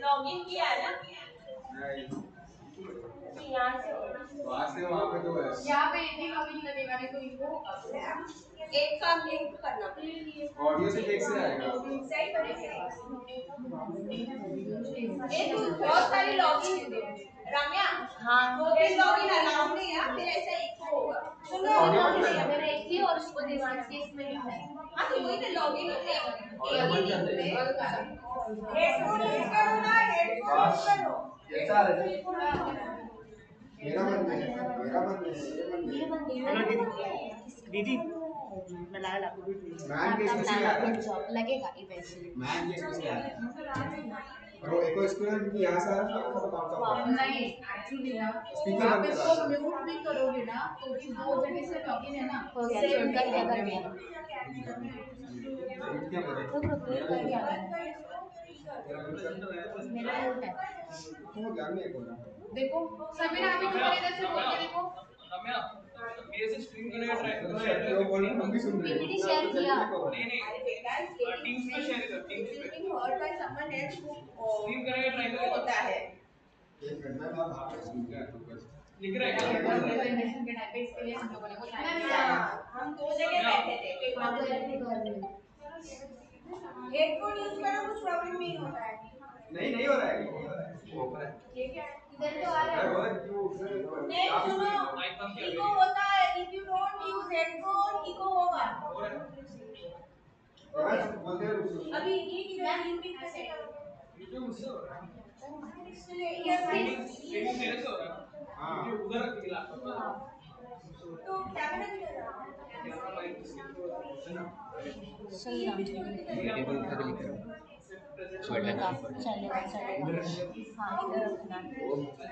Login किया है ना? यहाँ से वहाँ से वहाँ पे तो है। यहाँ पे एक ही लॉगिन लगेगा नहीं तो इनको एक का लिंक करना पड़ेगा। ऑडियो से एक से आएगा। सही करेंगे। बहुत सारी लॉगिन रम्या। हाँ। दो तीन लॉगिन अलाउड नहीं है फिर ऐसा एक होगा। सुनो मेरा एक ही और उसको देवान से इसमें है। हाँ तो वही तो लॉगिन होते हैं। एक ही लिंक में हेडफोन यूज करो ना हेडफोन यूज करो। कैसा है? मेरा बंद है मेरा बंद है दीदी मैं लाया आपको मैन के इसमें से आया जॉब लगेगा इवेंचुअली मैन के इसमें से आया और एक और स्क्रीन भी यहां से आ रहा है तो कौन सा नहीं एक्चुअली ना स्पीकर आप इसको म्यूट भी करोगे ना तो भी दो जगह से लॉगिन है ना सेम कर दिया मेरा म्यूट है तो ध्यान नहीं हो रहा देखो समीर आप इधर से बोल के देखो रम्या मेरे से स्ट्रीम करने का ट्राई करो वो बोल हम भी सुन रहे हैं पीपीटी शेयर किया नहीं टीम्स में शेयर कर टीम्स पे meeting her by someone else who stream करने का ट्राई करो होता है एक मिनट में बात बात सुन रहा है तो बस लिख रहा है क्या प्रेजेंटेशन के टाइप पे इसके लिए हम लोगों ने वो हम दो जगह बैठे थे पेपर में हेडफोन यूज करना कुछ प्रॉब्लम नहीं होता है नहीं नहीं हो रहा है ये क्या है इधर तो आ रहा है नहीं सुनो इको होता है if you don't use headphone echo होगा अभी ये किधर यूट्यूब कैसे करोगे यूट्यूब उससे हो रहा है ये मेरे से हो रहा है हां उधर रख के लैपटॉप तो कैमरा किधर है कैमरा माइक है ना सही नाम टेबल उठा के लिख रहा हूं चलेगा चलेगा चलेगा हां इधर रखना लैपटॉप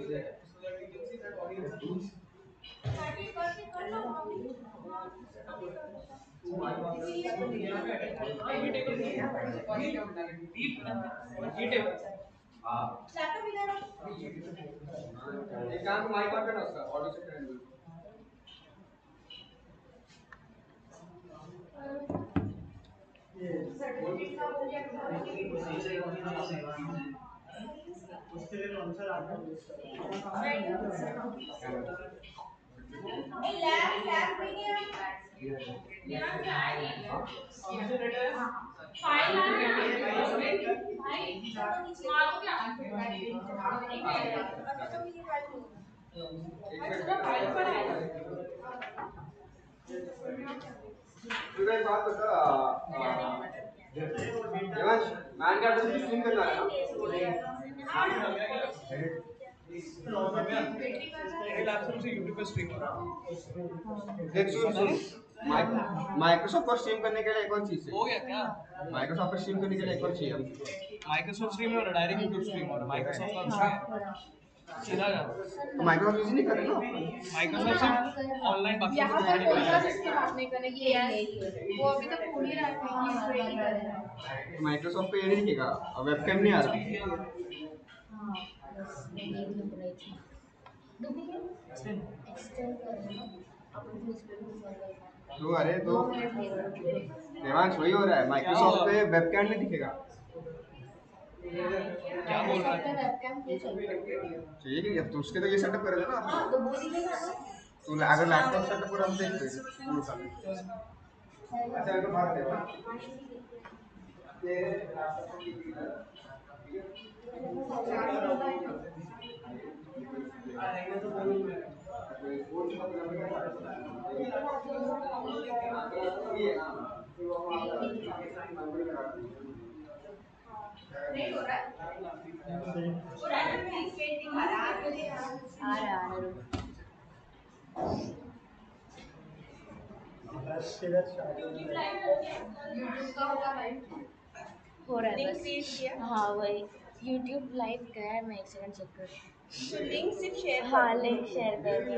इधर एक काम माइक ऑन करना उसका ऑडियो से करने दो सर्टिफिकेट का हो गया उसके लिए आंसर आता है ए लैब भी नहीं यहां से आई फाइल आ गया भाई मारो क्या तो मेरी फाइल अच्छा फाइल पर आएगा तो एक बात बता देवांश मैन का एड्रेस स्ट्रीम करना है मेरे लैपटॉप से YouTube पे स्ट्रीम हो रहा है देख सुन माइक्रोसॉफ्ट पर स्ट्रीम करने के लिए एक और चीज है हो गया क्या माइक्रोसॉफ्ट पर स्ट्रीम करने के लिए एक और चाहिए माइक्रोसॉफ्ट स्ट्रीम हो रहा है डायरेक्ट YouTube स्ट्रीम हो रहा है माइक्रोसॉफ्ट का सीधा तो माइक्रोसॉफ्ट यूज नहीं कर रहे ना माइक्रोसॉफ्ट से ऑनलाइन बाकी यहाँ पर कोई ना जिसके बात नहीं करने की है वो अभी तक पूरी रात नहीं कर रहे हैं माइक्रोसॉफ्ट पे ये नहीं दिखेगा वेबकैम नहीं आ रहा हां बस ये लग रही थी तो अरे तो देवांश वही हो रहा है माइक्रोसॉफ्ट पे वेबकैम नहीं दिखेगा क्या बोल रहा है वेबकैम पे चाहिए कि अब तो उसके तो ये सेटअप कर देना हां तो वो दिखेगा ना तो अगर लैपटॉप सेटअप पूरा हम देख लेंगे अच्छा तो बात है ये लैपटॉप की नहीं हो रहा पूरा पेंटिंग दिखा रहा आ रहा यूट्यूब का होगा लाइव हो रहा है बस हाँ वही यूट्यूब लाइव गया है मैं एक सेकंड चेक कर तो लिंक सिर्फ शेयर हाँ लिंक शेयर कर दी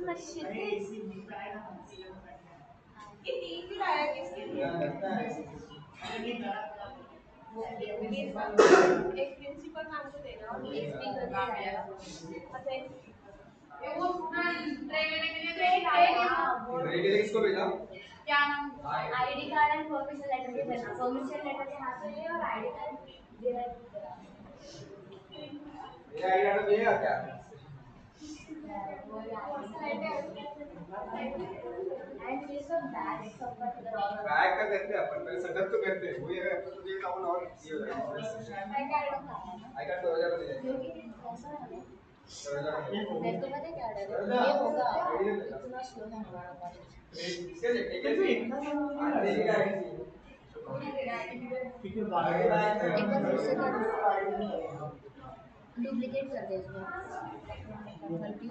मैं ये तीन ही लाया किसके लिए? एक प्रिंसिपल मैम को देना और एक स्पीकर को लाया। अच्छा एक वो ना ट्रे लेने के लिए ट्रे ट्रे किसको भेजा? क्या नाम? ID card and permission letter भी देना। परमिशन लेटर यहाँ से ले और आईडी कार्ड देना। ये आईडी कार्ड मिलेगा क्या? एंड ये सब बैग सबका बैग का करते हैं अपन पहले सेटअप तो करते हैं वही है अपन तो ये टाउन और ये हो जाएगा आई कार्ड तो हो जाएगा क्योंकि ऐसा है मेरे को पता है क्या डर है ये होगा इतना स्लो है हमारा कॉलेज इसके लिए इतना एक बार फिर से कर डुप्लीकेट कर दे इसमें गलती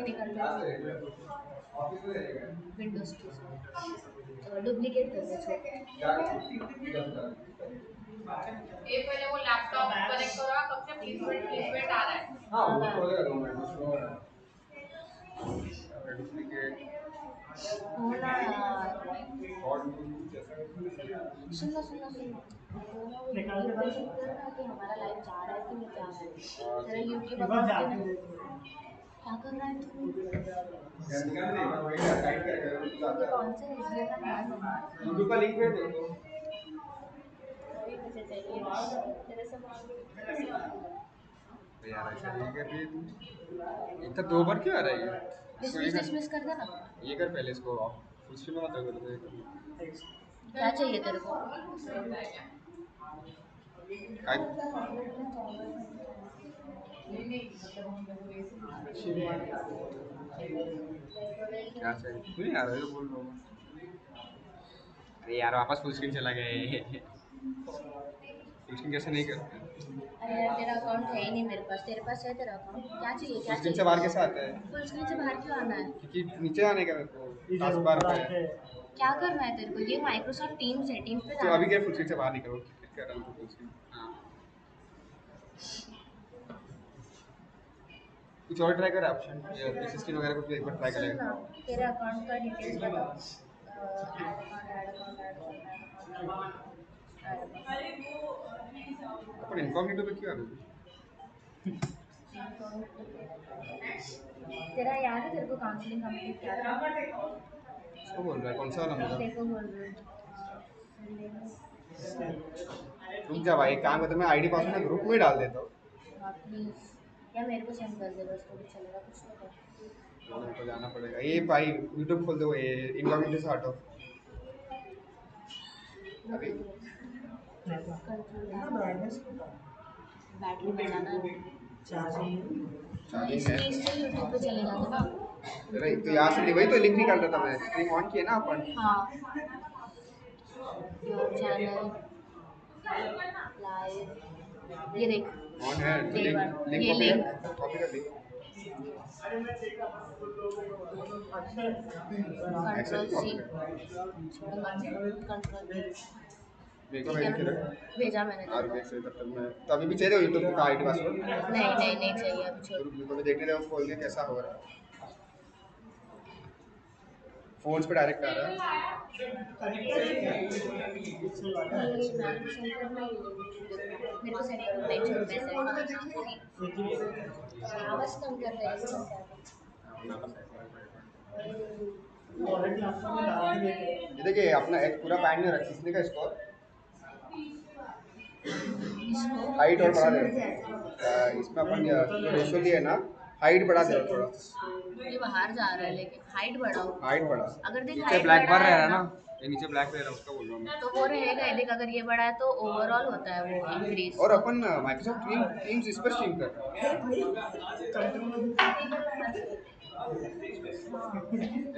निकल जाए विंडोज की डुप्लीकेट कर दे ये पहले वो लैपटॉप कनेक्ट करो कब से प्लीज वेट आ रहा है हां वो तो हो जाएगा 2 मिनट स्लो है डुप्लीकेट होना यार सुनो सुनो सुनो निकाल के ना कि हमारा लाइव जा रहा है कि नहीं जा रहा है तेरा YouTube अकाउंट क्या कर रहा है तू कौन से इसलिए का नाम YouTube का लिंक भेज दो वही मुझे चाहिए तेरे से यार ऐसा नहीं कर रही इतना 2 बार क्यों आ रहा है ये डिसमिस कर देना ये कर पहले इसको फुल स्क्रीन में मत कर क्या चाहिए तेरे को क्या चाहिए तू नहीं आ रहा है तो बोल रहा हूँ अरे यार वापस फुल स्क्रीन चला गया फुल स्क्रीन कैसे नहीं करते अरे यार तेरा अकाउंट है ही नहीं मेरे पास तेरे पास है तेरा अकाउंट क्या चाहिए फुल स्क्रीन से बाहर कैसे आता है फुल स्क्रीन से बाहर क्यों आना है क्योंकि नीचे आने का मेरे को टास्क बार पे क्या करना है तेरे को ये माइक्रोसॉफ्ट टीम्स है टीम्स पे तो अभी क्या फुल स्क्रीन से बाहर निकलो क्लिक कर रहा हूँ फुल स्क्रीन हां कुछ और ट्राई कर ऑप्शन पीसी स्क्रीन वगैरह कुछ एक बार ट्राई करेगा तेरे अकाउंट का डिटेल्स बताओ अपन इनकॉग्निटो पे क्यों आ रहे तेरा याद है तेरे को काउंसलिंग कंप्लीट क्या था इसको बोल रहा है कौन सा वाला मुझे तेरे को बोल रहा रुक जा भाई काम करते मैं आईडी पासवर्ड ना ग्रुप में डाल देता हूं प्लीज या मेरे को सेंड कर दे बस तो भी चलेगा कुछ नहीं मेरे को जाना पड़ेगा ये भाई YouTube खोल दो ये इनकॉग्निटो से हटो अभी बैटरी बचाना है चार्जिंग है इससे YouTube पे चले जाते ना अरे तो यहाँ से वही तो लिंक निकाल रहा था मैं स्ट्रीम ऑन किया ना अपन हाँ योर चैनल लाइव ये देख ऑन है तो लिंक ये लिंक कॉपी कर लिंक कंट्रोल सी कंट्रोल देखो मैंने भेजा मैंने और देख से तब तक मैं तो अभी भी चाहिए YouTube का आईडी पासवर्ड नहीं चाहिए अभी छोड़ तो मैं देखने दे खोल के कैसा हो रहा है फोन्स पे डायरेक्ट आ रहा है मेरे को सेंड करो नहीं छोड़ मैं आवाज कम कर दे ये देखिए अपना एक पूरा पैन में रख किसने का स्कोर हाइट और बढ़ा दे इसमें अपन रेशियो दिया है ना हाइट बढ़ा दे थोड़ा ये बाहर जा रहा है लेकिन हाइट बढ़ा अगर देख नीचे ब्लैक बार रह रहा है ना ये नीचे ब्लैक रह रहा है उसका बोल रहा हूं मैं तो वो रहेगा देख अगर ये बढ़ा है तो ओवरऑल होता है वो इंक्रीज और अपन माइक्रोसॉफ्ट टीम्स इस पर स्ट्रीम कर रहे हैं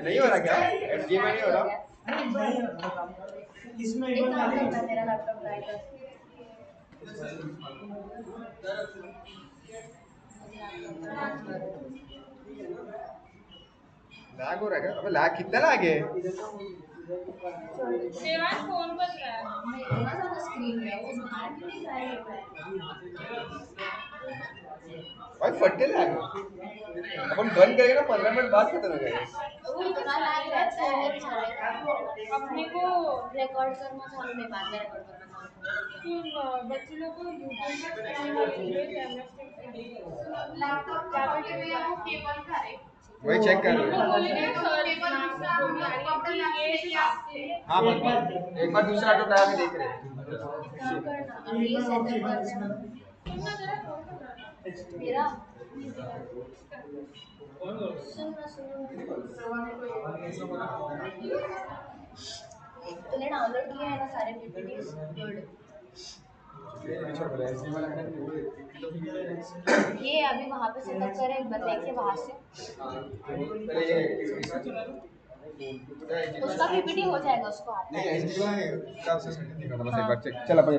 नहीं हो रहा क्या एसजी में नहीं हो रहा इसमें एक काम करना मेरा लैपटॉप ट्राई कर लैग हो रहा है क्या अबे लैग कितना लैग है देवान फोन बज रहा है मैं इतना ज़्यादा स्क्रीन है वो बाहर क्यों नहीं जा रही है भाई फटे लैग अपन बंद करेंगे ना 15 मिनट बाद खत्म हो जाएगा। वो इतना लैग रहता है चले अपने को रिकॉर्ड करना चालू नहीं बाद में रिकॉर्ड करना चालू क्यों बच्चे लोग को यूट्यूब में स्ट्रीम वाली video camera stick laptop tablet में वो केबल का रे वही चेक कर रहे तो हैं। बोलेंगे सर लैपटॉप ये हाँ बस एक बार दूसरा ऑटो लगा के देख रहे हैं। काम करना अब ये सेटअप करना सुनना जरा कौन कर रहा है मेरा सुनना तूने डाउनलोड किया है ना सारे पीपीटीज गुड ये अभी वहाँ पे सेटअप करें एक बार देखे वहाँ से उसका पीपीटी हो जाएगा उसको आता है चल अपन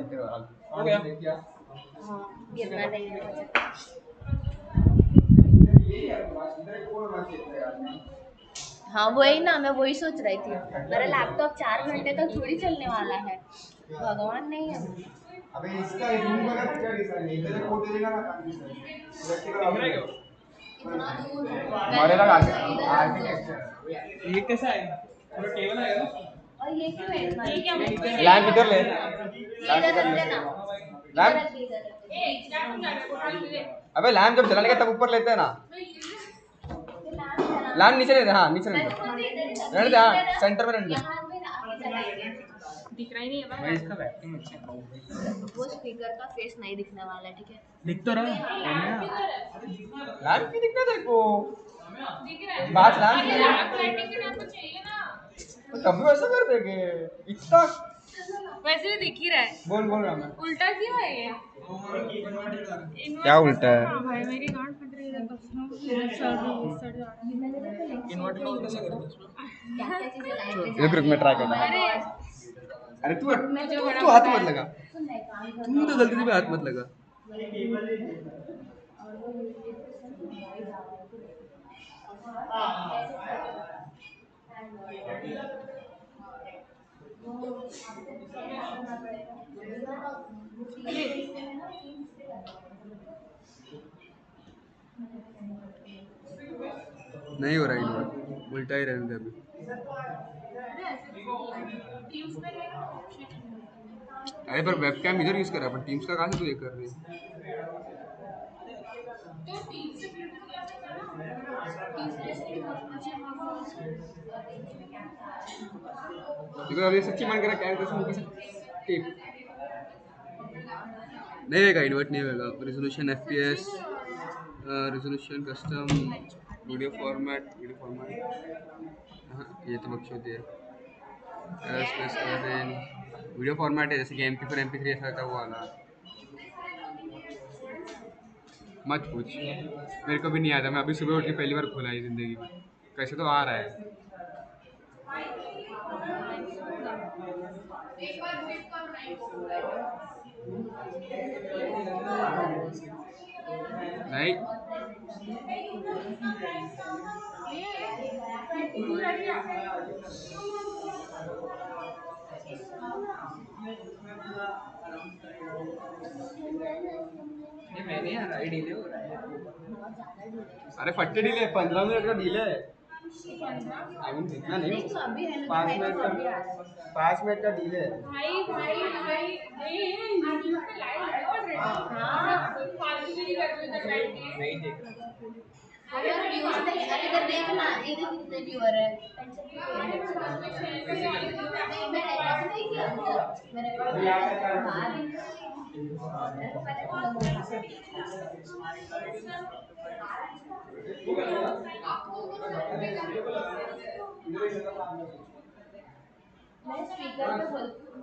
हाँ गिरना नहीं है हाँ वही ना मैं वही सोच रही थी मेरा लैपटॉप 4 घंटे तक थोड़ी चलने वाला है भगवान नहीं है अबे इसका रूम का क्या डिजाइन है इधर कोड देगा ना इतना दूर हमारे लगा आर्किटेक्चर ये कैसा है पूरा टेबल आएगा ना और ये क्यों है इतना ये क्या लैंप इधर ले इधर रख देना लैंप अबे लैंप जब जलाने का तब ऊपर लेते हैं ना लैंप नीचे ले दे हाँ नीचे ले रहने दे हाँ सेंटर में रहने दे दिख रहा ही नहीं है भाई इसका बैटिंग अच्छा है वो स्पीकर का फेस नहीं दिखने वाला है ठीक है दिख तो रहा लैंप की दिखना तेरे को बात लैंप चाहिए ना तो तब भी वैसा कर देंगे इतना वैसे भी दिख ही रहा है बोल रहा मैं उल्टा क्यों है ये क्या उल्टा है हाँ भाई मेरी गांड फट रही है कसम से सड़ जा रहा है इन्वर्टर ऑन कैसे करें क्या चीजें लाइट एक रुक मैं ट्राई करता हूं अरे तू हाथ मत लगा तू तो गलती से हाथ मत लगा नहीं हो रहा इन्वर्ट उल्टा ही रहने दे अभी अरे पर वेबकैम इधर यूज कर रहा है पर टीम्स का कहां से तू ये कर रही है देखो अभी सच्ची मन कर रहा है कैमरे से मुझे टिप नहीं होगा इन्वर्ट नहीं होगा resolution FPS resolution custom video format हाँ ये तो बकचोद है वीडियो फॉर्मेट है जैसे कि MP4 MP3 ऐसा था वो वाला मत पूछ मेरे को भी नहीं आता मैं अभी सुबह उठ के पहली बार खोला है जिंदगी में कैसे तो आ रहा है नहीं ये मैंने यार आई डिले हो रहा है अरे फट्टे डिले 15 मिनट का डिले है आई मीन इतना नहीं 5 मिनट का 5 मिनट का डिले है भाई भाई भाई यूट्यूब पे लाइव है ऑलरेडी हां फालतूगिरी कर रहे हो इधर बैठ के नहीं देख रहा अगर व्यूज नहीं इधर देखना इधर कितने व्यूअर है नहीं मैं रिकॉर्ड नहीं किया मैं रिकॉर्ड किया बाहर पहले तुम लोगों को मैं स्पीकर पे बोलती हूँ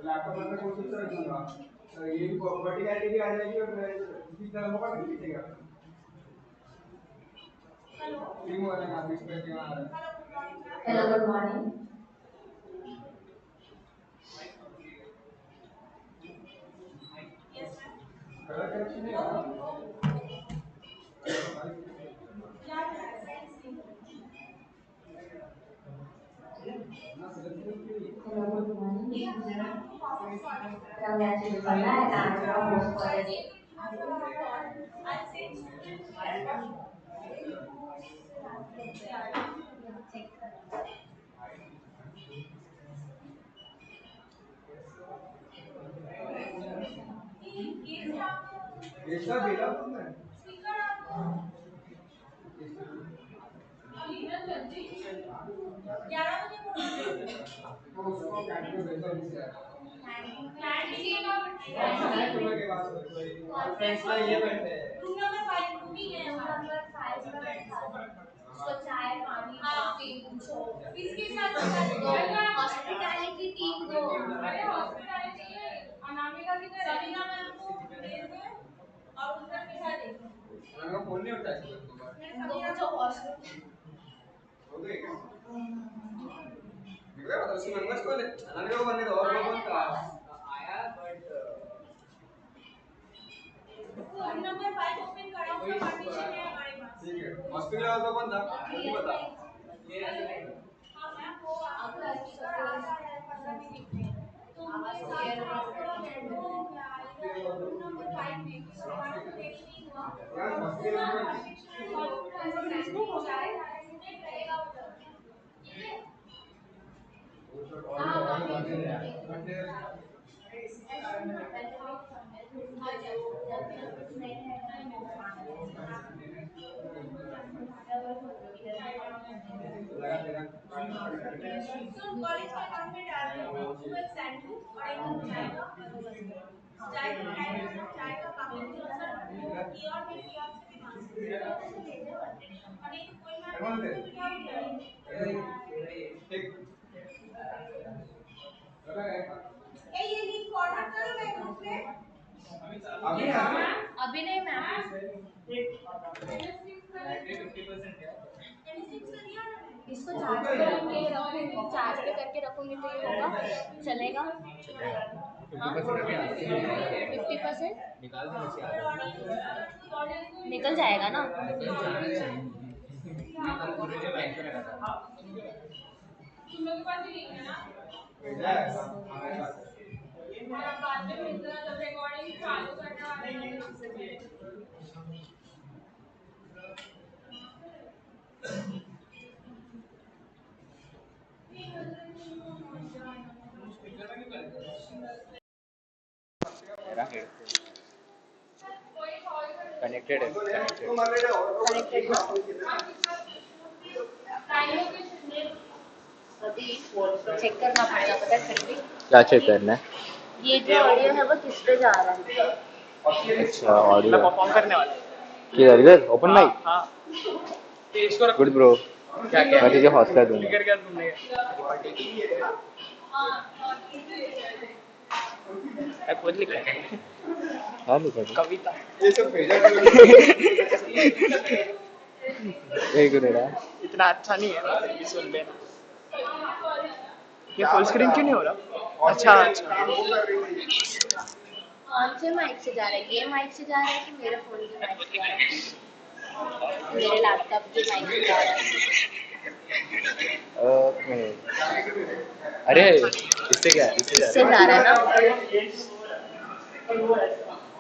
लैपटॉप में कोशिश करूंगा ये भी प्रॉपर्टी कैटेगरी आ जाएगी और इसकी तरह मौका नहीं मिलेगा टीम वाला ना इस पे क्या आ रहा है हेलो गुड मॉर्निंग उसको चाय पानी कॉफी पूछो किसके साथ दो हॉस्पिटैलिटी टीम दो अरे हॉस्पिटैलिटी ये अनामिका की तरह सविता मैम को भेज दे और उधर बिठा दे अनामिका फोन नहीं उठा है दो जो वॉशरूम हो गए क्या निकला तो उसकी नंबर्स को अनामिका को बनने दो और कौन था आया बट रूम नंबर 5 ओपन करो उसका परमिशन है हमारे पास ठीक है हॉस्पिटल वाला तो बंद था नहीं बता हां मैम वो आपका स्पीकर आ रहा है 15 मिनट में तो उनके साथ आपका बैठो इधर रूम नंबर 5 में तो हमारा तो रेडी नहीं हुआ यार हॉस्पिटल में परमिशन इसको चाय खाने से रहेगा उधर ठीक है हां सुन कॉलेज का अकाउंट में डाल दो सुबह सैंडू और एक चाय का बंदोबस्त करो चाय का टाइम है चाय का काफी सर वो कियोर में कियोर से भी मांग सकते हैं और नहीं तो कोई मैम को बिठाओ ठीक ए ये लिंक फॉरवर्ड करो मैं ग्रुप में अभी नहीं मैम इसको चार्ज पे करके रखूंगी चार्ज पे करके रखूंगी तो ये होगा चलेगा 50% निकल जाएगा ना तुम लोग के पास ही लिंक है ना और अब बाद में भेजना जब रिकॉर्डिंग चालू करने वाले हैं कनेक्टेड है अभी चेक करना पड़ेगा पता है फिर भी क्या चेक करना है ये जो ऑडियो है वो किस पे जा रहा है अच्छा ऑडियो मैं परफॉर्म करने वाला हूँ। किधर इधर ओपन माइक हाँ इसको रख गुड ब्रो क्या क्या मैं तुझे हौसला दूंगा स्पीकर क्या तुमने मैं खुद लिखा है हाँ लिखा था कविता ये सब भेजा एक मिनट इतना अच्छा नहीं है फिर भी सुन लेना ये फुल स्क्रीन क्यों नहीं हो रहा अच्छा अच्छा कौन से माइक से जा रहा है ये माइक से जा रहा है कि मेरे फोन के माइक से जा रहा है मेरे लैपटॉप के माइक से जा रहा है ओके अरे इससे क्या है इससे जा रहा है ना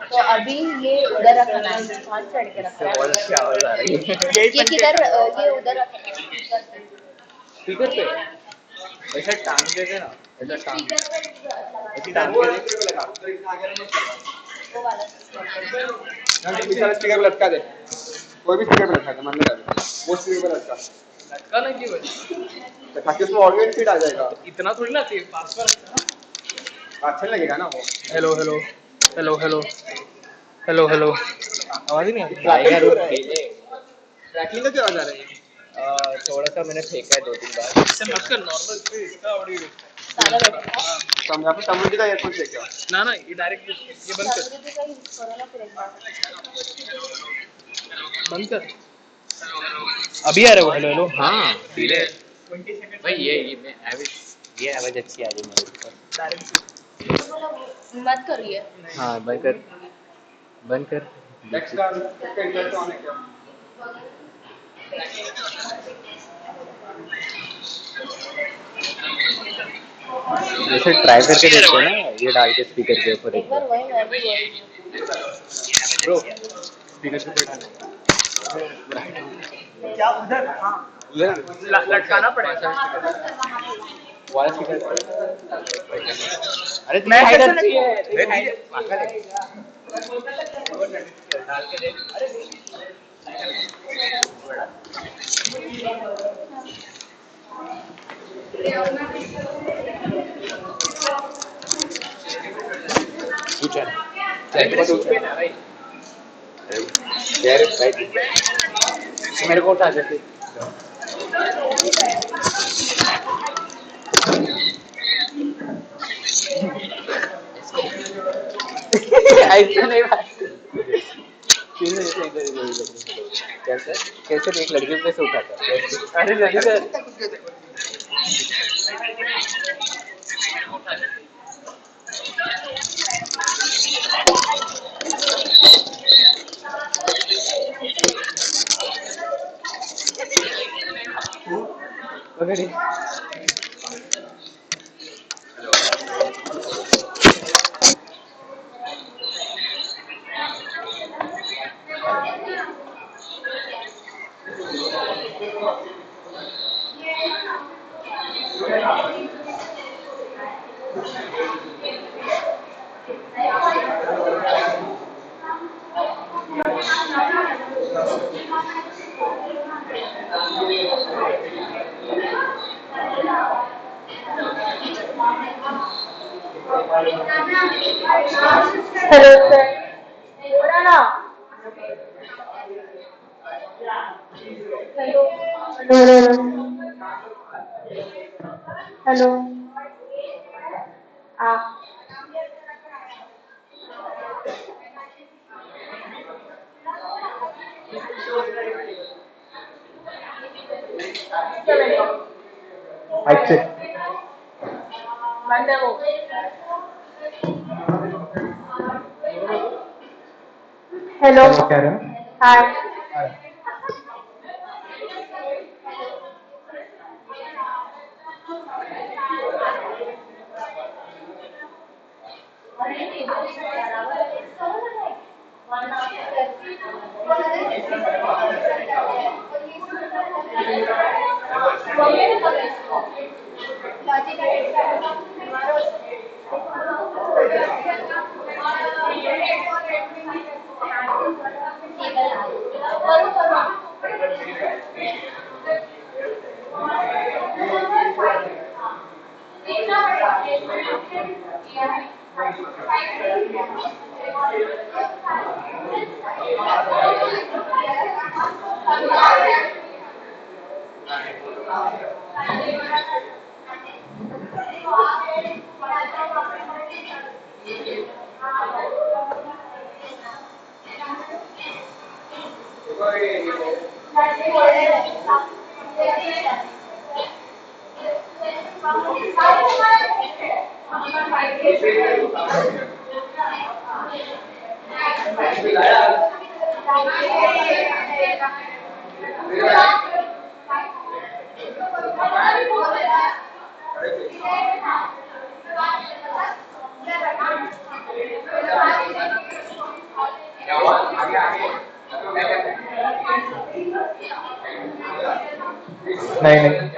तो अभी ये उधर रखना है कौन चढ़ के रख रहा बहुत अच्छी आवाज आ रही है ये किधर ये उधर रखना है स्पीकर पे ऐसा टांग देते ना ऐसा टांग ऐसी टांग वो वाला स्पीकर पे लटका दे कोई भी स्पीकर पे लटका दे मान लो वो स्पीकर पे लटका लटका ना क्यों तो ताकि उसमें ऑडियो फीड आ जाएगा इतना थोड़ी ना चाहिए पास पर अच्छा लगेगा ना वो hello hello hello hello hello hello आवाज ही नहीं आ रही ट्रैकिंग का क्या आवाज आ रही है थोड़ा सा मैंने फेंका है 2-3 बार इससे मत कर नॉर्मल इसका ऑडियो सादा बैठा तो हम यहाँ पे समृद्धि का एयरपोर्ट देखा ना ना ये डायरेक्ट ये बंद कर समृद्धि का यूज करो ना फिर एक बार बंद कर अभी आ रहा है वो हेलो हेलो हाँ धीरे 20 सेकंड भाई ये मैं ये आवाज अच्छी आ रही है मेरे ऊपर डायरेक्ट मत करिए हाँ भाई कर बंद कर। टेक्स्ट का इसका इंटरनेट ऑन है क्या? जैसे ट्राई करके देखते हैं ना, ये डाल के स्पीकर के ऊपर एक बार। वही मैं भी बोल रही हूँ। ब्रो स्पीकर के ऊपर डाल। क्या उधर? हाँ उधर लटकाना पड़ेगा। वाला स्पीकर। अरे मैं तुम्हें कैसे हाइड चाहिए? अरे पागल है। तू चल चल तू चल। यार मेरे को उठा जल्दी। ऐसा नहीं बात। कैसे कैसे एक लड़की पे से उठाता है? अरे नहीं सर। अगर हेलो सर, बोला ना। Hello hello hello. हाँ माइक चेक। बंद है वो। हेलो क्या कह रहे हो? हाय। नहीं नहीं।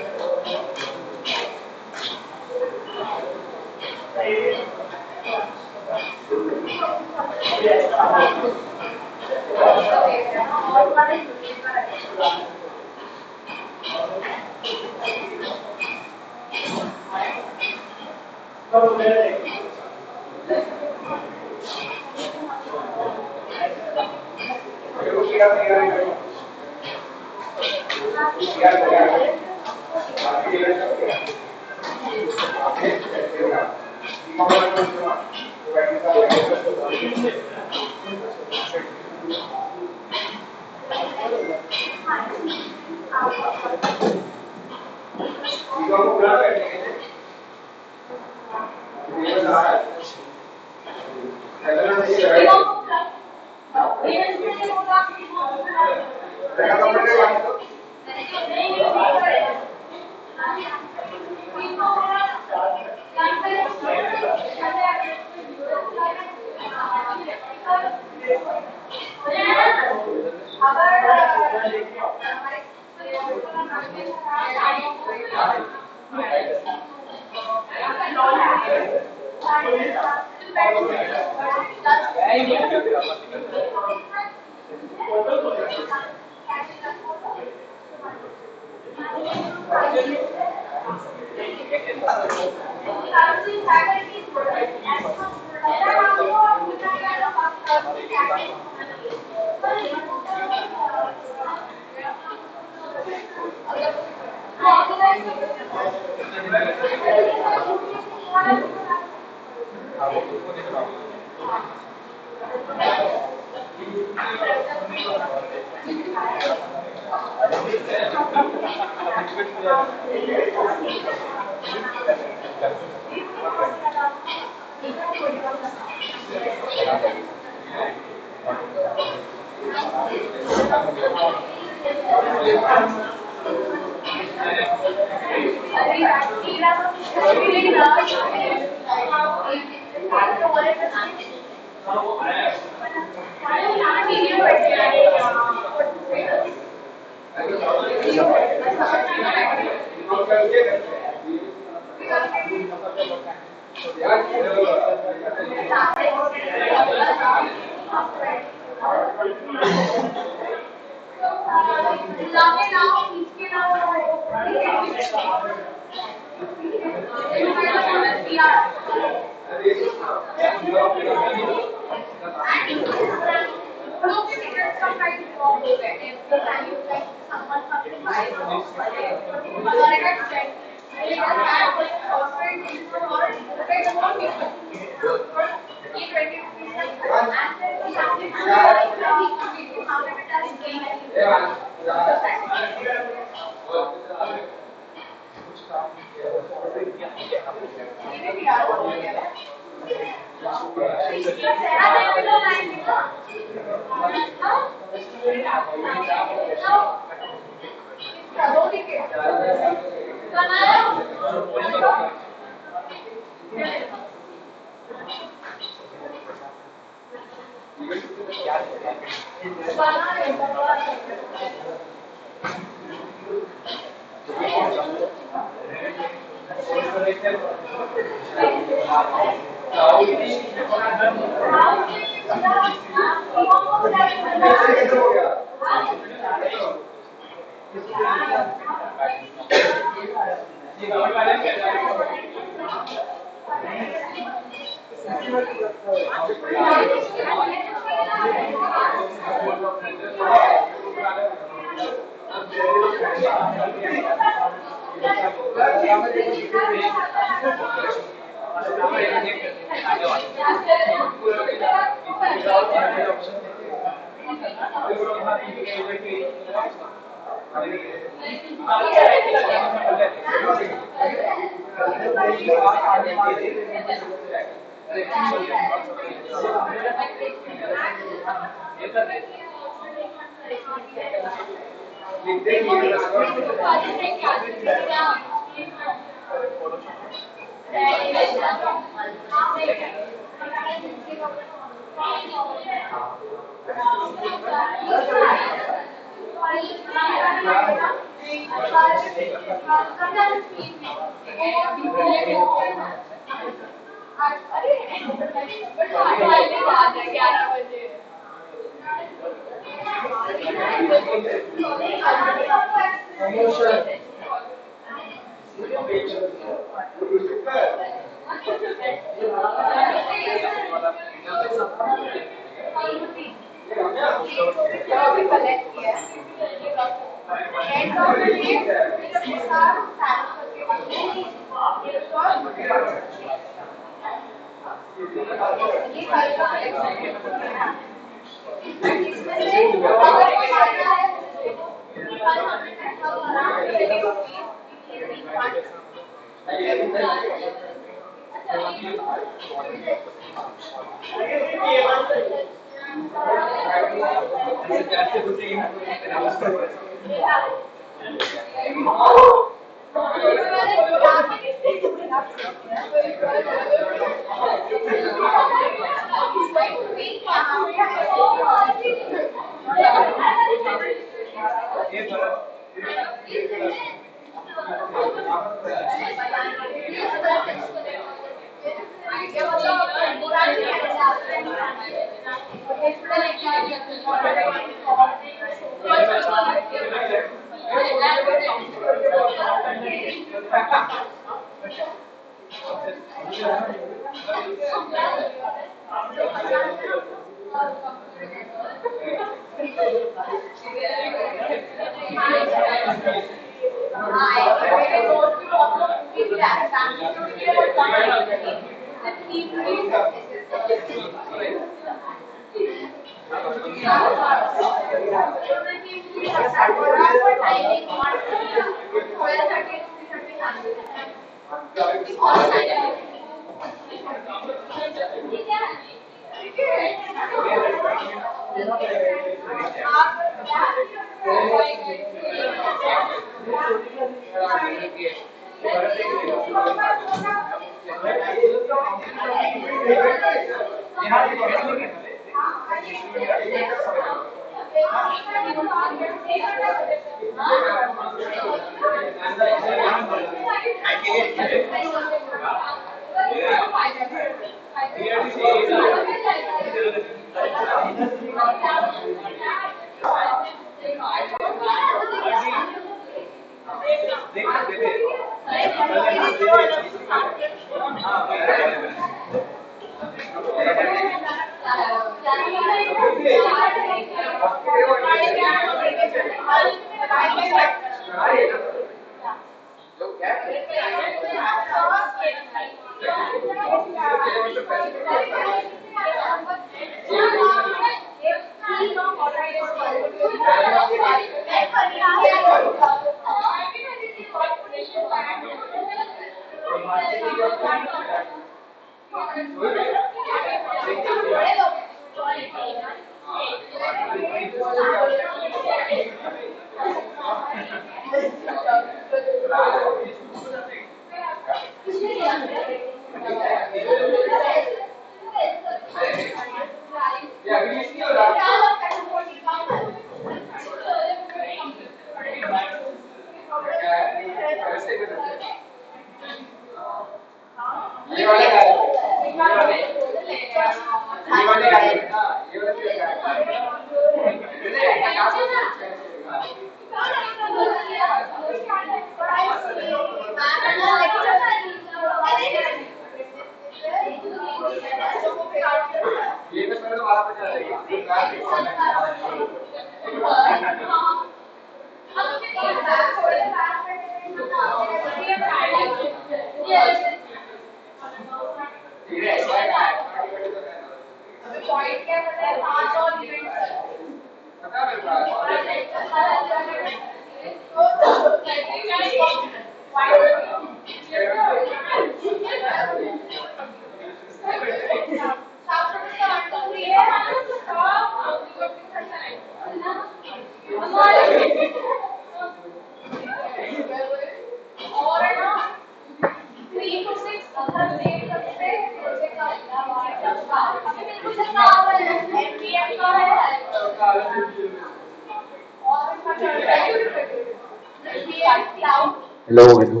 Hello, hello.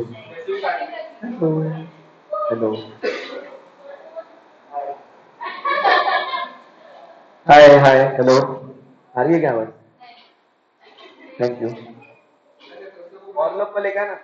Hello. Hello. Hi, hi, hello. आ रही है क्या आवाज? Thank you. और लोग को लेकर ना.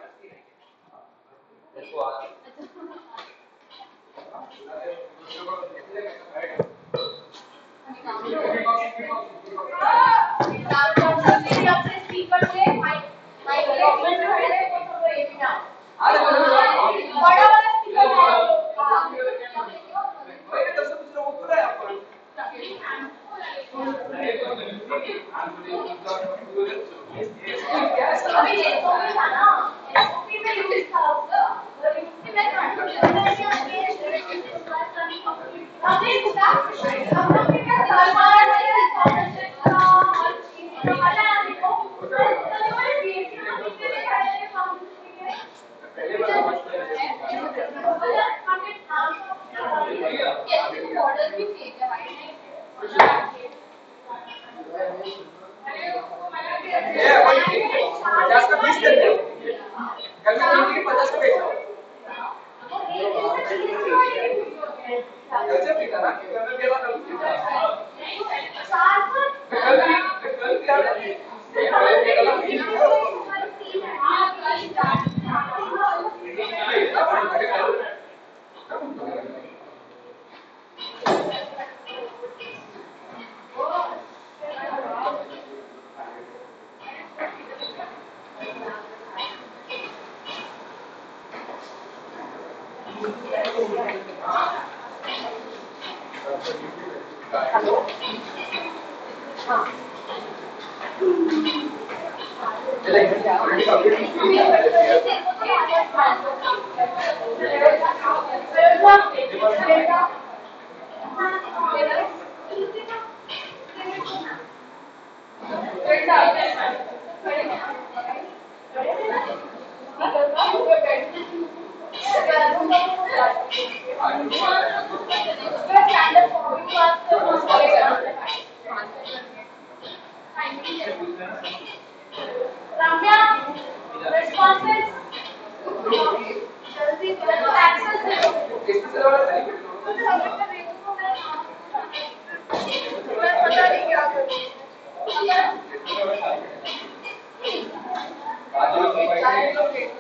Actually,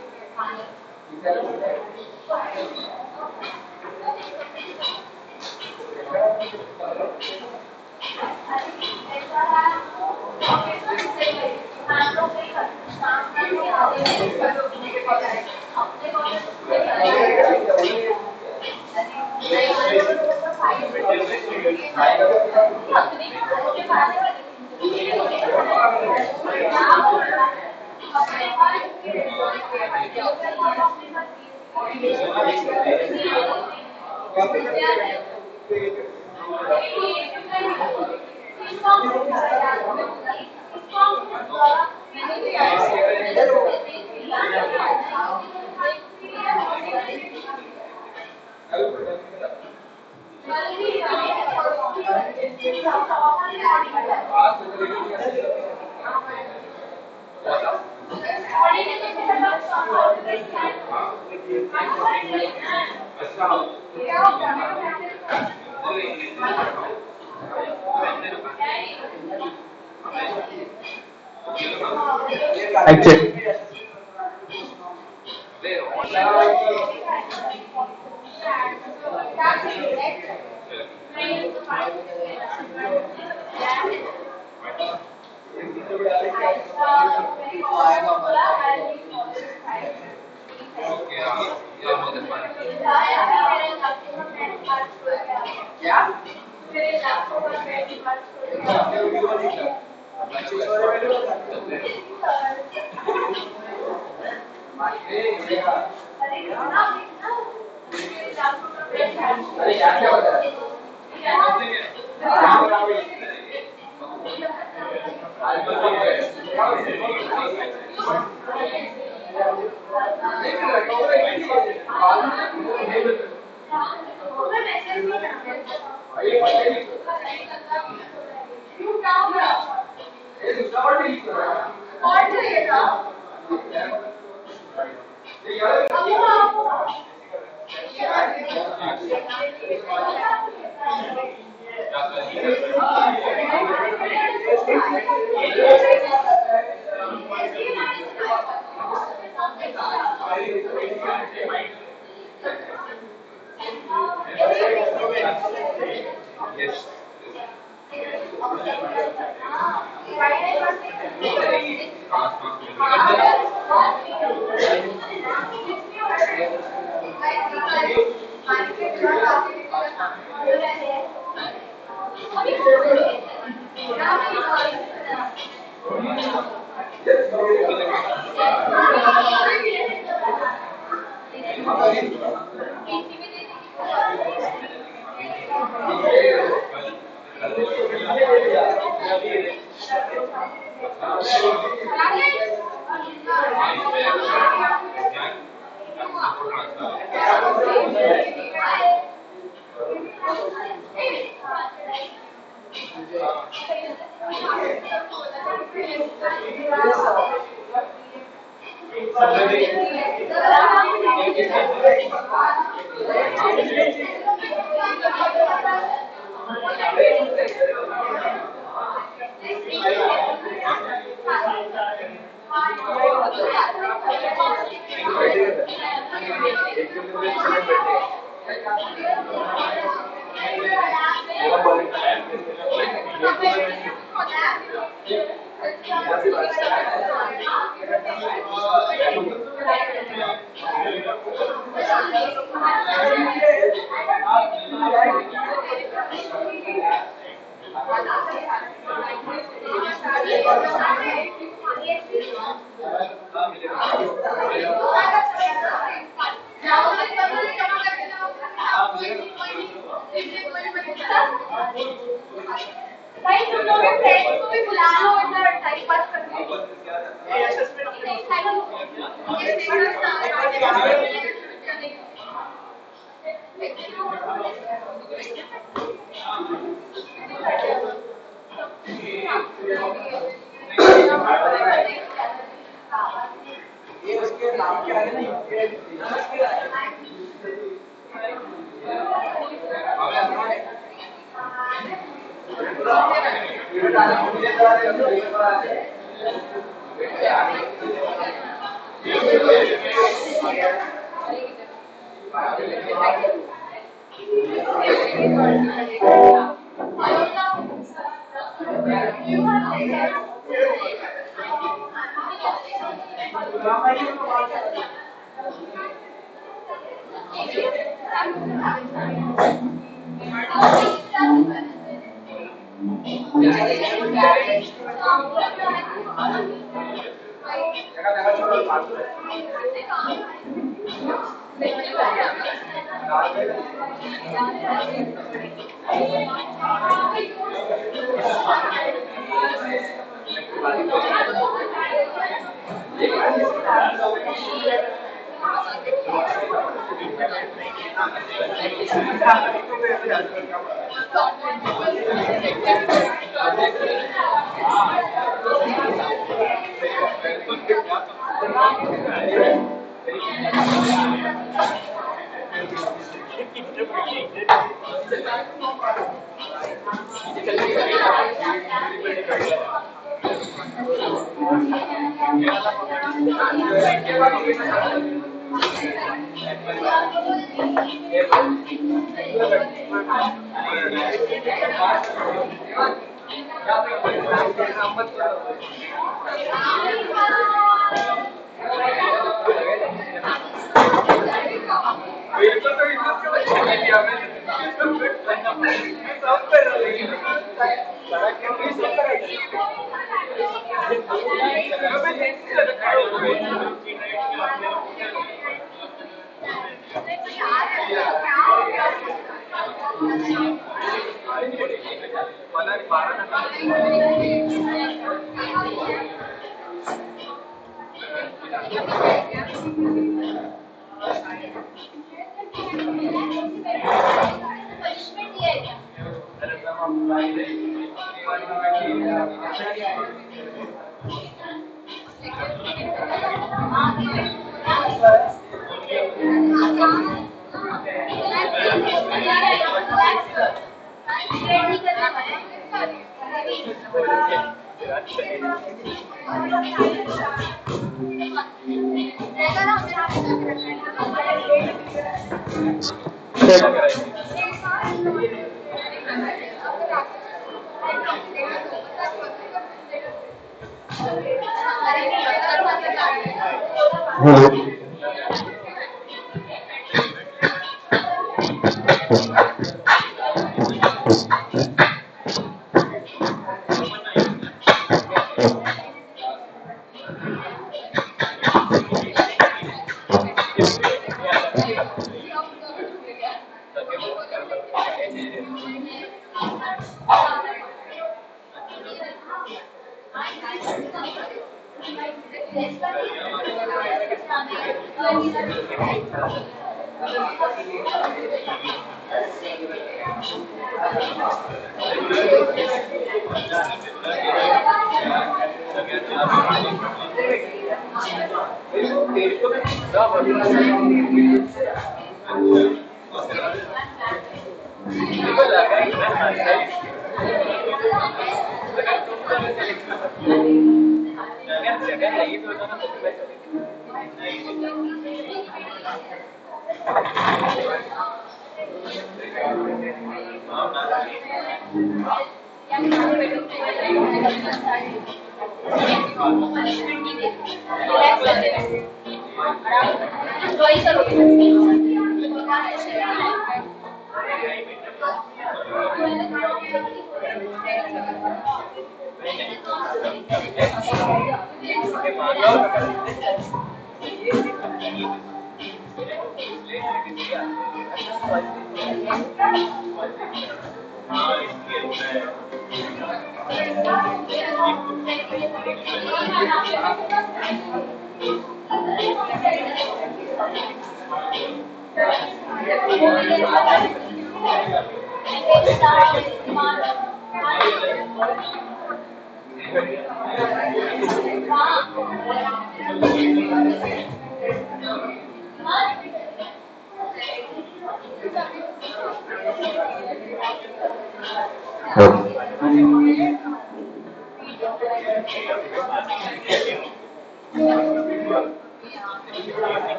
Hello.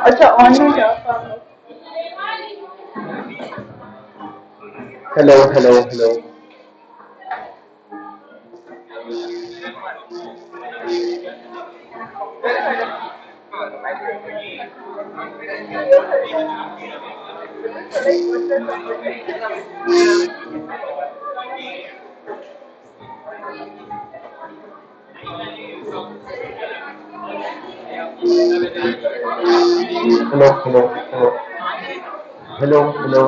अच्छा ऑन में क्या hello hello hello hello hello hello hello hello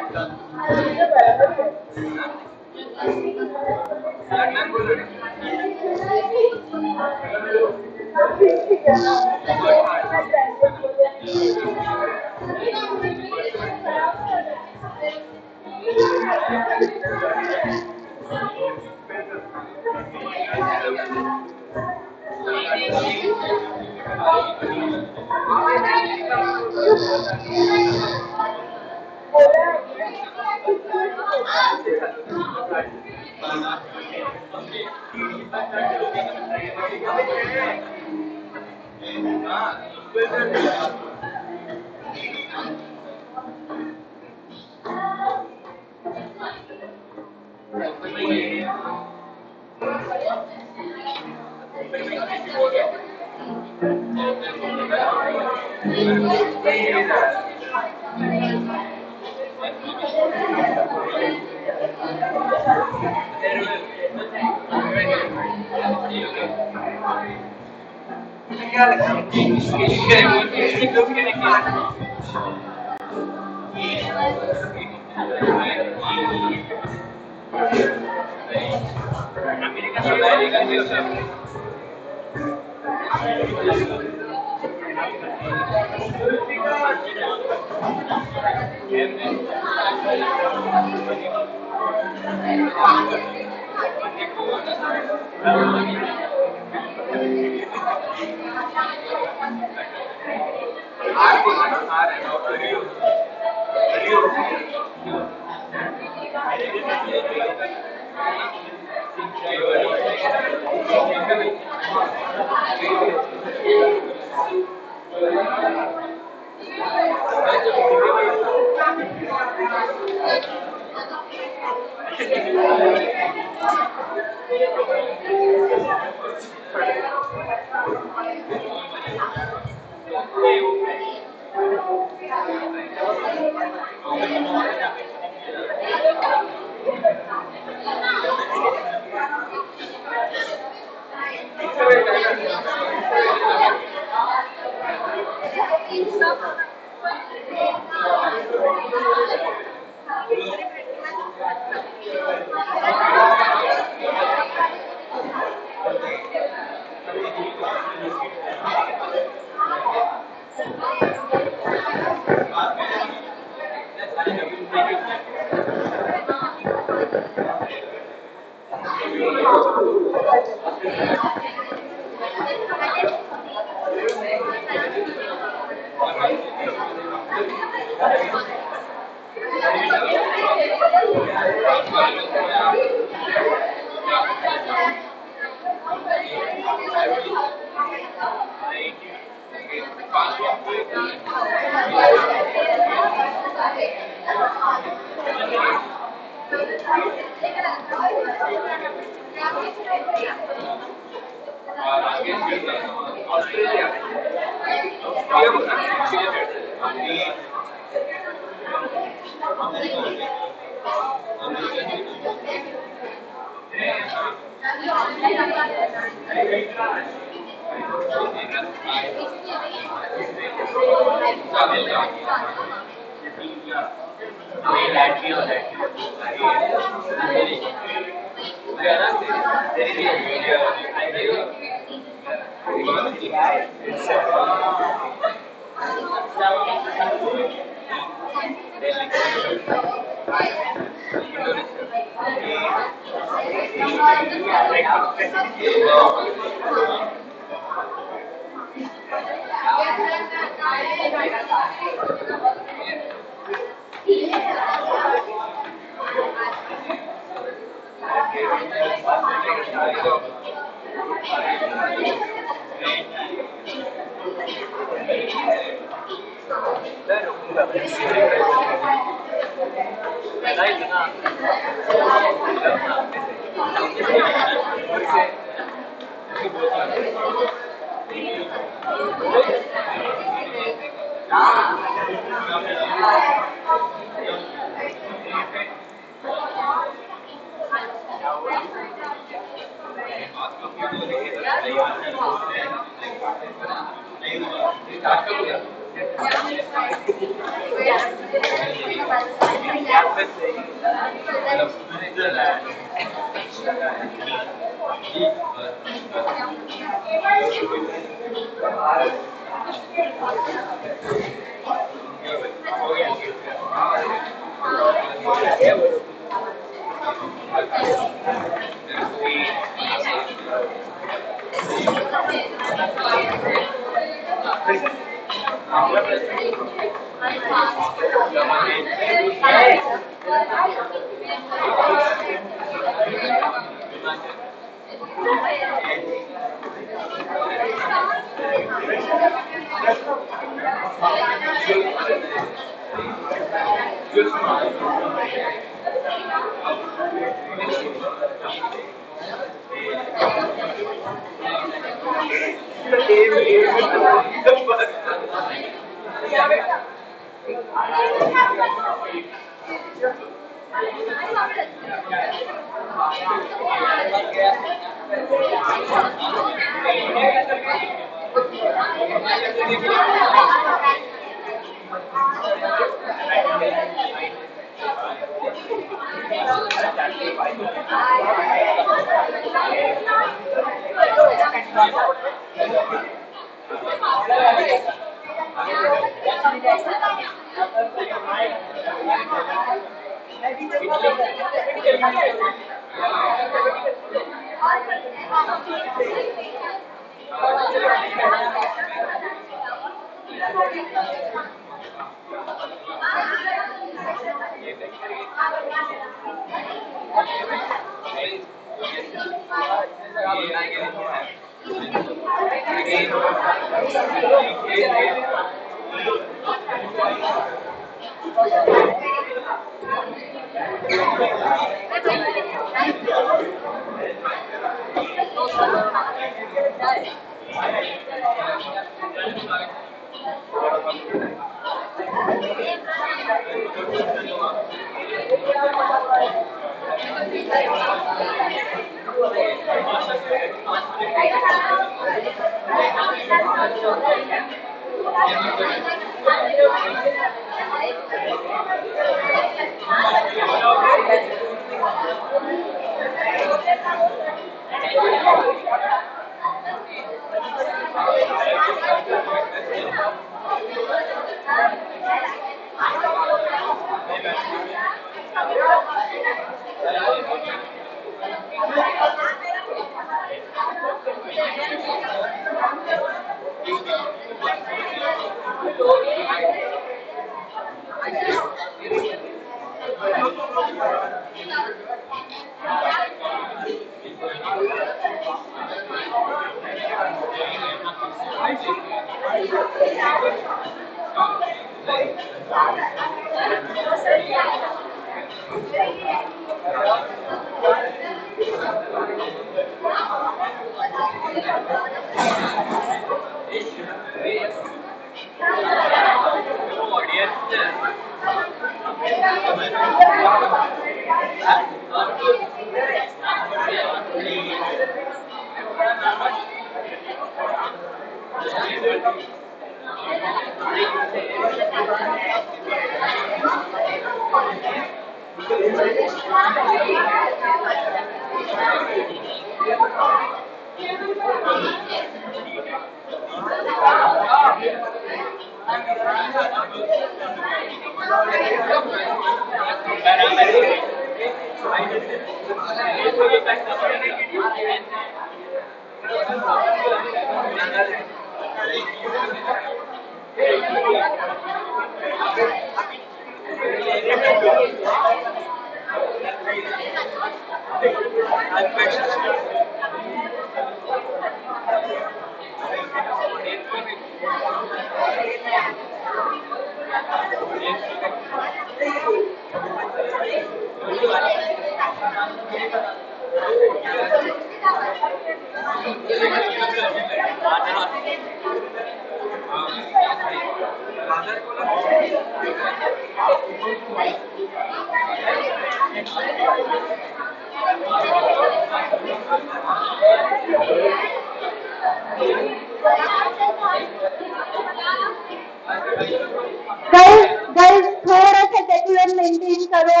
guys, थोड़ा सा decorum maintain करो.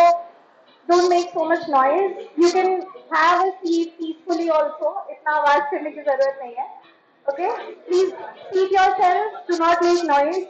Don't make so much noise. You can have a seat peacefully also. इतना आवाज करने की जरूरत नहीं है. Okay? Please seat yourselves. Do not make noise.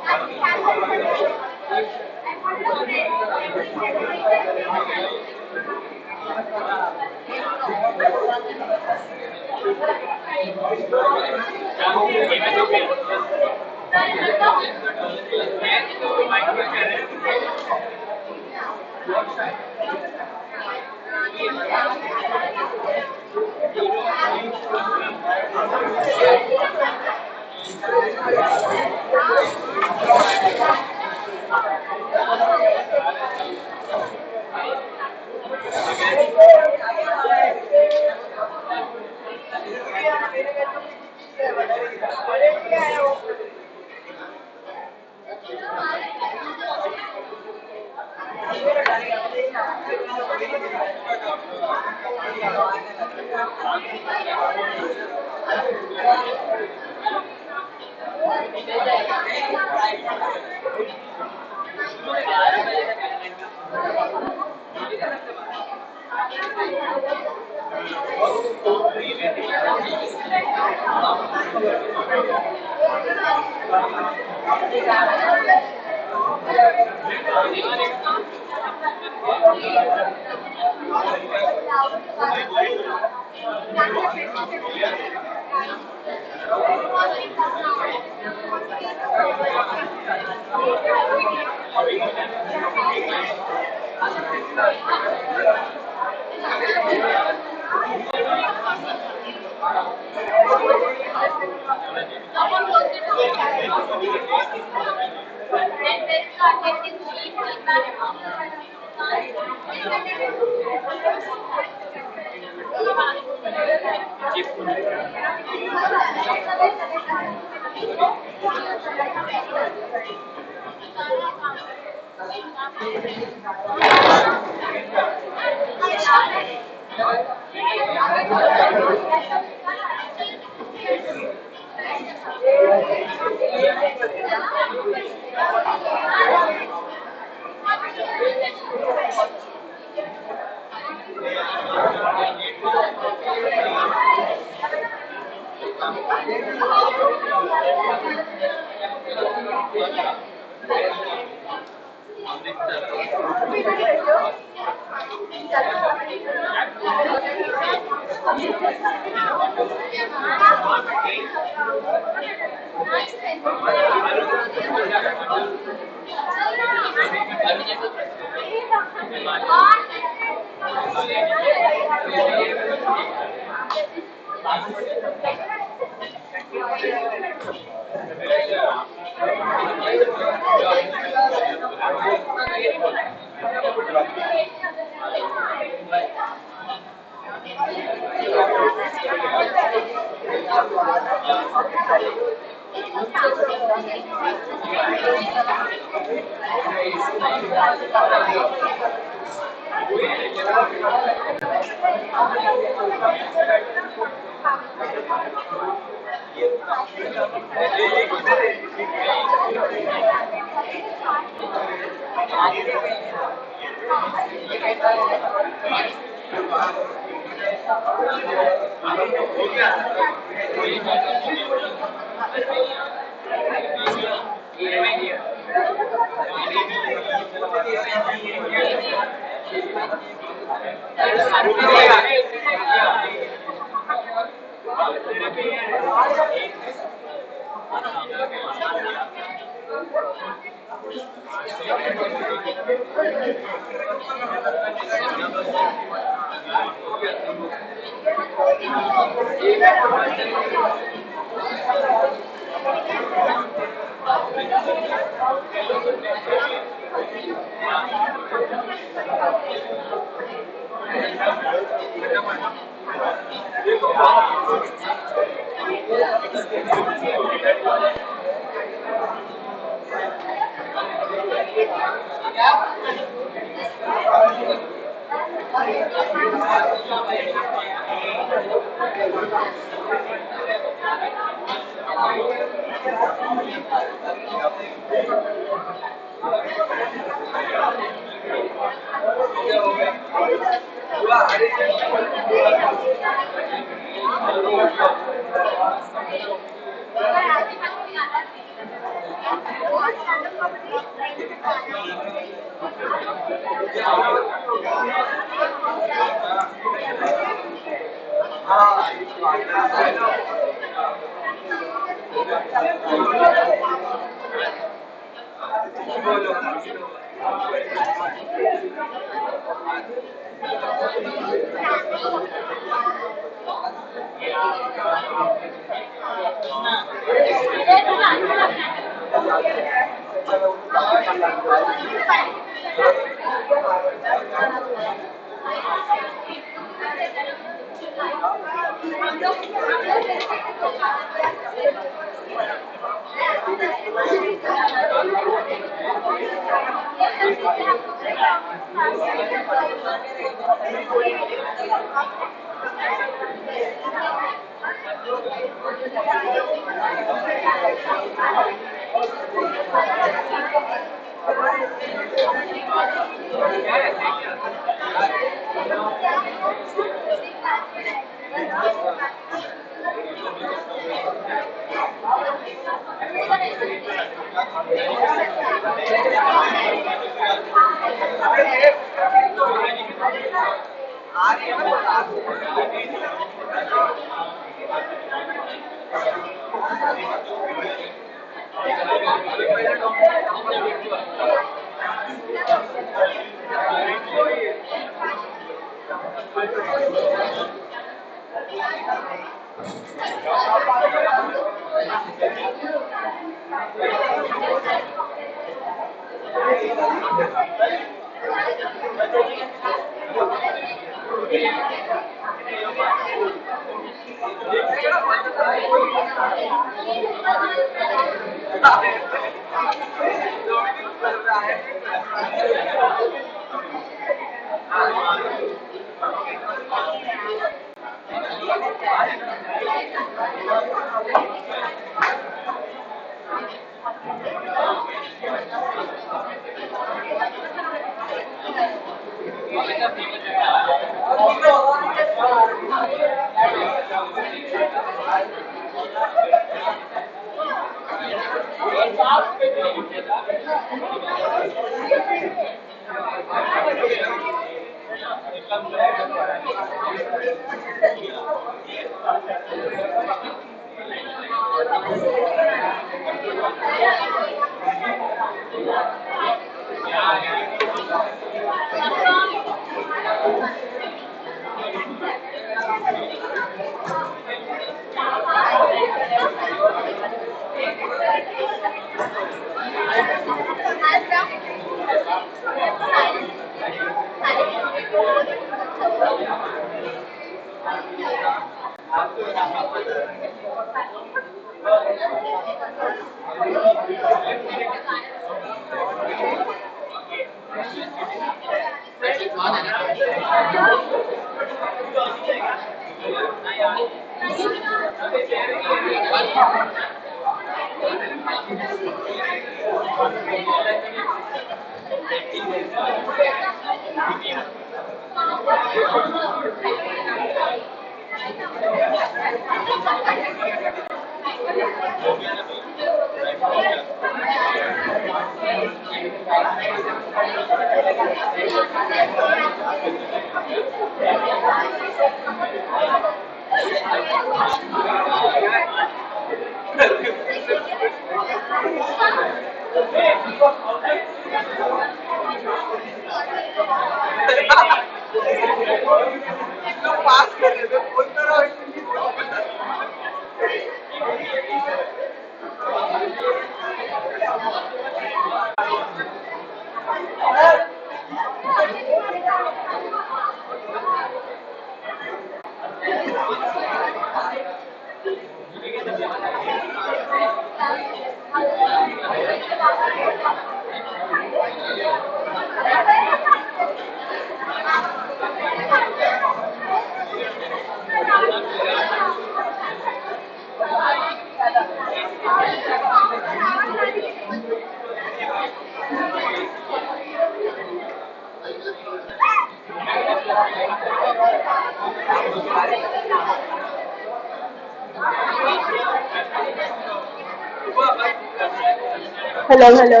Hello, hello.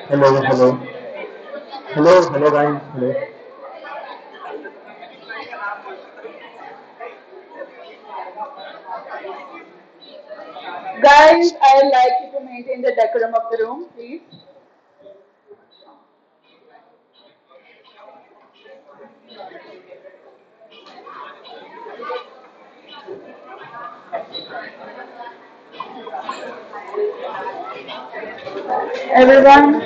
Hello, hello. Hello, hello guys. Hello. Guys, I'd like you to maintain the decorum of the room, please. Everyone,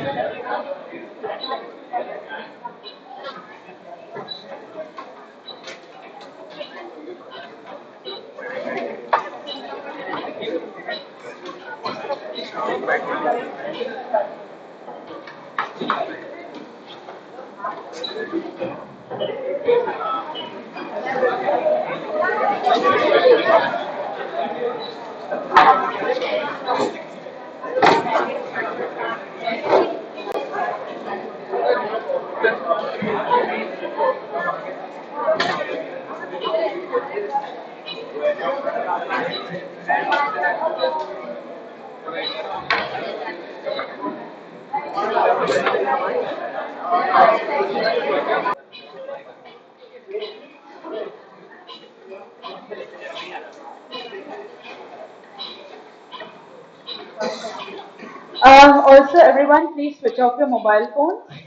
Also, everyone, please switch off your mobile phones.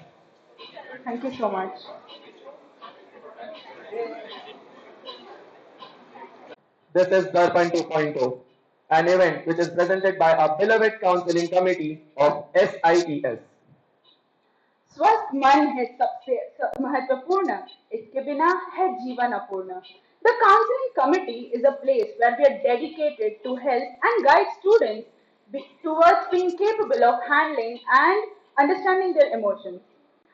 Thank you so much. This is Darpan 2.0, an event which is presented by our beloved counseling committee of SIES. स्वस्थ मन है सबसे महत्वपूर्ण इसके बिना है जीवन अपूर्ण The counseling committee is a place where we are dedicated to help and guide students towards being capable of handling and understanding their emotions.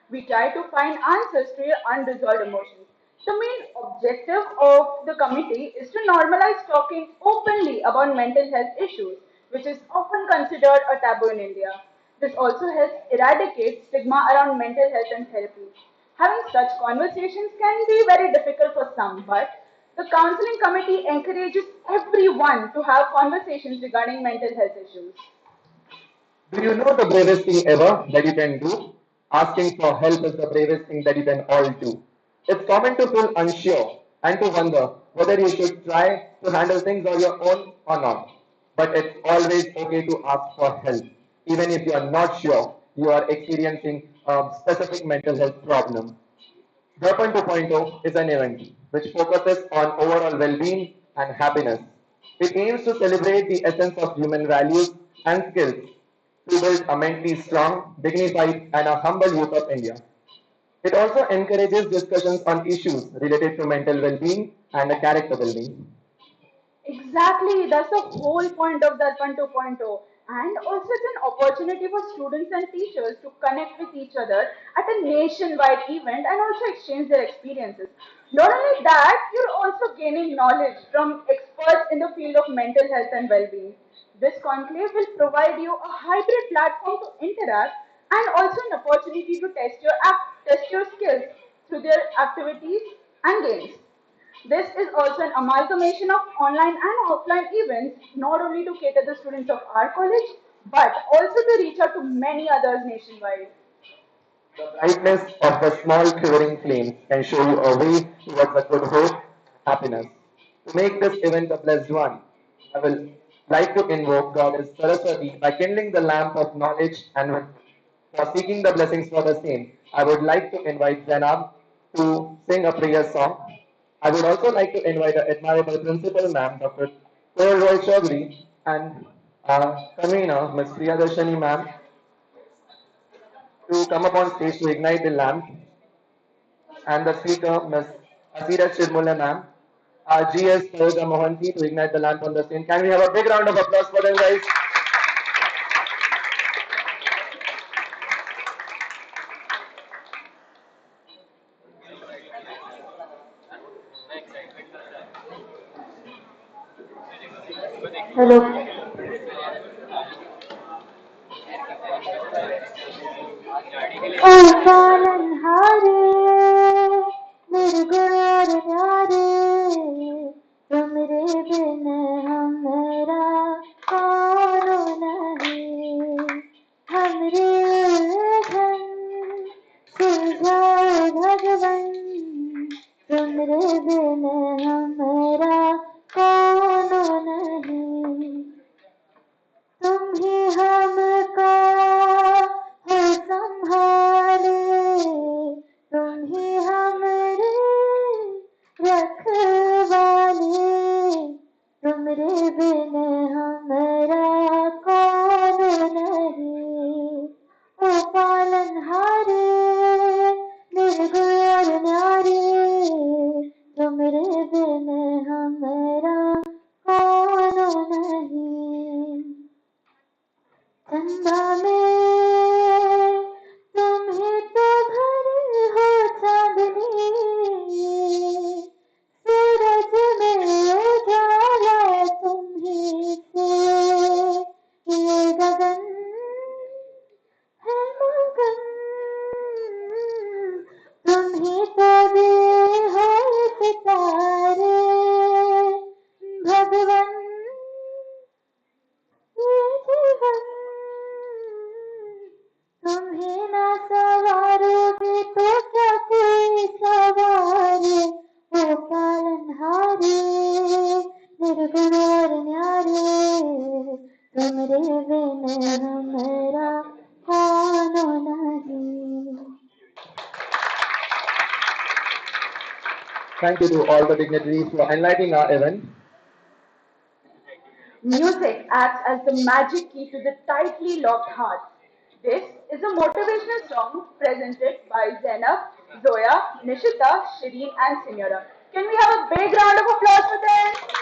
We try to find answers to your unresolved emotions. The main objective of the committee is to normalize talking openly about mental health issues, which is often considered a taboo in India. This also helps eradicate stigma around mental health and therapy. Having such conversations can be very difficult for some, but the counseling committee encourages everyone to have conversations regarding mental health issues. Do you know the bravest thing ever that you can do? Asking for help is the bravest thing that you can all do. It's common to feel unsure and to wonder whether you should try to handle things on your own or not. But it's always okay to ask for help, even if you are not sure you are experiencing a specific mental health problem. Darpan 2.0 is an event which focuses on overall well-being and happiness. It aims to celebrate the essence of human values and skills to build a mentally strong, dignified, and a humble youth of India. It also encourages discussions on issues related to mental well-being and character building. Exactly, that's the whole point of Darpan 2.0. And also, it's an opportunity for students and teachers to connect with each other at a nationwide event and also exchange their experiences. Not only that, you're also gaining knowledge from experts in the field of mental health and well being. This conclave will provide you a hybrid platform to interact and also an opportunity to test your skills through their activities and games. This is also an amalgamation of online and offline events, not only to cater the students of our college, but also to reach out to many others nationwide. The brightness of the small quivering flame can show you a way towards a good hope, happiness. To make this event a blessed one, I will like to invoke Goddess Saraswati by kindling the lamp of knowledge and wisdom. For seeking the blessings for the same, I would like to invite Janab to sing a prayer song. I would also like to invite our admirable principal ma'am, Dr. Koral Roy Chaudhary, and our convener, Ms. Priyadarshani ma'am, to come up on stage to ignite the lamp, and the speaker, Ms. Asira Chirmula ma'am, our GS Saroja Mohanty to ignite the lamp on the scene. Can we have a big round of applause for them, guys? Hello. ओ पालनहारे निर्गुण न्यारे तुमरे बिन हमरा कौनो नहीं हमरे उलझन सुलझाए भगवन तुमरे बिन हमरा कौनो नहीं तुम ही हमका है संभाले तुम ही हमरे रखवाले तुमरे बिन हमरा कौन नहीं ओ पालनहारे निर्गुण न्यारे तुमरे बिन तुम्ही तोरे होय सितारे भगवन ये जीवन तुम्हें ना सवारोगे तो क्या कोई सवारे ओ पालनहारे निर्गुण और न्यारे तुमरे बिन हमरा कानो नहीं. Thank you to all the dignitaries for enlightening our event. Music acts as the magic key to the tightly locked hearts. This is a motivational song presented by Zainab, Zoya, Nishita, Shireen, and Signora. Can we have a big round of applause for them?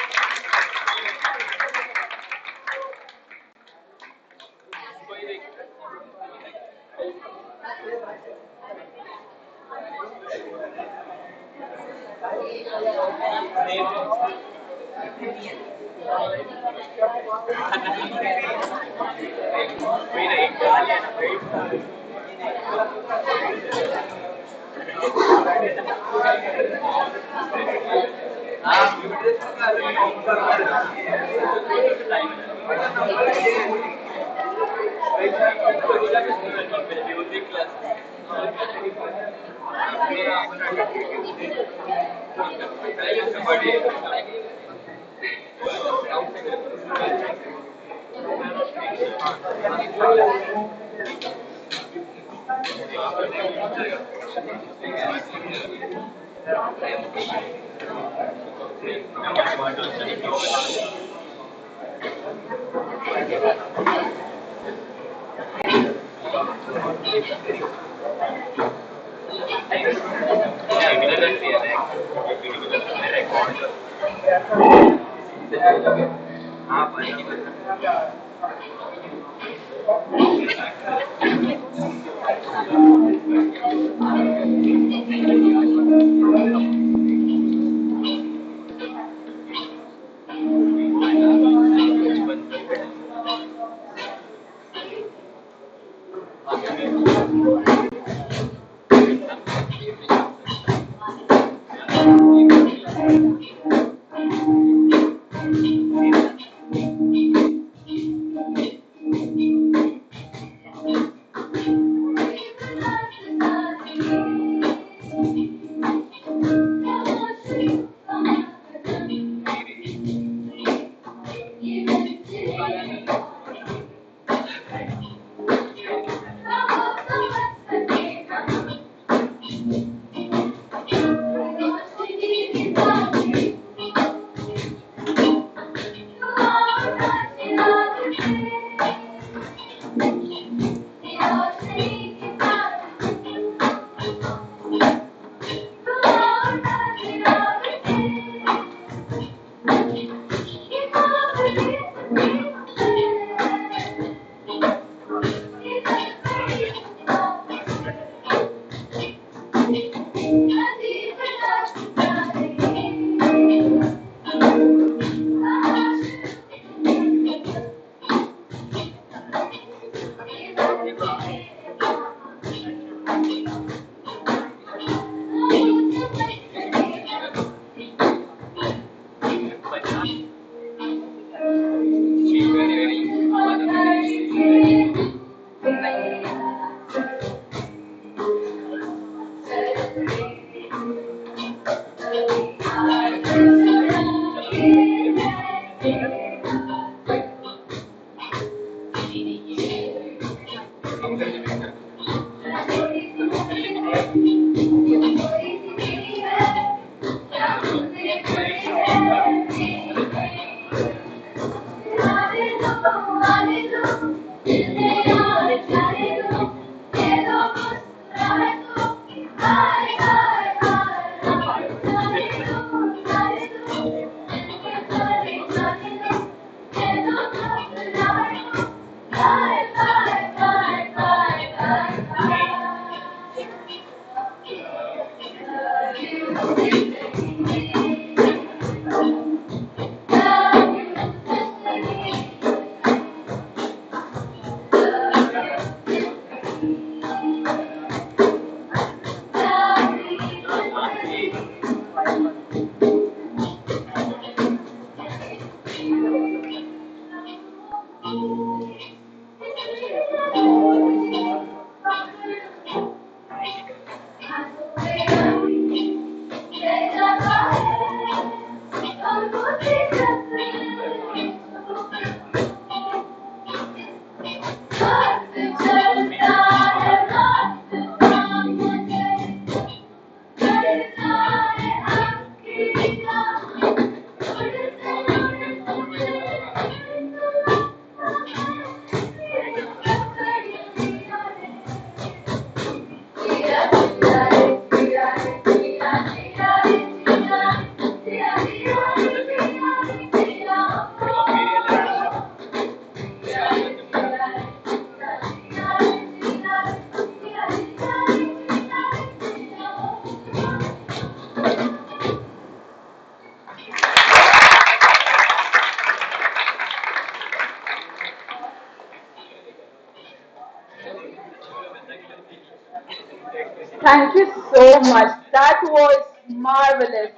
Thank you so much. That was marvelous.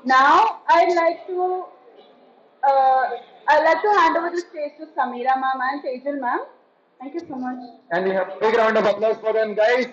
Now uh, I'd like to hand over the stage to Samira ma'am and Tejal ma'am. Thank you so much. And we have a big round of applause for them, guys.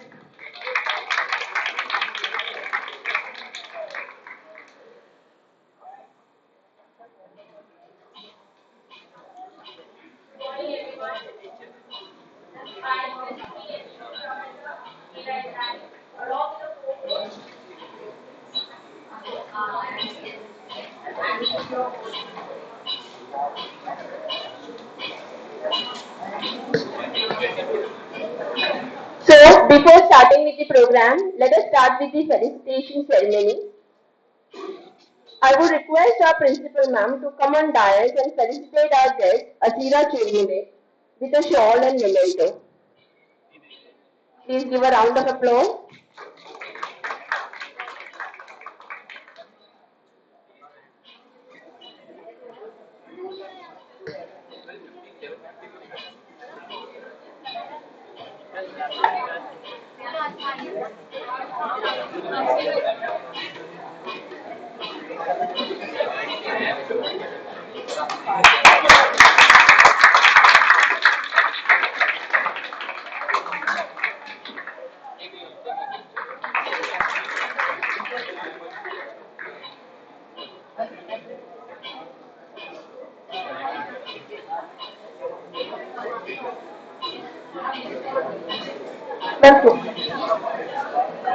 So, before starting with the program, let us start with the felicitation ceremony. I would request our principal ma'am to come on dais and felicitate our guest, Asira Chirmule, with a shawl and memento. Please give a round of applause.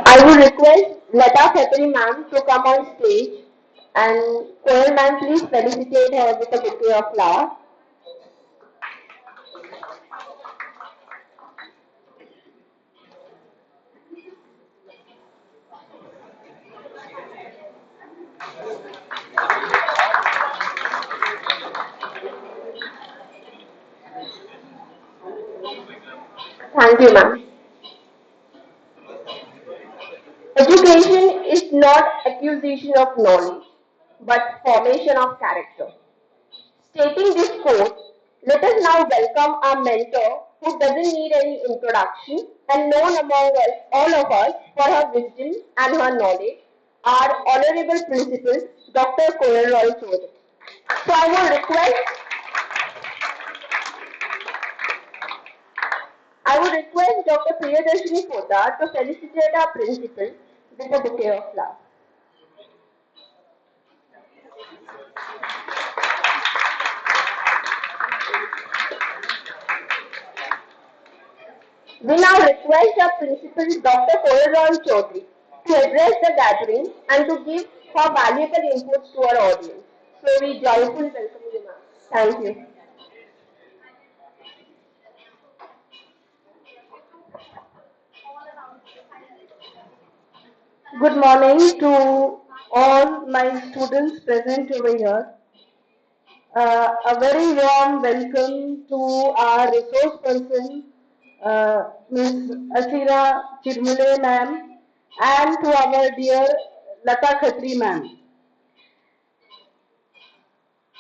I would request Lata Khatri ma'am to come on stage and choir ma'am please felicitate her with a bouquet of flowers. Thank you ma'am. Education is not acquisition of knowledge but formation of character. Stating this quote, let us now welcome our mentor who doesn't need any introduction and known among us, all of us for her wisdom and her knowledge, our honorable principal, Dr. Koral Roy Choudhury. So I would request Dr. Priyadarshini Poddar to felicitate our principal with a bouquet of flowers. We now request our principal, Dr. Koral Chaudhary, to address the gathering and to give her valuable inputs to our audience. So we joyfully welcome you, ma'am. Thank you. Good morning to all my students present over here. A very warm welcome to our resource person, Ms. Asira Chirmule ma'am, and to our dear Lata Khatri ma'am.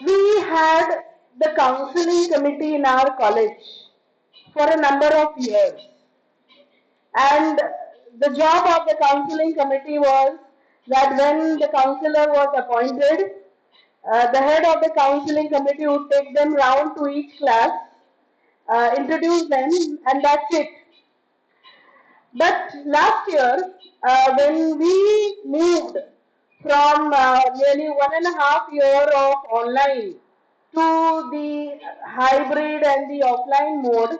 We had the counseling committee in our college for a number of years. And the job of the counseling committee was that when the counselor was appointed, the head of the counseling committee would take them round to each class, introduce them, and that's it. But last year, when we moved from nearly 1.5 year of online to the hybrid and the offline mode,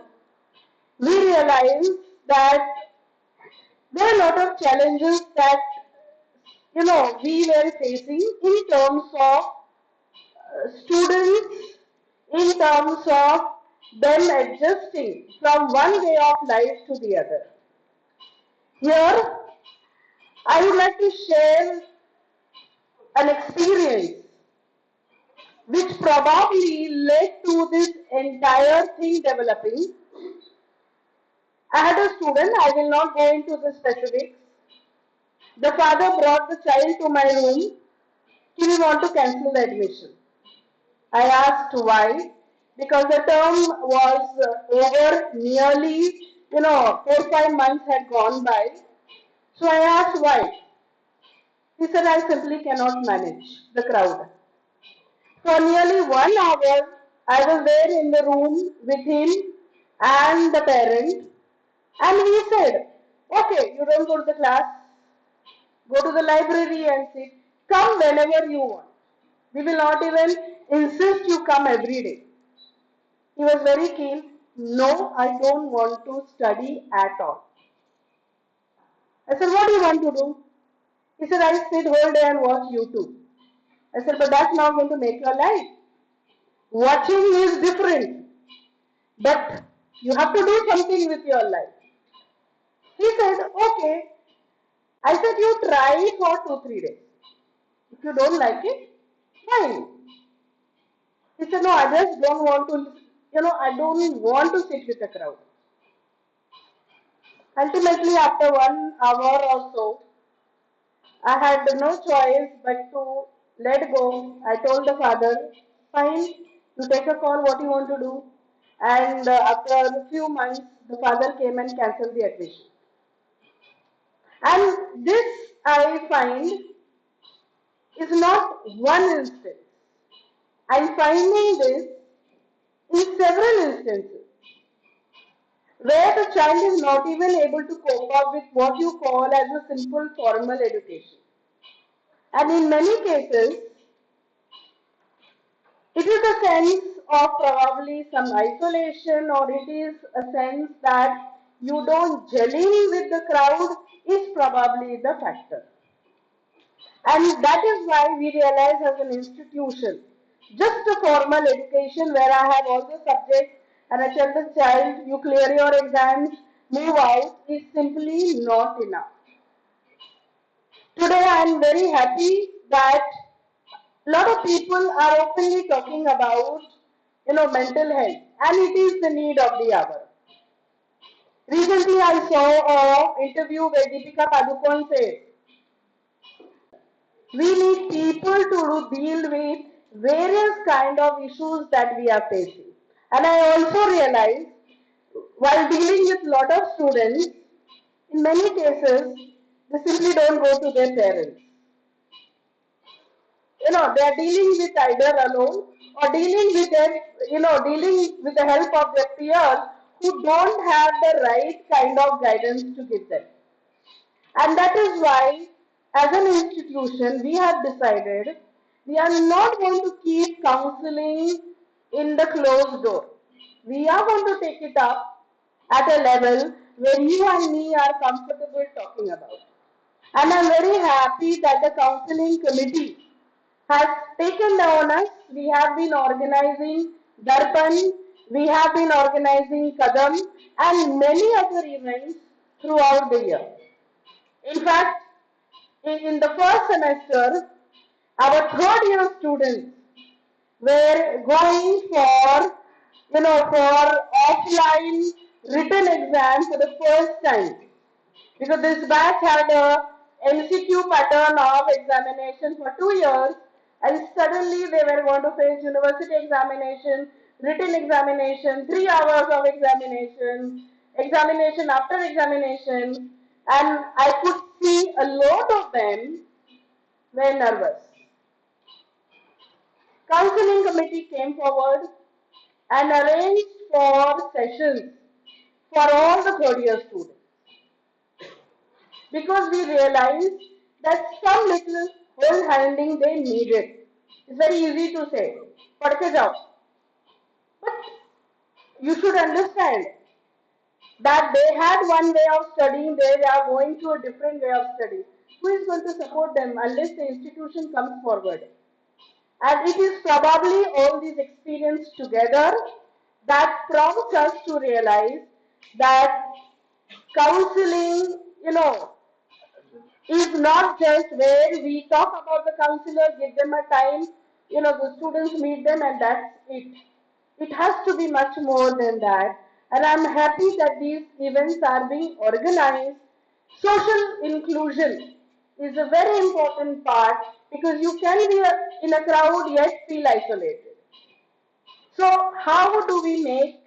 we realized that there are a lot of challenges that we were facing in terms of students, in terms of them adjusting from one way of life to the other. Here, I would like to share an experience which probably led to this entire thing developing. I had a student, I will not go into the specifics. The father brought the child to my room. He will want to cancel the admission. I asked why. Because the term was over nearly, 4 5 months had gone by. So I asked why. He said, I simply cannot manage the crowd. For nearly 1 hour, I was there in the room with him and the parent, and he said, okay, you don't go to the class, go to the library and sit, come whenever you want. We will not even insist you come every day. He was very keen. No, I don't want to study at all. I said, what do you want to do? He said, I sit whole day and watch YouTube. I said, but that's not going to make your life. Watching is different, but you have to do something with your life. He said, okay. I said, you try for 2, 3 days. If you don't like it, fine. He said, no, I just don't want to, I don't want to sit with the crowd. Ultimately, after 1 hour or so, I had no choice but to let go. I told the father, fine, you take a call what you want to do. And after a few months, the father came and cancelled the admission. And this, I find, is not one instance. I'm finding this in several instances where the child is not even able to cope up with what you call as a simple formal education. And in many cases, it is a sense of probably some isolation, or it is a sense that you don't gelling with the crowd is probably the factor. And that is why we realize as an institution, just a formal education where I have all the subjects and I tell the child, you clear your exams, move out, is simply not enough. Today I am very happy that a lot of people are openly talking about, mental health, and it is the need of the hour. Recently I saw an interview where Deepika Padukone said, we need people to deal with various kind of issues that we are facing. And I also realize while dealing with a lot of students, in many cases, they simply don't go to their parents. They are dealing with either alone or dealing with their, dealing with the help of their peers who don't have the right kind of guidance to give them. And that is why, as an institution, we have decided we are not going to keep counseling in the closed door. We are going to take it up at a level where you and me are comfortable talking about. And I'm very happy that the counseling committee has taken the onus. We have been organizing Darpan, we have been organizing Kadam, and many other events throughout the year. In fact, in the first semester, our third year students were going for offline written exam for the first time. Because this batch had a MCQ pattern of examination for 2 years, and suddenly they were going to face university examination, written examination, 3 hours of examination, examination after examination, and I could see a lot of them were nervous. Counseling committee came forward and arranged for sessions for all the third year students, because we realized that some little hold handing they needed. It's very easy to say, "Padh ke jao." But you should understand that they had one way of studying, they are going to a different way of studying. Who is going to support them unless the institution comes forward? And it is probably all these experiences together that prompts us to realize that counseling, is not just where we talk about the counselor, give them a time, the students meet them and that's it. It has to be much more than that. And I'm happy that these events are being organized. Social inclusion is a very important part, because you can be in a crowd yet feel isolated. So how do we make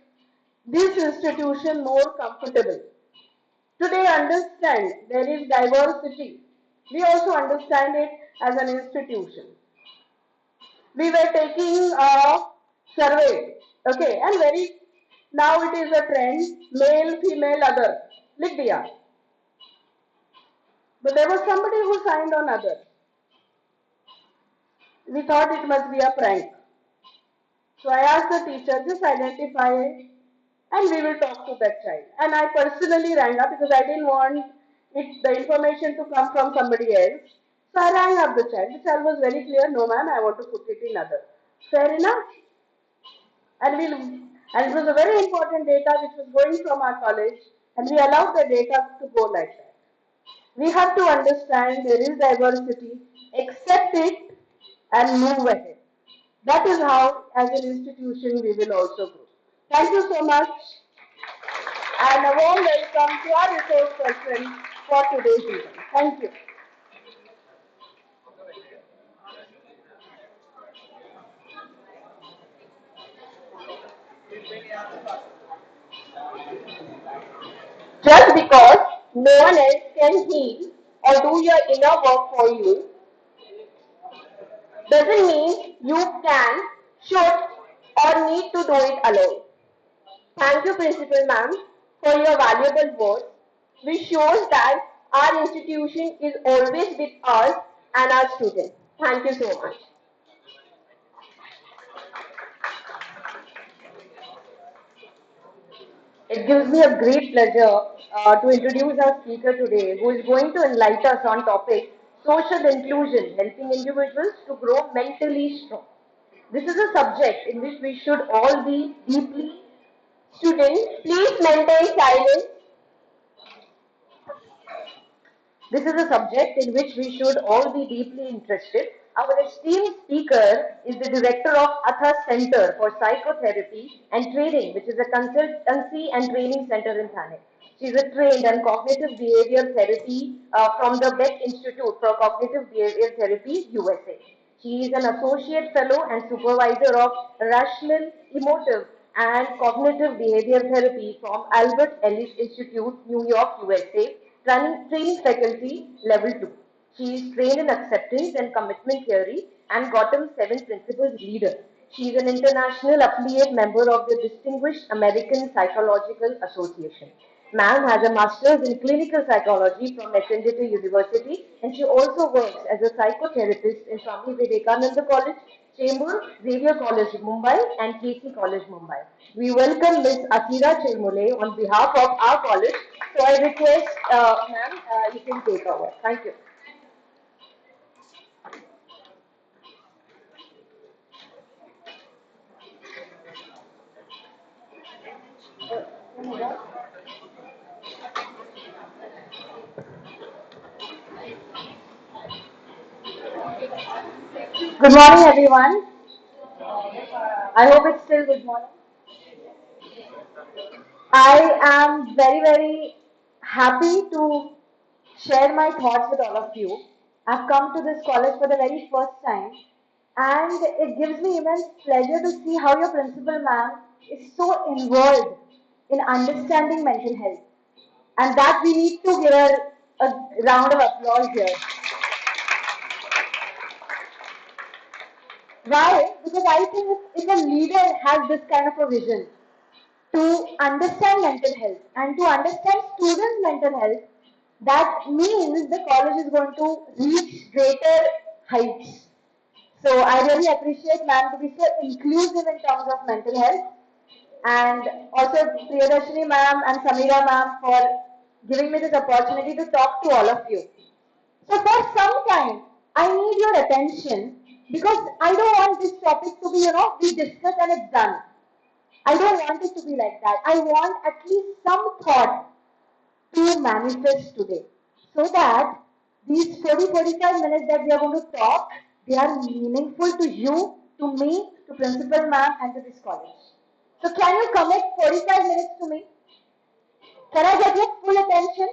this institution more comfortable? Today, understand there is diversity. We also understand it as an institution. We were taking a survey, okay, and very now it is a trend, male, female, other. Lik diya. But there was somebody who signed on other. We thought it must be a prank. So I asked the teacher, just identify it and we will talk to that child. And I personally rang up because I didn't want the information to come from somebody else. So I rang up the child. The child was very clear, no ma'am, I want to put it in other. Fair enough. And it was a very important data which was going from our college and we allowed the data to go like that. We have to understand there is diversity, accept it and move ahead. That is how, as an institution, we will also grow. Thank you so much, and a warm welcome to our resource person for today's event. Thank you. Just because no one else can heal or do your inner work for you doesn't mean you can, should, or need to do it alone. Thank you, Principal Ma'am, for your valuable words, which shows that our institution is always with us and our students. Thank you so much. It gives me a great pleasure to introduce our speaker today, who is going to enlighten us on topic social inclusion, helping individuals to grow mentally strong. This is a subject in which we should all be deeply. Students, please maintain silence. This is a subject in which we should all be deeply interested. Our esteemed speaker is the director of Atha Center for Psychotherapy and Training, which is a consultancy and training center in Thane. She is a trained and cognitive behavior therapy from the Beck Institute for Cognitive Behavior Therapy, USA. She is an associate fellow and supervisor of rational, emotive, and cognitive behavior therapy from Albert Ellis Institute, New York, USA, training faculty level 2. She is trained in acceptance and commitment theory and Gautam's 7 principles leader. She is an international affiliate member of the Distinguished American Psychological Association. Ma'am has a master's in clinical psychology from Messenger University and she also works as a psychotherapist in Swami Vivekananda College, Chembur, Xavier College, Mumbai and KC College, Mumbai. We welcome Ms. Akira Chirmule on behalf of our college. So I request, ma'am, you can take over. Thank you. Good morning, everyone. I hope it's still good morning. I am very, very happy to share my thoughts with all of you. I've come to this college for the very first time, and it gives me immense pleasure to see how your principal, ma'am, is so involved in understanding mental health. And that we need to give her a round of applause here. Why? Because I think if a leader has this kind of a vision to understand mental health and to understand students' mental health, that means the college is going to reach greater heights. So I really appreciate ma'am to be so inclusive in terms of mental health and also Priyadarshini ma'am and Samira ma'am for giving me this opportunity to talk to all of you. So for some time, I need your attention because I don't want this topic to be, we discuss and it's done. I don't want it to be like that. I want at least some thought to manifest today so that these 40-45 minutes that we are going to talk, they are meaningful to you, to me, to principal ma'am and to this college. So can you commit 45 minutes to me? Can I get your full attention?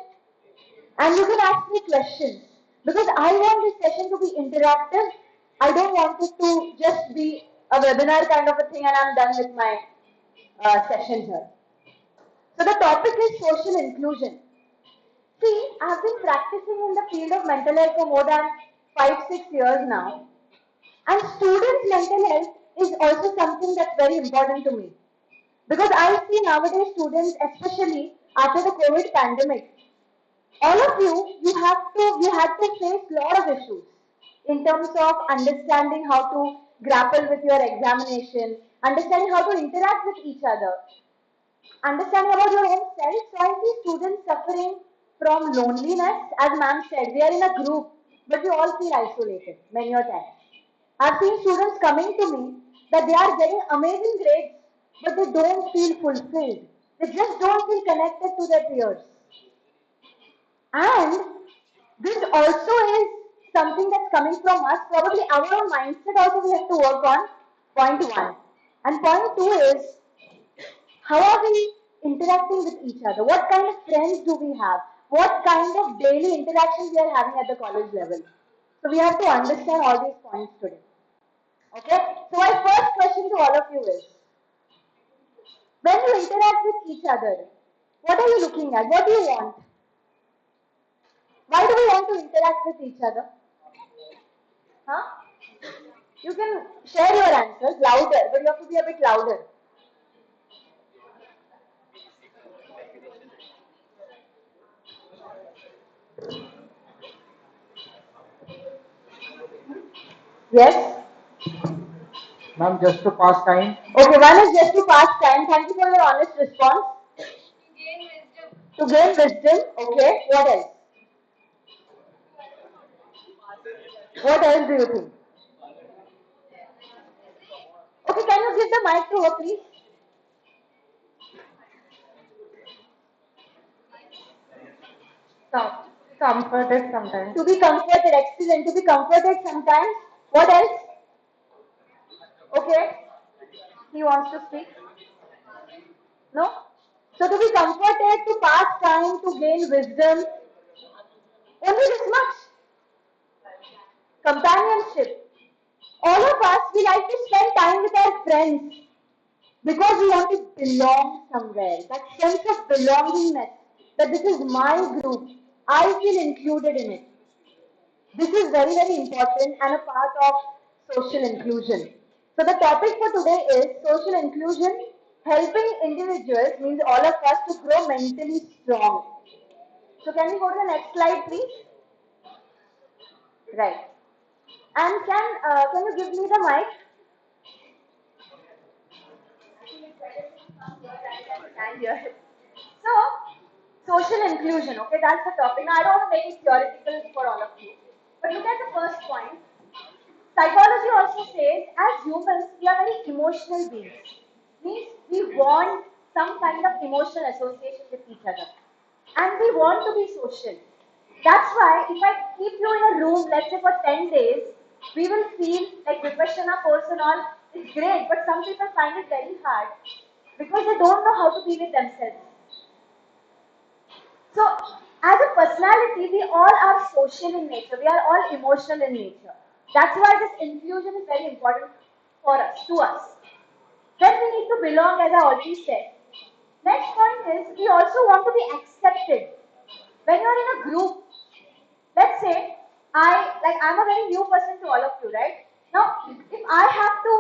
And you can ask me questions because I want this session to be interactive. I don't want it to just be a webinar kind of a thing and I'm done with my session here. So the topic is social inclusion. See, I've been practicing in the field of mental health for more than 5, 6 years now. And students' mental health is also something that's very important to me. Because I see nowadays students, especially after the COVID pandemic, all of you had to face a lot of issues in terms of understanding how to grapple with your examination, understanding how to interact with each other, understanding about your own self. So I see students suffering from loneliness. As ma'am said, we are in a group, but we all feel isolated many a times. I've seen students coming to me that they are getting amazing grades, but they don't feel fulfilled. They just don't feel connected to their peers. And this also is something that's coming from us. Probably our own mindset also we have to work on. Point one. And point two is how are we interacting with each other? What kind of friends do we have? What kind of daily interactions we are having at the college level? So we have to understand all these points today. Okay? So my first question to all of you is, when you interact with each other, what are you looking at? What do you want? Why do we want to interact with each other? Huh? You can share your answers louder, but you have to be a bit louder. Yes? Ma'am, just to pass time. Okay, one is just to pass time. Thank you for your honest response. To gain wisdom. Okay, what else? What else do you think? Okay, can you give the mic to her, please? Comforted sometimes. To be comforted, excellent. To be comforted sometimes. What else? Okay, he wants to speak. No? So to be comforted, to pass time, to gain wisdom. Only this much. Companionship. All of us, we like to spend time with our friends because we want to belong somewhere. That sense of belongingness, that this is my group. I feel included in it. This is very, very important and a part of social inclusion. So the topic for today is social inclusion. Helping individuals means all of us to grow mentally strong. So can we go to the next slide, please? Right. And can you give me the mic? And here. So, social inclusion, okay, that's the topic. Now, I don't want to make it theoretical for all of you. But look at the first point. Psychology also says, as humans, we are very emotional beings. Means we want some kind of emotional association with each other. And we want to be social. That's why if I keep you in a room, let's say for 10 days, we will feel like Vipassana course and all is great, but some people find it very hard because they don't know how to be with themselves. So, as a personality, we all are social in nature. We are all emotional in nature. That's why this inclusion is very important for us, to us. Then we need to belong, as I already said. Next point is we also want to be accepted. When you are in a group, let's say I'm a very new person to all of you, right? Now, if I have to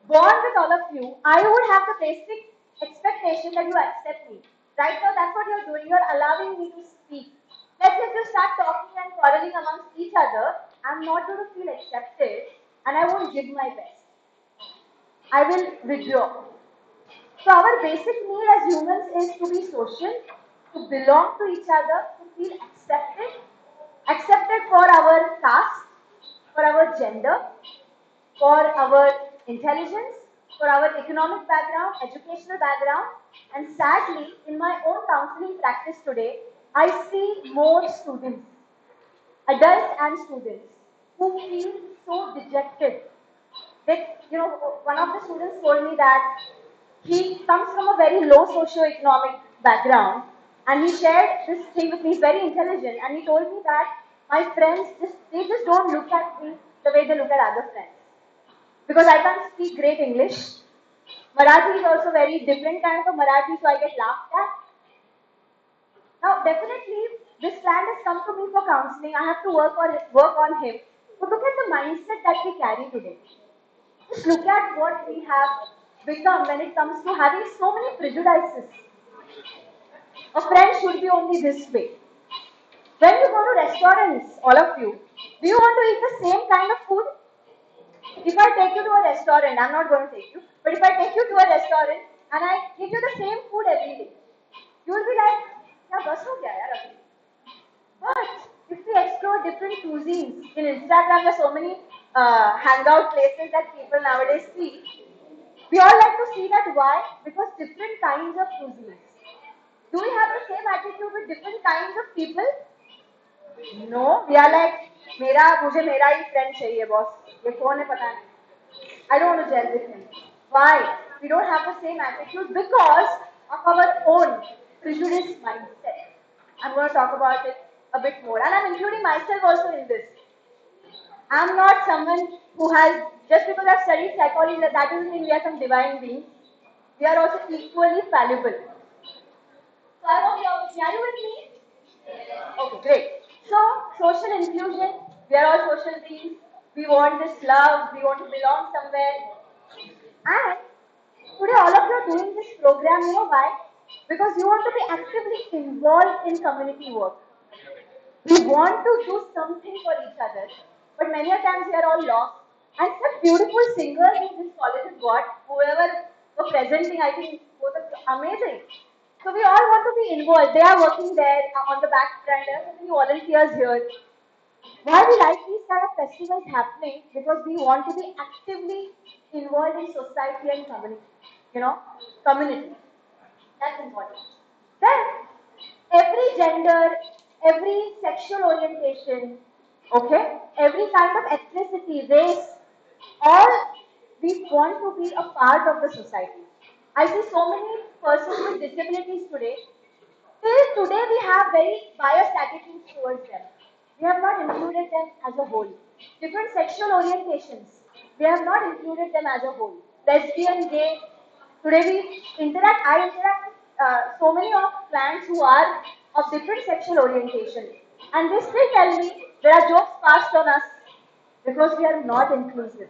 bond with all of you, I would have the basic expectation that you accept me. Right now, that's what you're doing. You're allowing me to speak. Let's say if you start talking and quarreling amongst each other, I'm not going to feel accepted and I won't give my best. I will withdraw. So our basic need as humans is to be social, to belong to each other, to feel accepted for our caste, for our gender, for our intelligence, for our economic background, educational background, and sadly, in my own counseling practice today, I see more students, adults and students, who feel so dejected. That, one of the students told me that he comes from a very low socio-economic background, and he shared this thing with me. He's very intelligent, and he told me that my friends just don't look at me the way they look at other friends because I can't speak great English. Marathi is also very different kind of a Marathi, so I get laughed at. Now, definitely, This client has come to me for counseling. I have to work on him. But look at the mindset that we carry today. Just look at what we have become when it comes to having so many prejudices. A friend should be only this way. When you go to restaurants, all of you, do you want to eat the same kind of food? If I take you to a restaurant, I'm not going to take you, but if I take you to a restaurant and I give you the same food every day, you will be like, yeah, bas ho gaya yaar abhi. But if we explore different cuisines, in Instagram there are so many hangout places that people nowadays see. We all like to see that. Why? Because different kinds of cuisines. Do we have the same attitude with different kinds of people? No, we are like, मुझे मेरा ही friend चाहिए boss. ये कौन है पता नहीं. I don't want to gel with him. Why? We don't have the same attitude because of our own prejudice mindset. I'm going to talk about it a bit more, and I'm including myself also in this. I'm not someone who has, just because I've studied psychology, that doesn't mean we are some divine beings. We are also equally fallible. So I hope are you with me? Okay, great. So, social inclusion, we are all social beings. We want this love, we want to belong somewhere. And today, all of you are doing this program, you know why? Because you want to be actively involved in community work. We want to do something for each other, but many a times we are all lost. And such beautiful singers in this college have got, whoever were presenting, I think both are amazing. So we all want to be involved. They are working there on the back front. There are so many volunteers here. Why we like these kind of festivals happening? Because we want to be actively involved in society and community. Community. That's important. Then, every gender, every sexual orientation, okay, every kind of ethnicity, race, all we want to be a part of the society. I see so many persons with disabilities today. Till today, we have very biased attitudes towards them. We have not included them as a whole. Different sexual orientations, we have not included them as a whole. Lesbian, gay, today I interact with so many of clients who are of different sexual orientation. And they still tell me there are jokes passed on us because we are not inclusive.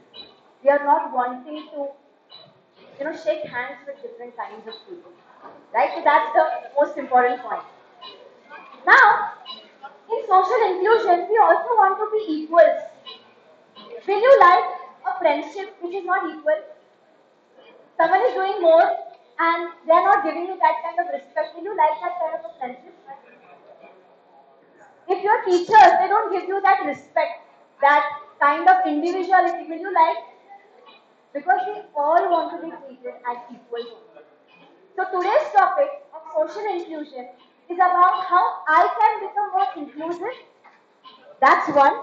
We are not wanting to shake hands with different kinds of people. Right? So that's the most important point. Now, in social inclusion, we also want to be equals. Will you like a friendship which is not equal? Someone is doing more and they are not giving you that kind of respect. Will you like that kind of a friendship? If your teachers, they don't give you that respect, that kind of individuality, will you like? Because we all want to be treated as equal. So today's topic of social inclusion is about how I can become more inclusive. That's one.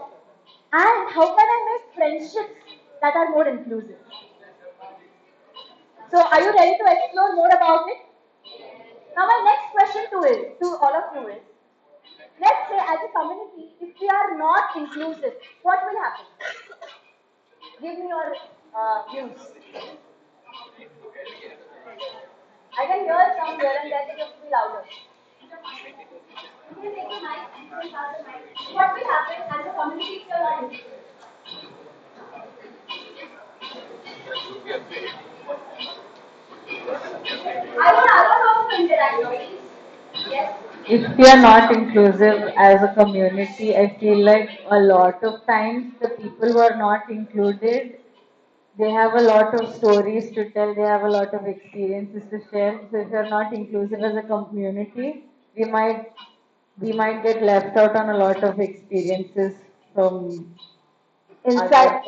And how can I make friendships that are more inclusive? So are you ready to explore more about it? Now my next question to all of you is, let's say as a community, if we are not inclusive, what will happen? Give me your views. I can hear some here and there, so you have to be louder. You can take the mic and you can pass the mic. What will happen as a community if you are not inclusive? I want others also to interact, please. Yes. If we are not inclusive as a community, I feel like a lot of times the people who are not included, they have a lot of stories to tell, they have a lot of experiences to share. So if you're not inclusive as a community, we might we might get left out on a lot of experiences from Inside.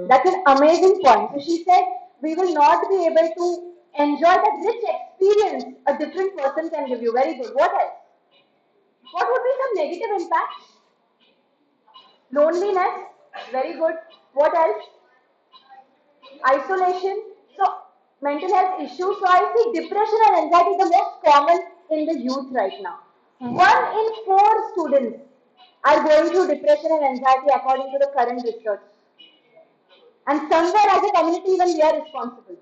That's an amazing point. So she said we will not be able to enjoy that rich experience a different person can give you. Very good. What else? What would be some negative impacts? Loneliness. Very good. What else? Isolation. So mental health issues. So I see depression and anxiety the most common in the youth right now. 1 in 4 students are going through depression and anxiety according to the current research. And somewhere as a community, even we are responsible.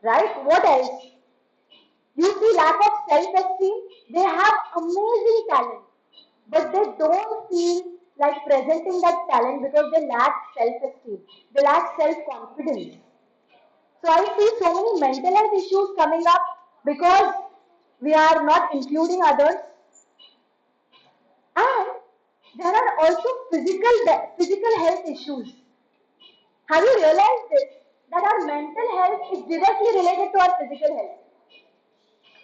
Right? What else? You see lack of self-esteem. They have amazing talent. but they don't feel like presenting that talent because they lack self-esteem, they lack self-confidence. So I see so many mental health issues coming up because we are not including others, and there are also physical health issues. Have you realized this? That our mental health is directly related to our physical health.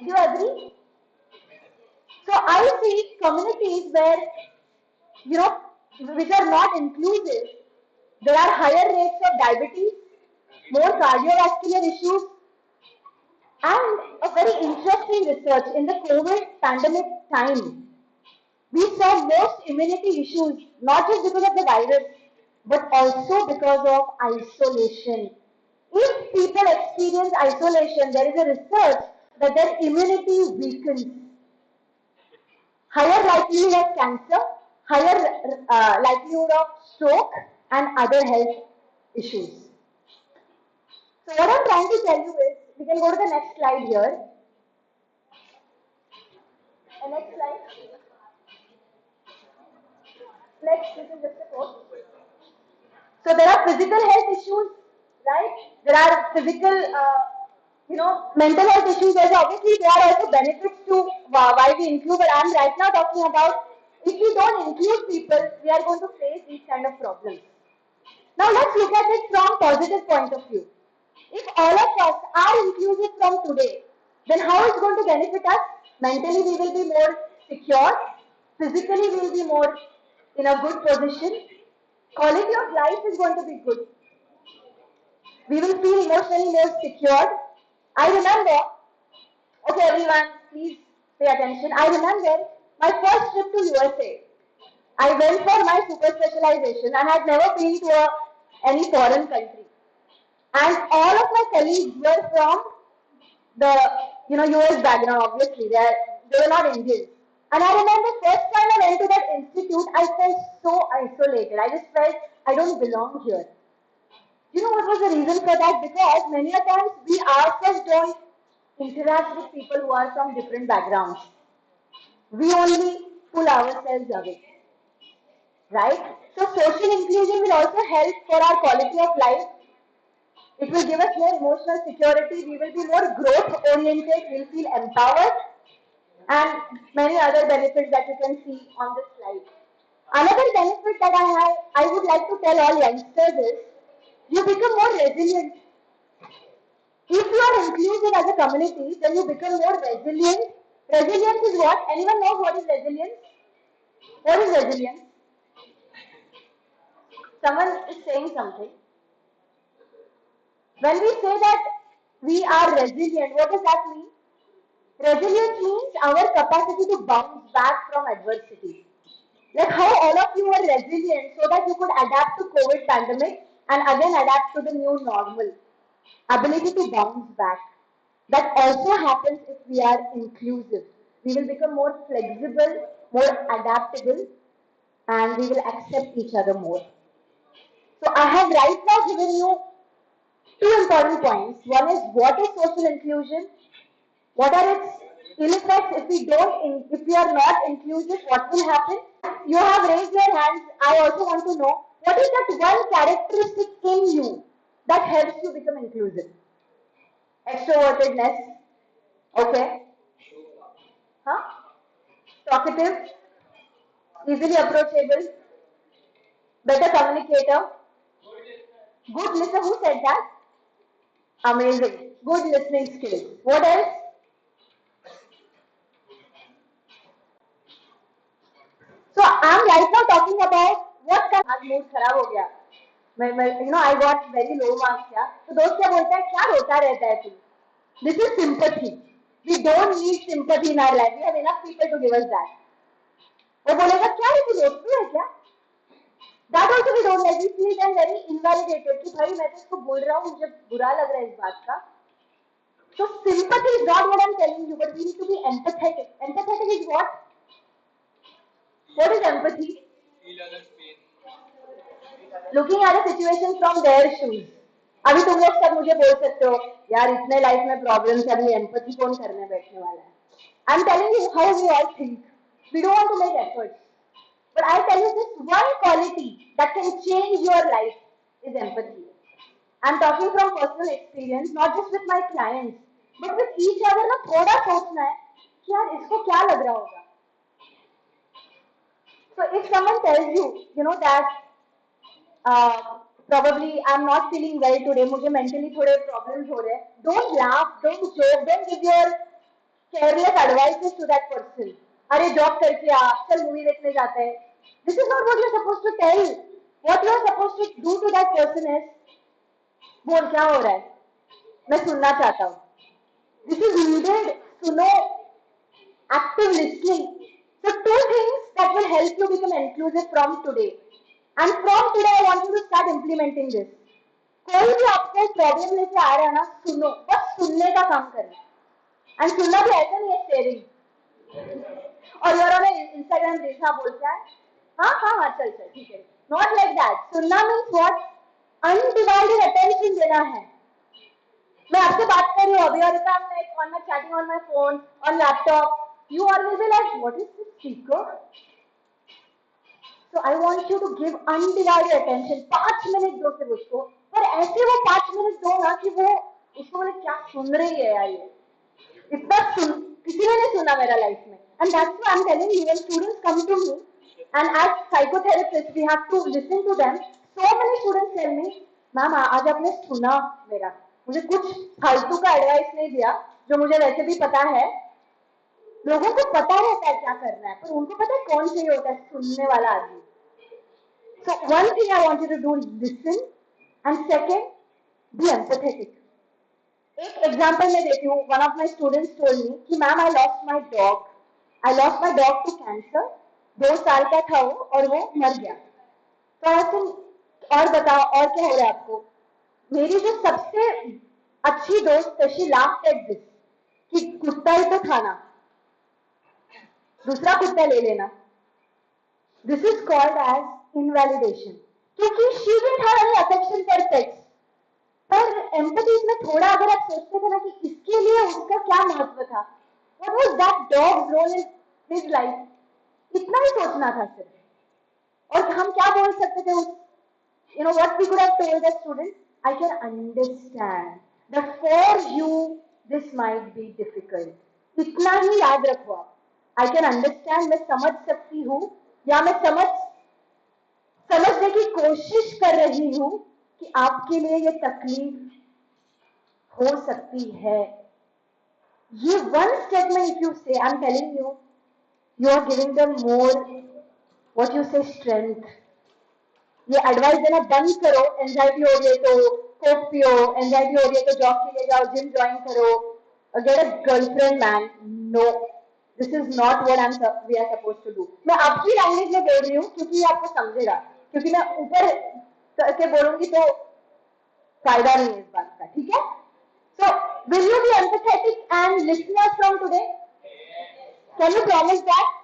Do you agree? So I see communities where, you know, which are not inclusive, there are higher rates of diabetes, more cardiovascular issues, and a very interesting research in the COVID pandemic time. We saw most immunity issues, not just because of the virus, but also because of isolation. If people experience isolation, there is a research that their immunity weakens. Higher likelihood of cancer, higher likelihood of stroke, and other health issues. So what I'm trying to tell you is, we can go to the next slide here. Next slide. Next, this is just a quote. So there are physical health issues, right? There are physical, mental health issues. Also, obviously, there are also benefits to why we include. But I'm right now talking about if we don't include people, we are going to face these kind of problems. Now let's look at it from positive point of view. If all of us are inclusive from today, then how it's going to benefit us? Mentally, we will be more secure. Physically, we will be more in a good position. Quality of life is going to be good. We will feel emotionally more secured. I remember, okay everyone, please pay attention. I remember my first trip to USA. I went for my super specialization and had never been to any foreign country. And all of my colleagues were from the US background. Obviously, they were not Indians. And I remember first time I went to that institute, I felt so isolated. I just felt I don't belong here. You know what was the reason for that? Because many a times we ourselves don't interact with people who are from different backgrounds. We only pull ourselves away, right? So social inclusion will also help for our quality of life. It will give us more emotional security. We will be more growth oriented. We'll feel empowered, and many other benefits that you can see on this slide. Another benefit that I would like to tell all youngsters is you become more resilient. If you are inclusive as a community, then you become more resilient. Resilience is what? Anyone knows what is resilience? What is resilience? Someone is saying something. When we say that we are resilient, what does that mean? Resilience means our capacity to bounce back from adversity. Like how all of you were resilient so that you could adapt to COVID pandemic and again adapt to the new normal. Ability to bounce back. That also happens if we are inclusive. We will become more flexible, more adaptable, and we will accept each other more. So I have right now given you two important points. One is what is social inclusion? What are its ill effects if we are not inclusive? What will happen? You have raised your hands. I also want to know what is that one characteristic in you that helps you become inclusive? Extrovertedness. Okay. Huh? Talkative. Easily approachable. Better communicator. Good listener. Who said that? Amazing. Good listening skills. What else? So I'm right now talking about what kind. आज mood खराब हो गया. I got very low marks क्या. तो दोस्त क्या बोलता है क्या रोता रहता है तू? This is sympathy. We don't need sympathy in our life. We have enough people to give us that. वो बोलेगा क्या रे तू रोती है क्या? That also we don't like. We feel then very invalidated कि भाई मैं तो इसको बोल रहा हूँ मुझे बुरा लग रहा है इस बात का. So sympathy is not what I'm telling you, but we need to be empathetic. Empathetic is what? What is empathy? Looking at a situation from their shoes. अभी तुम लोग सब मुझे बोल सकते हो यार इतने लाइफ में प्रॉब्लम्स है अभी एम्पैथी कौन करने बैठने वाला है. I'm telling you how we all think. We don't want to make efforts. But I tell you this one quality that can change your life is empathy. I'm talking from personal experience, not just with my clients, but with each other ना थोड़ा सोचना है कि यार इसको क्या लग रहा होगा. So if someone tells you, that uh, probably I'm not feeling well today, मुझे mentally थोड़े problems हो रहे हैं, don't laugh, don't joke, don't give your careless advices to that person. अरे जॉब करके आ, चल मूवी देखने जाते हैं. This is not what you're supposed to tell. What you're supposed to do to that person is, बोल क्या हो रहा है, मैं सुनना चाहता हूँ. This is needed. सुनो, active listening. So two things that will help you become inclusive from today. And from today I want you to start implementing this. कोई भी आपको प्रॉब्लम लेके आ रहा है ना, सुनो, बस सुनने का काम करना. एंड सुनना भी ऐसा नहीं है शेयरिंग और यार इंस्टाग्राम देखा बोल क्या है, हाँ हाँ हाँ चल चल ठीक है. Not like that. सुनना मीन्स व्हाट, अनडिवाइडेड अटेंशन देना है. मैं आपसे बात कर रही हूँ अभी और on my chatting on my phone on laptop, you are will be like what is this speaker. So I want you to give undivided attention. 5 minute दो सिर्फ उसको, पर ऐसे वो 5 मिनट दो ना कि वो उसको बोले क्या सुन रही है यार ये, इतना सुन किसी ने नहीं सुना मेरा लाइफ में. And that's why I'm telling you, when students come to me, and as psychotherapists we have to listen to them. So many students tell me, ma'am आज आपने सुना मेरा, मुझे कुछ फालतू का एडवाइस नहीं दिया जो मुझे वैसे भी पता है. लोगों को पता रहता है क्या करना है, पर उनको पता है कौन चाहिए होता है सुनने वाला आदमी. So one thing I want you to do is listen, and second, be empathetic. एक एग्जाम्पल मैं देती हूँ. One of my students told me कि ma'am I lost my dog to cancer. 2 साल का था वो और वो मर गया. तो आई तुम और बताओ और क्या हो रहा है आपको. मेरी जो सबसे अच्छी दोस्त शी लाफ्ड एट दिस कि कुत्ता ही तो था ना, दूसरा कुत्ता ले लेना. This is called as invalidation, क्योंकि she didn't have any affection for pets. पर एम्पैथी में थोड़ा अगर आप सोचते थे ना कि इसके लिए उसका क्या महत्व था, what was that dog's role in his life, इतना ही सोचना था सिर्फ. और हम क्या बोल सकते थे उस, what we could have told the student, I can understand that for you this might be difficult. इतना ही याद रखो आप. I can understand, मैं समझ सकती हूँ, या मैं समझने की कोशिश कर रही हूँ कि आपके लिए ये तकलीफ हो सकती है. ये one statement if you say, I am telling you, you are giving them more what you say strength. ये एडवाइस देना बंद करो. एंजाइटी हो रही है तो कोक पियो, एंजाइटी हो रही है तो जॉब के लिए जाओ, जिम ज्वाइन करो, get a girlfriend man. No, this is not what we are suppose to do. मैं आपकी लैंग्वेज में बोल रही हूँ क्योंकि ये आपको समझेगा, क्योंकि मैं ऊपर करके बोलूंगी तो फायदा नहीं है इस बात का. ठीक है. So will you be empathetic and listeners from today? Can you promise that?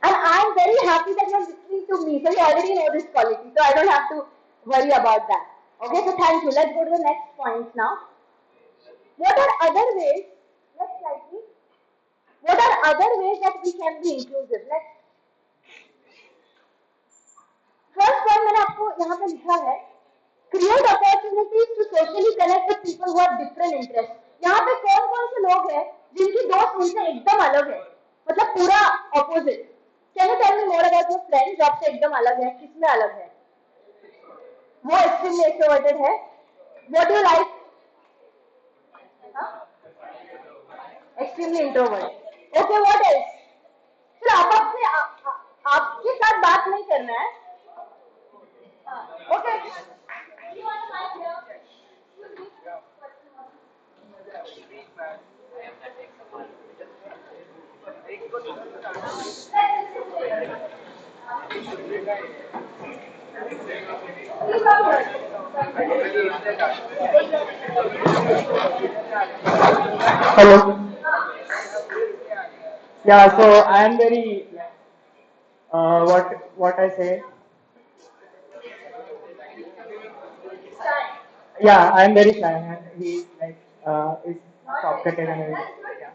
And I'm very happy that you're listening to me. So you already know this quality. So I don't have to worry about that. Okay, so thank you. Let's go to the next point now. What are other ways? Let's slightly. What are other ways that we can be inclusive? Let's. First point मैंने आपको यहाँ पे लिखा है. Create opportunities to socially connect with people who have different interests. यहाँ पे कौन कौन से लोग हैं जिनकी दोस्त उनसे एकदम अलग है, मतलब पूरा opposite. Can you tell me more about your friend जो आपसे एकदम अलग है? किसमें अलग है? वो extremely extroverted है. What do you like? Extremely introvert. Okay, what else? फिर आपके साथ बात नहीं करना है. Okay. Hello. Yeah, so I am very what I say. Yeah, I am very shy. And he like is talkative and everything. Yeah.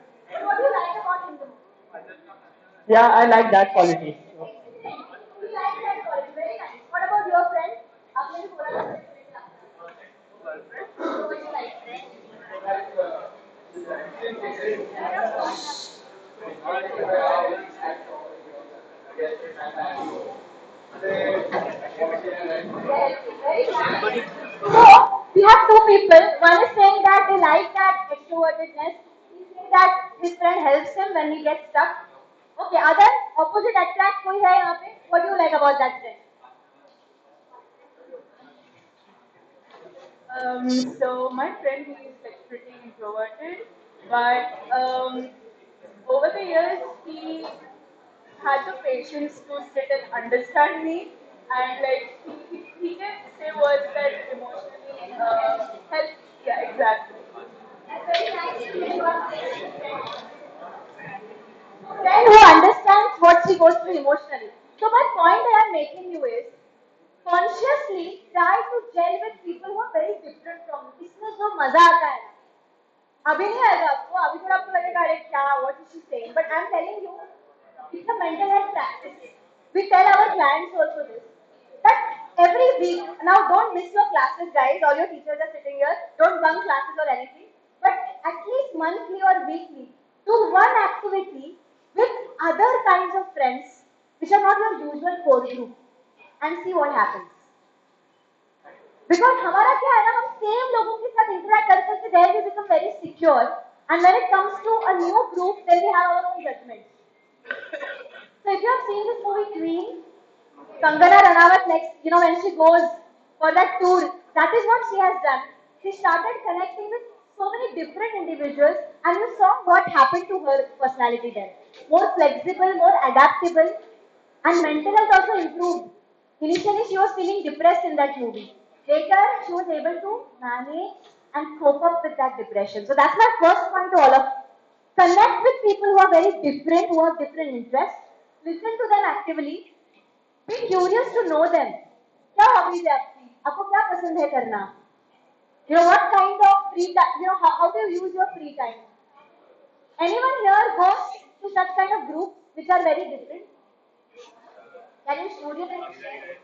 Yeah, I like that quality. So, Yes, very nice. So we have two people. One is saying that they like that extrovertedness. He's saying that his friend helps him when he gets stuck. Okay, other opposite attract कोई है यहाँ पे? What do you like about that friend? So my friend, he is like pretty introverted, but over the years he had the patience to sit and understand me, and like he can say words that emotionally help. Yeah, exactly. That's very nice to hear about this. Friend who understands what she goes through emotionally. So my point that I'm making you is consciously try to gel with people who are very different from you. इसमें जो मजा आता है ना अभी नहीं आएगा आपको अभी थोड़ा आपको लगेगा अरे क्या what is she saying but I'm telling you it's a mental health practice. We tell our clients also this that every week now don't miss your classes guys all your teachers are sitting here don't bunk classes or anything but at least monthly or weekly do one activity with other kinds of friends which are not your usual core group and see what happens. Because हमारा क्या है ना हम same लोगों के साथ interact कर करके there we become very secure and when it comes to a new group then we have our own judgments. So if you have seen this movie Queen, Kangana Ranawat next, when she goes for that tour, that is what she has done. She started connecting with so many different individuals and you saw what happened to her personality then. More flexible, more adaptable and mental health also improved. Initially she was feeling depressed in that movie. Later she was able to manage and cope up with that depression. So that's my first point to all of you. Connect with people who are very different, who have different interests. Listen to them actively. Be curious to know them. क्या hobbies है आपकी? आपको क्या पसंद है करना? What kind of free time? How do you use your free time? Anyone here goes to such kind of groups which are very different? Can you show your share?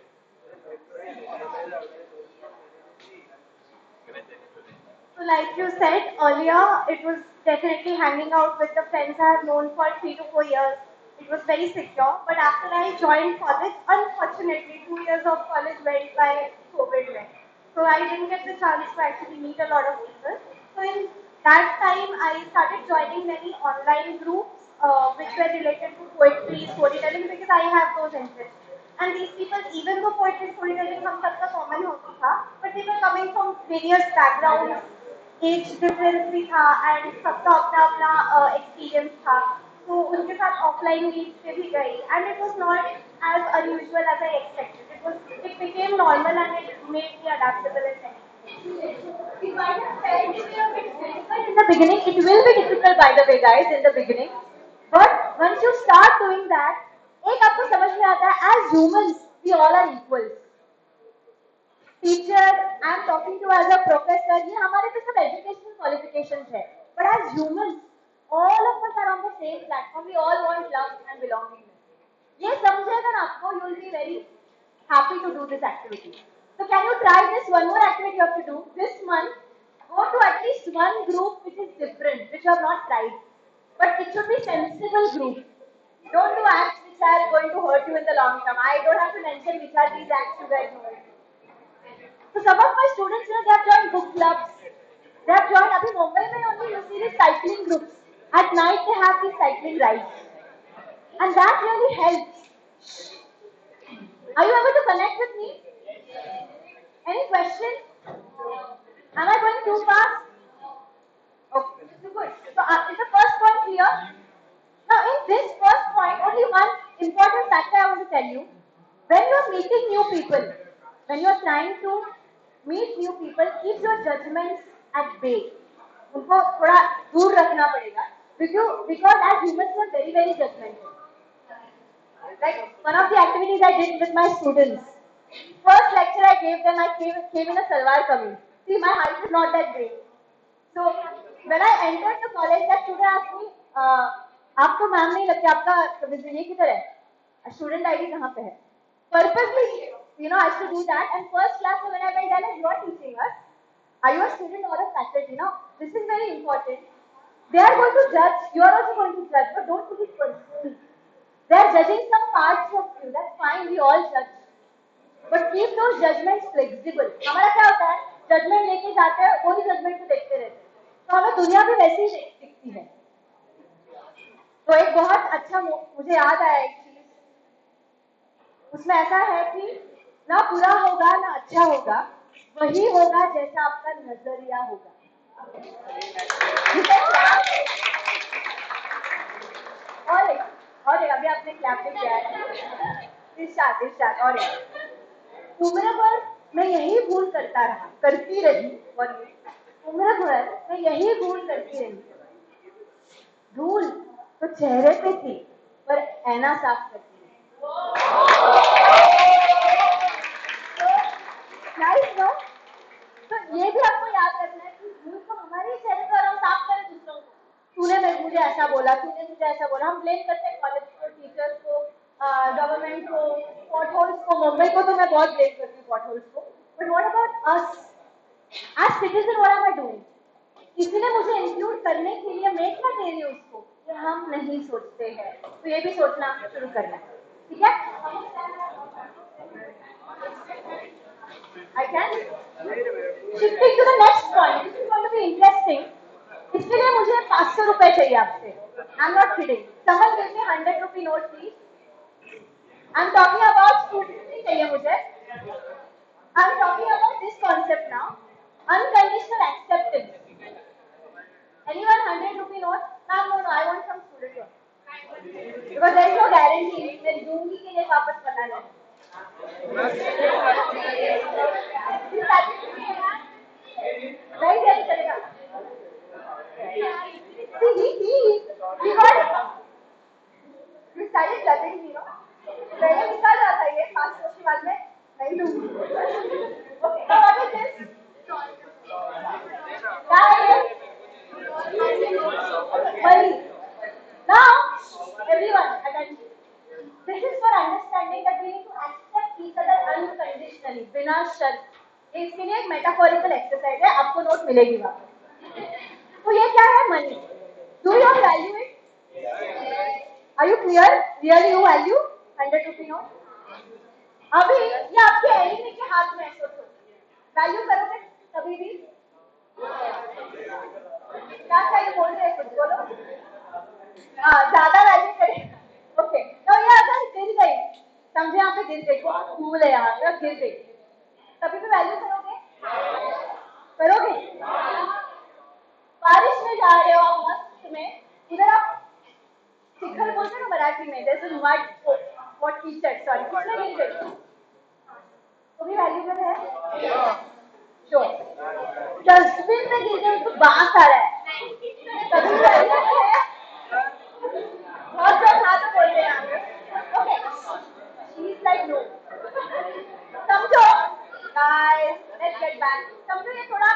So, like you said earlier, it was definitely hanging out with the friends I have known for 3 to 4 years. It was very secure. But after I joined college, unfortunately, 2 years of college went by COVID went. So I didn't get the chance to actually meet a lot of people. So in that time, I started joining many online groups which were related to poetry, storytelling because I have those interests. And these people, even though poetry, storytelling, हम सबका common होता था, but they were coming from various backgrounds, age difference भी था and सबका अपना अपना experience था तो उनके साथ ऑफलाइन मीट पे भी गई and it was not as unusual as I expected it became normal and it made me adaptable and it might have felt a bit difficult in the beginning. It will be difficult, by the way, guys, in the beginning. But once you start doing that, एक आपको समझ में आता है, as humans, we all are equals. Teacher I am talking to as a professor ये हमारे पे सब एजुकेशनल क्वालिफिकेशंस है but as humans all of us are on the same platform we all want love and belonging ये समझेगा ना आपको you will be very happy to do this activity. So can you try this one more activity you have to do this month? Go to at least one group which is different, which you have not tried. But it should be sensible group. Don't do acts which are going to hurt you in the long term. I don't have to mention which are these acts you guys know. So some of my students, they have joined book clubs. They have joined. Abhi Mumbai mein only you see these cycling groups. At night they have these cycling rides, and that really helps. Are you able to connect with me? Any question? Am I going too fast? Okay, so good. So is the first point clear? Now in this first point, only one important factor I want to tell you. When you are meeting new people, when you are trying to meet new people, keep your judgments at bay. उनको थोड़ा दूर रखना पड़ेगा because as humans we are very very judgmental. Like one of the activities I did with my students. First lecture I gave them, I came in a salwar kameez. See, my height is not that great. So when I entered the college, that student asked me, आपको ma'am नहीं लगती आपका ये किधर है? Student ID कहाँ पे है? Purposely, I used to do that. And first class when I went there, you are teaching us. Are you a student or a faculty? This is very important. They are going to judge. You are also going to judge, but don't take it personally. They are judging some parts of you. That's fine. We all judge. But keep those judgments flexible. हमारा क्या होता है, judgement लेके जाते हैं, वही judgement को देखते रहते हैं, तो हमें दुनिया भी वैसी ही दिखती है। तो एक बहुत अच्छा मुझे याद आया एक चीज, उसमें ऐसा है कि ना बुरा होगा ना अच्छा होगा, वही होगा जैसा आपका नजरिया होगा। और एक अभी आपने क्लैप भी किया है, इरशाद। और उम्र भर मैं यही भूल करती रही, उम्र भर मैं यही भूल करती रही, धूल तो चेहरे पे थी पर ऐना साफ करती रही। Nice no. तो ये भी आपको याद रखना है कि धूल तो हमारे चेहरे पर हम साफ करें दूसरों को। तूने मुझे ऐसा बोला, तूने मुझे ऐसा बोला, हम ब्लेम करते हैं कॉलेज को, टीचर्स को, गवर्नमेंट को, पॉट होल्स को। मुंबई को तो मैं बहुत ब्लेम करती हूँ पॉट होल्स को, but what about us as citizen? What am I doing? किसी ने मुझे इंक्लूड करने के लिए मैं क्या दे रही हूँ उसको, ये हम नहीं सोचते हैं। तो ये भी सोचना शुरू करना है, ठीक है? I can shifting to the next point. This is going to be interesting. इसके लिए मुझे 500 रुपए चाहिए आपसे. I'm not kidding. Someone give me 100 rupee note, please. I'm talking about students नहीं चाहिए मुझे. I'm talking about this concept now. Unconditional acceptance. Anyone 100 rupee note? No. I want some student note. Because there is no guarantee. मैं दूंगी कि नहीं वापस पता नहीं. नहीं चलेगा. He got it. You started judging me, no? मैंने निकाल रहा था ये 500 के बाद में नहीं दूंगी. Okay, so what is this? क्या है ये? Money. Now, everyone, attention. This is for understanding that we need to accept each other unconditionally, बिना शर्त. इसके लिए एक मेटाफोरिकल एक्सरसाइज है, आपको नोट मिलेगी वहाँ पे. तो ये क्या है? Money. Do you value it? Are you clear? Really you value 100 rupee note? अभी ये आपके एनिमी के हाथ में है, सोचो. वैल्यू करोगे कभी भी? क्या ये बोल रहे हैं, कुछ बोलो. हाँ, ज्यादा वैल्यू करेगा. ओके, तो ये अगर गिर गई, समझे यहाँ पे गिर गई, फूल है यहाँ पे, गिर गई, कभी भी वैल्यू करोगे? बारिश में जा रहे हो आप, मस्त में, इधर आप चिखल बोलते हैं ना मराठी में, दिस इज मड, व्हाट कीचड़, सॉरी, किसने गिर गई, तो भी वैल्यूबल है. श्योर. डस्टबिन में गिर गई तो बांस आ रहा है, तभी वैल्यूबल है. बहुत लोग हाँ तो बोलते हैं यहाँ पे. Okay, she is like no. समझो गाइस, लेट्स गेट बैक. समझो ये थोड़ा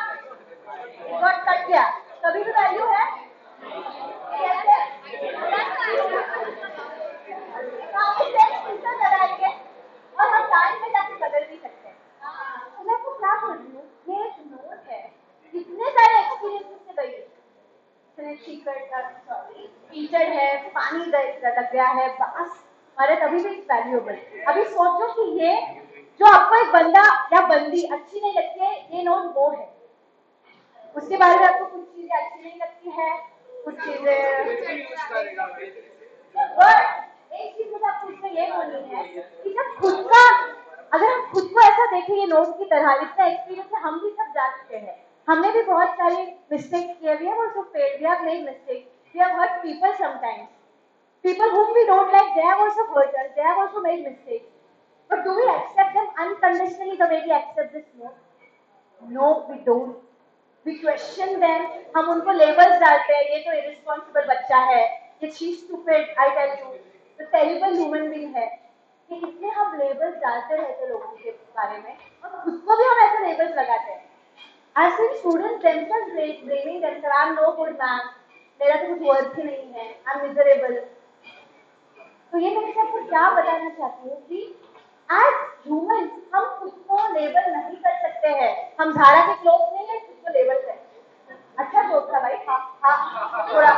गॉट कट गया, कभी भी वैल्यू है. कैसे? लगाएंगे और हम टाइम में जाके बदल भी सकते हैं. तो मैं आपको क्या बोल रही हूँ, ये एक नोट है, कितने सारे एक्सपीरियंसेस से गई है. कीचड़ है, पानी लग गया है, बांस हमारे तभी भी वैल्यूएबल. अभी सोचो कि ये जो आपको एक बंदा या बंदी अच्छी नहीं लगती है, ये नोट वो है. उसके बारे में आपको कुछ चीजें अच्छी नहीं लगती है, कुछ चीजें. एक चीज मुझे आपको इसमें ये बोलनी है कि जब खुद का, अगर हम खुद को ऐसा देखें ये नोट की तरह, इतना एक्सपीरियंस है, हम भी सब जा चुके हैं, हमने भी बहुत सारे मिस्टेक्स किए. We have also failed, we have made mistakes, we have hurt people sometimes. People whom we don't like, they have also hurt us, they have also made mistakes. But do we accept them unconditionally the way we accept this note? No, we don't. We question them. हम उनको labels डालते हैं, ये तो irresponsible बच्चा है, ये she's stupid, I tell you, the terrible human being है. कि कितने हम labels डालते रहते हैं लोगों के बारे में, और खुद को भी हम ऐसे labels लगाते हैं. As if students themselves blaming themselves, I'm no good man, मेरा तो कुछ worth ही नहीं है, I'm miserable. तो ये मैं आपको क्या बताना चाहती हूँ कि एज ह्यूमन हम खुद को लेबल नहीं कर सकते हैं. हम झाड़ा के क्लोज नहीं है, खुद को लेबल करें. अच्छा जोक था भाई. हाँ थोड़ा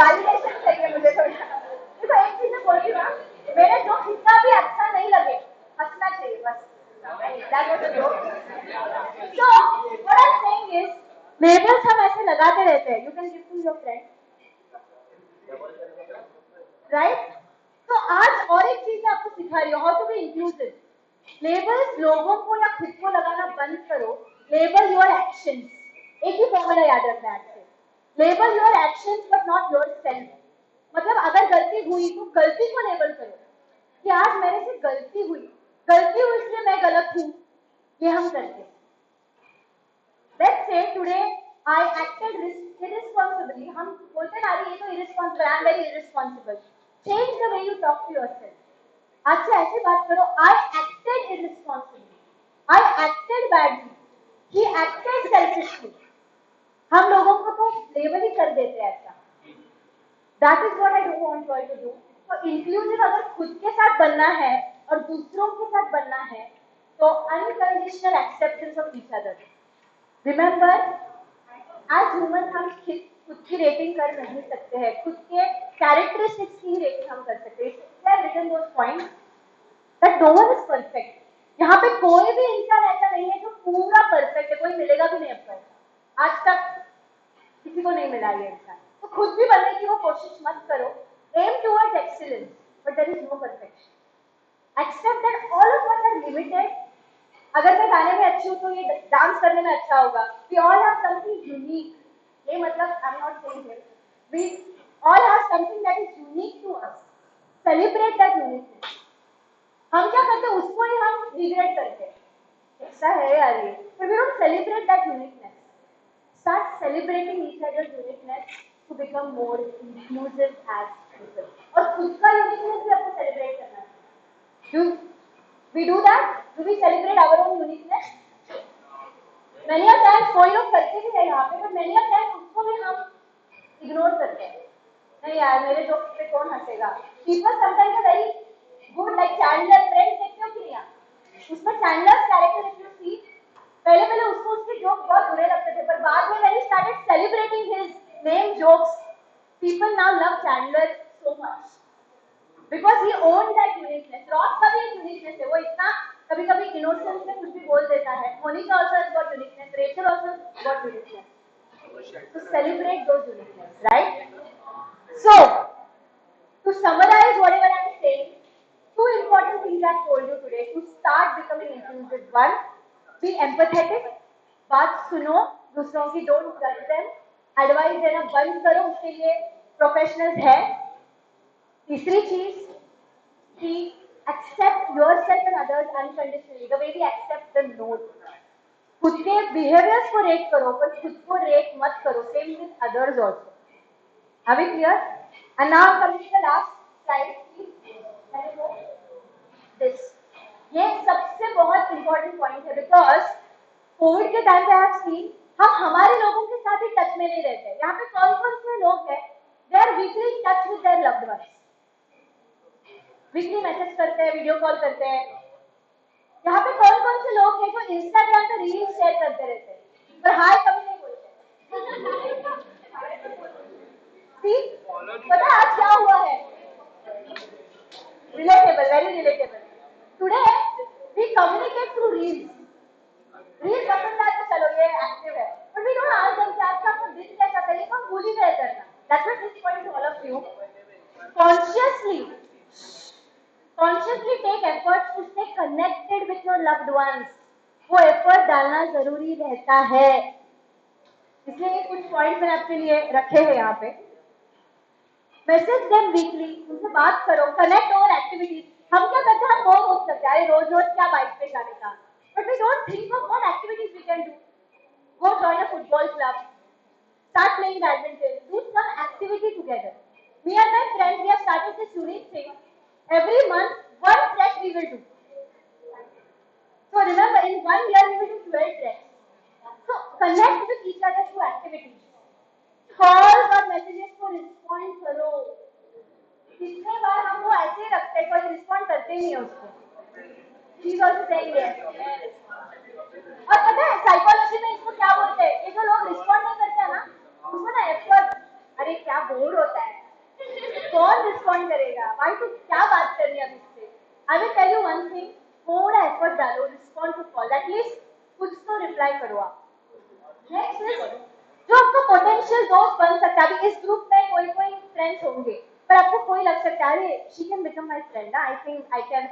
वैलिडेशन चाहिए मुझे थोड़ा. देखो एक चीज मैं बोल रही हूँ ना, मेरे जो कितना भी अच्छा नहीं लगे, हंसना चाहिए बस. लेबल्स हम ऐसे लगाते रहते हैं, you can give to your friend, right? तो आज और एक चीज मैं आपको सिखा रही हूँ, how to be inclusive. Labels लोगों को या खुद को लगाना बंद करो, लेबल योर एक्शंस। एक ही फॉर्मूला याद रखना है आपसे, label your actions but not your self. मतलब अगर गलती हुई तो गलती को लेबल करो कि आज मेरे से गलती हुई, गलती हुई इसलिए मैं गलत हूं, ये हम करते हैं। Let's say today I acted irresponsibly. हम बोलते ना ये तो irresponsible, I am very irresponsible. Change the way you talk to yourself. आज से ऐसे बात करो, I acted irresponsibly. I acted badly. He acted selfishly. हम लोगों को तो लेबल ही कर देते हैं ऐसा. That is what I don't want you all to do. तो inclusive अगर खुद के साथ बनना है और दूसरों के साथ बनना है, तो unconditional acceptance of each other. Remember, as human हम खुद की रेटिंग कर नहीं सकते हैं, खुद के कैरेक्टरिस्टिक्स की रेटिंग हम कर सकते हैं. I have written those points that no one is perfect. यहाँ पे कोई भी इंसान ऐसा नहीं है जो पूरा परफेक्ट है, कोई मिलेगा भी नहीं आपको, आज तक किसी को नहीं मिला ये इंसान. तो खुद भी बनने की वो कोशिश मत करो. Aim towards excellence, but there is no perfection. Accept that all of us are limited. अगर मैं गाने में अच्छी हूँ तो ये डांस करने में अच्छा होगा. We all have something unique. ये मतलब I'm not saying it. We all have something that is unique to us. Celebrate that uniqueness. हम क्या करते हैं उसको ही हम रिग्रेट करते हैं. ऐसा है यार ये. But we don't celebrate that uniqueness. Start celebrating each other's uniqueness to become more inclusive as people. और खुद का uniqueness भी आपको celebrate करना है. We do that? Do we celebrate our own uniqueness? Many a times कोई लोग करते भी है यहाँ पे, but many a times उसको भी हम ignore करते हैं. नहीं यार मेरे जोक पे कौन हंसेगा? People sometimes are very good, like Chandler, Friends देखते हो कि नहीं आप? उसमें Chandler's character if you see, पहले उसको उसके जोक बहुत बुरे लगते थे, पर बाद में when he started celebrating his lame jokes, people now love Chandler so much. Because he owned that uniqueness. Ross का भी एक uniqueness है, वो इतना कभी-कभी innocence में कुछ भी बोल देता है. Monica also has got uniqueness. Rachel also has got uniqueness. So celebrate those uniqueness, right? So to summarize whatever I am saying, two important things I have told you today to start becoming inclusive. One, be empathetic. बात सुनो दूसरों की, don't judge them. Advice देना बंद करो, उसके लिए professionals है. तीसरी चीज कि accept yourself and others unconditionally, the way we accept the note. खुद के behaviors को rate करो, पर खुद को rate मत करो. Same with others also. Are we clear? And now coming to the last slide, please. This. ये सबसे बहुत important point है because कोविड के टाइम पे आप सी हम हमारे लोगों के साथ ही टच में नहीं रहते. यहाँ पे कौन-कौन से लोग हैं? They are weekly in touch with their loved ones. Weekly message करते हैं, वीडियो कॉल करते हैं. यहाँ पे कौन-कौन से लोग हैं जो इंस्टाग्राम पे रील शेयर करते रहते हैं, पर हाय कभी नहीं बोलते. पता है आज क्या हुआ है? Relatable, very relatable. Today we communicate through reels. Reel पसंद आए तो चलो ये एक्टिव है, but we don't ask them कि आज का आपका दिन कैसा था, ये हम भूल ही गए करना. That's what this point to all of you. Consciously take efforts to stay connected with your loved ones. वो एफर्ट डालना जरूरी रहता है. इसलिए कुछ पॉइंट मैंने आपके लिए रखे हैं यहाँ पे. मैसेज देम वीकली, उनसे बात करो, कनेक्ट ओवर एक्टिविटीज. हम क्या करते हैं, हम बोर हो सकते हैं, रोज रोज क्या बाइक पे जाने का, but we don't think of what activities we can do. Go join a football club, start playing badminton, do some activity together. Me and my friends, we have started this unique thing. Every month, one trek we will do. So remember, in 1 year we will do 12 treks. So connect with each other through activities. Calls और messages को respond करो. कितने बार हम वो ऐसे ही रखते हैं, कोई respond करते ही नहीं है उसको. She's also saying yes. और पता है साइकोलॉजी में इसको क्या बोलते हैं? ये जो लोग रिस्पॉन्ड नहीं करते हैं ना, उसको ना एफर्ट. अरे क्या बोर होता है, कौन रिस्पॉन्ड करेगा, भाई तू क्या बात कर रही है मुझसे. I will tell you one thing, थोड़ा एफर्ट डालो, रिस्पॉन्ड टू कॉल, एटलीस्ट कुछ तो रिप्लाई करो आप. नेक्स्ट इज जो आपका पोटेंशियल दोस्त बन सकता है। अभी इस ग्रुप में कोई कोई फ्रेंड्स होंगे, पर आपको कोई लग सकता है अरे she can become my friend, I think I can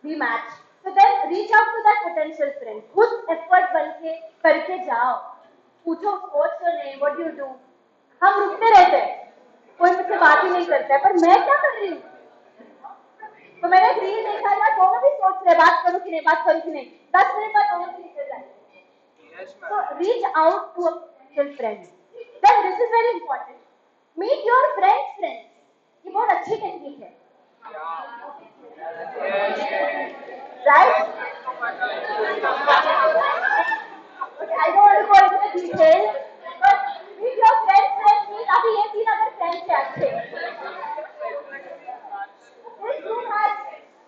be match. So then reach out to that potential friend. खुद एफर्ट बन के करके जाओ, पूछो what's your name, what do you do। हम रुकते रहते हैं, कोई मुझसे बात ही नहीं करता है, पर मैं क्या कर रही हूँ। तो मैंने एक रील देखा था, दोनों भी सोच रहे बात करूँ कि नहीं, बात करूँ कि नहीं, 10 मिनट बाद दोनों भी निकल जाते। So reach out to a potential friend. Then this is very important. Meet your friend's friends. ये बहुत अच्छी टेक्निक है, right? Okay, I don't want to go into the details, but meet your friend's friends means अभी ये 3 अगर friends हैं अच्छे, this group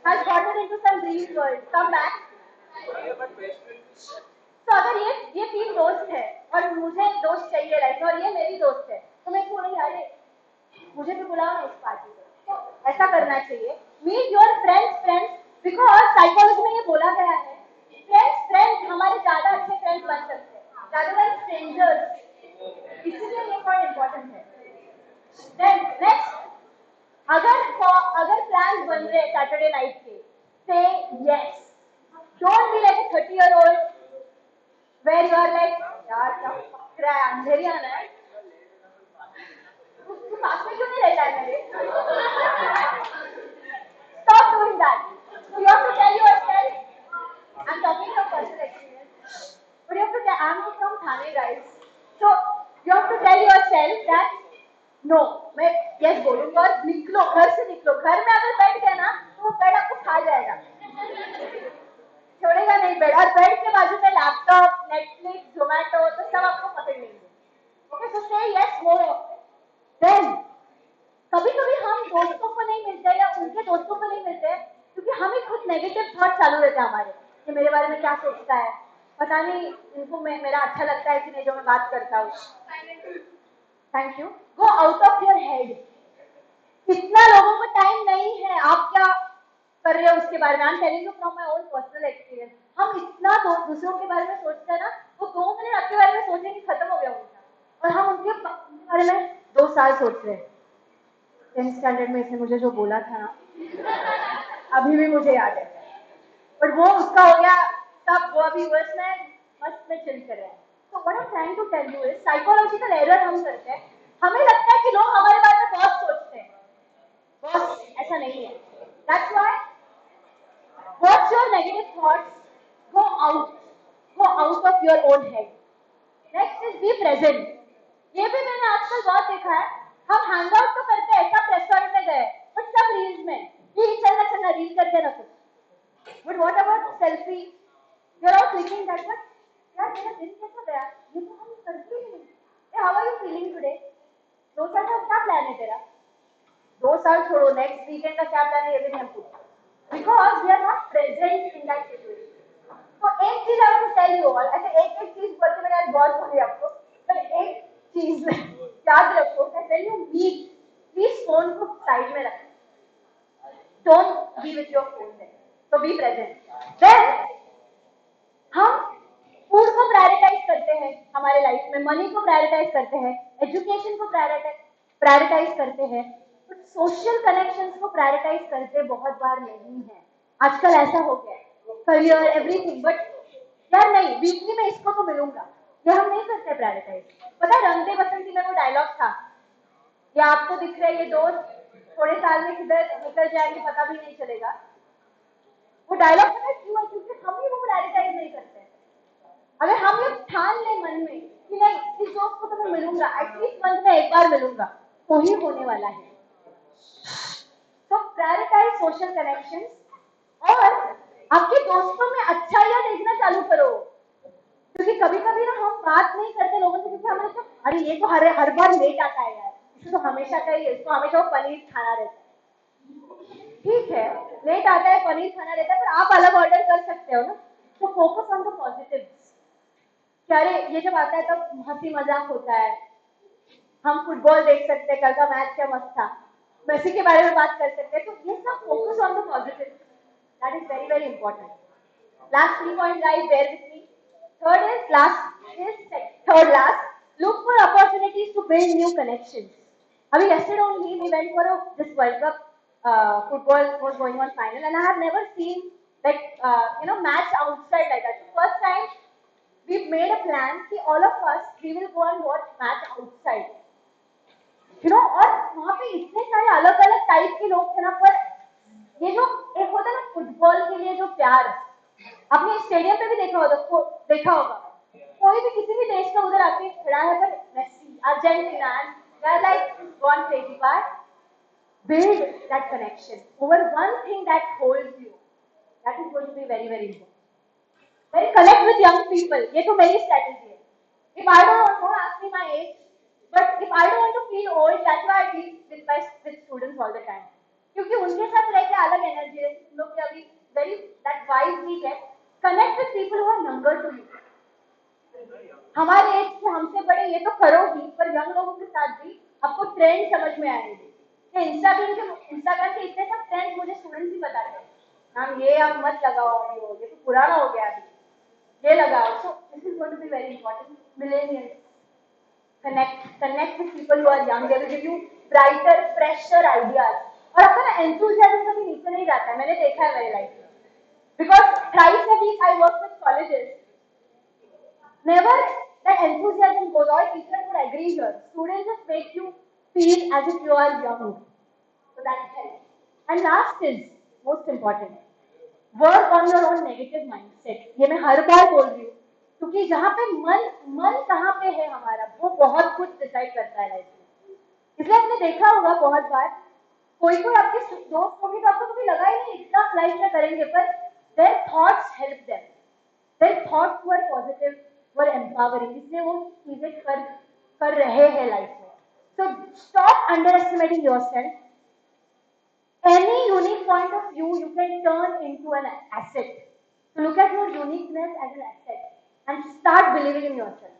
has gotten into some dream world. Come back. तो अगर ये 3 दोस्त है और मुझे दोस्त चाहिए लाइफ में, और ये मेरी दोस्त है, तो मैं बोलूँगी अरे मुझे भी बुलाओ ना इस पार्टी में। तो ऐसा करना चाहिए, meet your friends, because psychology में ये बोला गया है फ्रेंड्स हमारे ज्यादा अच्छे फ्रेंड्स बन सकते हैं rather than स्ट्रेंजर्स, इसलिए ये पॉइंट इंपॉर्टेंट है। देन नेक्स्ट, अगर प्लान बन रहे सैटरडे नाइट के, से yes, don't be like 30-year-old where you are like यार क्या पक रहा है, अंधेरी आना है, तू पास में क्यों नहीं रहता है मेरे। Stop doing that. So you have to tell yourself, I'm talking from personal experience, but you have to tell, I'm from Thane guys, so you have to tell yourself that no, मैं yes बोलूँगा और निकलो, घर से निकलो। घर में अगर बैठ गया ना तो वो बेड आपको खा जाएगा, छोड़ेगा नहीं बेड, और बेड के बाजू में लैपटॉप, नेटफ्लिक्स, जोमेटो, तो सब आपको पकड़ लेंगे। ओके, सो से यस मोर ऑफ। देन कभी कभी हम दोस्तों को नहीं मिलते या उनके दोस्तों को नहीं मिलते क्योंकि हमें खुद नेगेटिव थॉट चालू रहते हैं हमारे, कि मेरे बारे में क्या सोचता है, पता नहीं इनको मेरा अच्छा लगता है कि नहीं जो मैं बात करता हूँ। Thank you. Go out of your head. इतना लोगों को टाइम नहीं है आप क्या कर रहे हो उसके बारे में। आई am telling you from my own personal experience. हम इतना दूसरों के बारे में सोचते हैं ना, वो 2 मिनट आपके बारे में सोचेंगे खत्म हो गया उनका, और हम उनके बारे में 2 साल सोच रहे हैं। 10th स्टैंडर्ड में इसने मुझे जो बोला था ना, अभी भी मुझे याद है, बट वो उसका हो गया तब, वो अभी यूएस में मस्त में चिल कर रहे हैं। तो what I am trying to tell you is, psychological error हम करते हैं, हमें लगता है कि लोग हमारे बारे में बहुत सोचते हैं, बस ऐसा नहीं है। That's why what's your negative thoughts, go out of your own head. Next is be present. ये भी मैंने आजकल बहुत देखा है, हम हैंग आउट तो करते हैं, सब रेस्टोरेंट में गए बट सब रील्स में, ये चलना रील करते ना कुछ, but what about selfie, you are all clicking that, but यार मेरा दिन कैसा गया, ये तो हम करते ही नहीं। How are you feeling today, 2 साल का क्या प्लान है तेरा, 2 साल छोड़ो, नेक्स्ट वीकेंड का क्या प्लान है ये भी नहीं हम पूछते, because we are not present in that situation. तो एक चीज I want to tell you all, ऐसे एक चीज बोल के मैंने आज बहुत बोली आपको, पर एक चीज याद रखो, when you meet please phone को साइड में रखो, don't be with your phone there, तो बी प्रेजेंट। देन हम फूड को प्रायोरिटाइज करते हैं हमारे लाइफ में, मनी को प्रायोरिटाइज करते हैं, एजुकेशन को प्रायोरिटाइज करते हैं, बट सोशल कनेक्शंस को प्रायोरिटाइज करते बहुत बार नहीं है। आजकल ऐसा हो गया है, करियर एवरीथिंग, बट यार नहीं, वीकली में इसको तो मिलूंगा, ये हम नहीं करते प्रायोरिटाइज। पता है रंग दे बसंती में वो डायलॉग था, ये आपको दिख रहा है ये दोस्त थोड़े साल में किधर निकल जाएंगे पता भी नहीं चलेगा। वो डायलॉग पता है क्यों है, क्योंकि हम ही वो प्रायोरिटाइज नहीं करते। अगर हम ये ठान ले मन में कि नहीं इस दोस्त को तो मैं मिलूंगा, एटलीस्ट मंथ में एक बार मिलूंगा, तो ही होने वाला है। तो प्रायोरिटाइज सोशल कनेक्शंस, और आपके दोस्तों में अच्छाइयां देखना चालू करो, क्योंकि कभी कभी ना हम बात नहीं करते लोगों से, क्योंकि हमें तो अरे ये तो हर बार लेट आता है यार, इसे तो हमेशा का ही है, इसको हमेशा वो पनीर खाना रहता है। ठीक है लेट आता है, पनीर खाना रहता है, पर आप अलग ऑर्डर कर सकते हो ना। तो फोकस ऑन द पॉजिटिव्स, क्या अरे ये जब आता है तब हंसी मजाक होता है, हम फुटबॉल देख सकते हैं, कल का मैच क्या मस्त था, मेसी के बारे में बात कर सकते हैं। तो ये सब focus on the positive, that is very very important. Last 3 point guys, bear with me. Third last, Look for opportunities to build new connections. I mean, yesterday only we went for this World Cup. Football was going on final, and I have never seen like match outside like that. First time we've made a plan. See, all of us we will go and watch match outside. और वहाँ पे इतने सारे अलग अलग type के लोग थे ना, पर ये जो एक होता है ना फुटबॉल के लिए जो प्यार, आपने स्टेडियम पे भी देखा होगा कोई भी किसी भी देश का उधर आके खड़ा है, पर Messi Argentina they are like gone crazy, but build that connection over one thing that holds you. That is going to be very very important. Then connect with young people. ये तो मेरी strategy है. If I don't ask me my age, but if I don't want to feel old, that's why I deal with students all the time. क्योंकि उनके साथ रह के अलग energy है. लोग के अभी very that vibe we get. Connect with people who are younger to you. हमारे एज से हमसे बड़े ये तो करो ही, पर यंग लोगों के साथ भी आपको ट्रेंड समझ में आएंगे. इंस्टाग्राम के इतने सब ट्रेंड मुझे स्टूडेंट्स ही बताते हैं. मैम ये आप मत लगाओ, ये तो पुराना हो गया अभी, ये लगाओ. So this is going to be very important. Millennials, connect with people who are young. They will give you brighter, fresher ideas. और आपका ना enthusiasm कभी नीचे नहीं जाता है. मैंने देखा है मेरी लाइफ में. Because thrice a week I work with colleges. Never that enthusiasm goes out. Teachers would agree here. Students just make you feel as if you are young. So that helps. And last is most important. Work on your own negative mindset. ये मैं हर बार बोल रही हूँ, क्योंकि जहाँ पे मन कहाँ पे है हमारा, वो बहुत कुछ डिसाइड करता है लाइफ में. इसलिए आपने देखा होगा बहुत बार कोई आपके दोस्त होंगे तो आपको कभी लगा ही नहीं इतना लाइफ में करेंगे, पर their thoughts help them. Their thoughts were positive, were empowering. इसलिए वो चीजें कर रहे हैं लाइफ में. So stop underestimating yourself. Any unique point of view you can turn into an asset. So look at your uniqueness as an asset and start believing in yourself.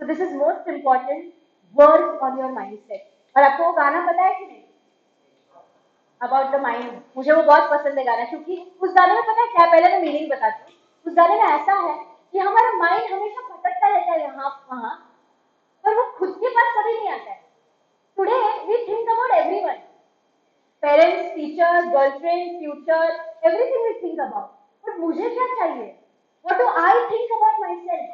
So this is most important. Work on your mindset. और आपको वो गाना पता है कि नहीं? About the mind. मुझे वो बहुत पसंद है गाना, क्योंकि उस गाने में पता है क्या, पहले मैं मीनिंग बताती हूँ. उस गाने में ऐसा है कि हमारा माइंड हमेशा भटकता रहता है यहाँ वहाँ, पर वो खुद के पास कभी नहीं आता है. Today we think about everyone. Parents, teachers, girlfriend, future, everything we think about. But मुझे क्या चाहिए? What do I think about myself?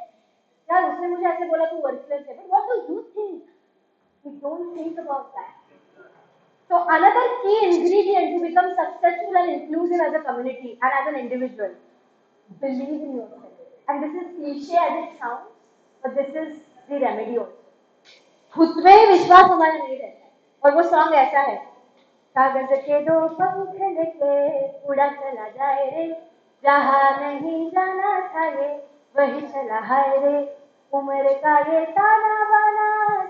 यार उसने मुझे ऐसे बोला तू worthless है. But what do you think? We don't think about that. So another key ingredient to become successful and inclusive as a community and as an individual, believe in yourself. And this is cliche as it sounds, but this is the remedy also. खुद में विश्वास हमारा नहीं रहता है. और वो song ऐसा है, कागज के दो पंख लेके उड़ा चला जाए रे, जहाँ नहीं जाना था ये वही चला है रे, उम्र का ये ताना बाना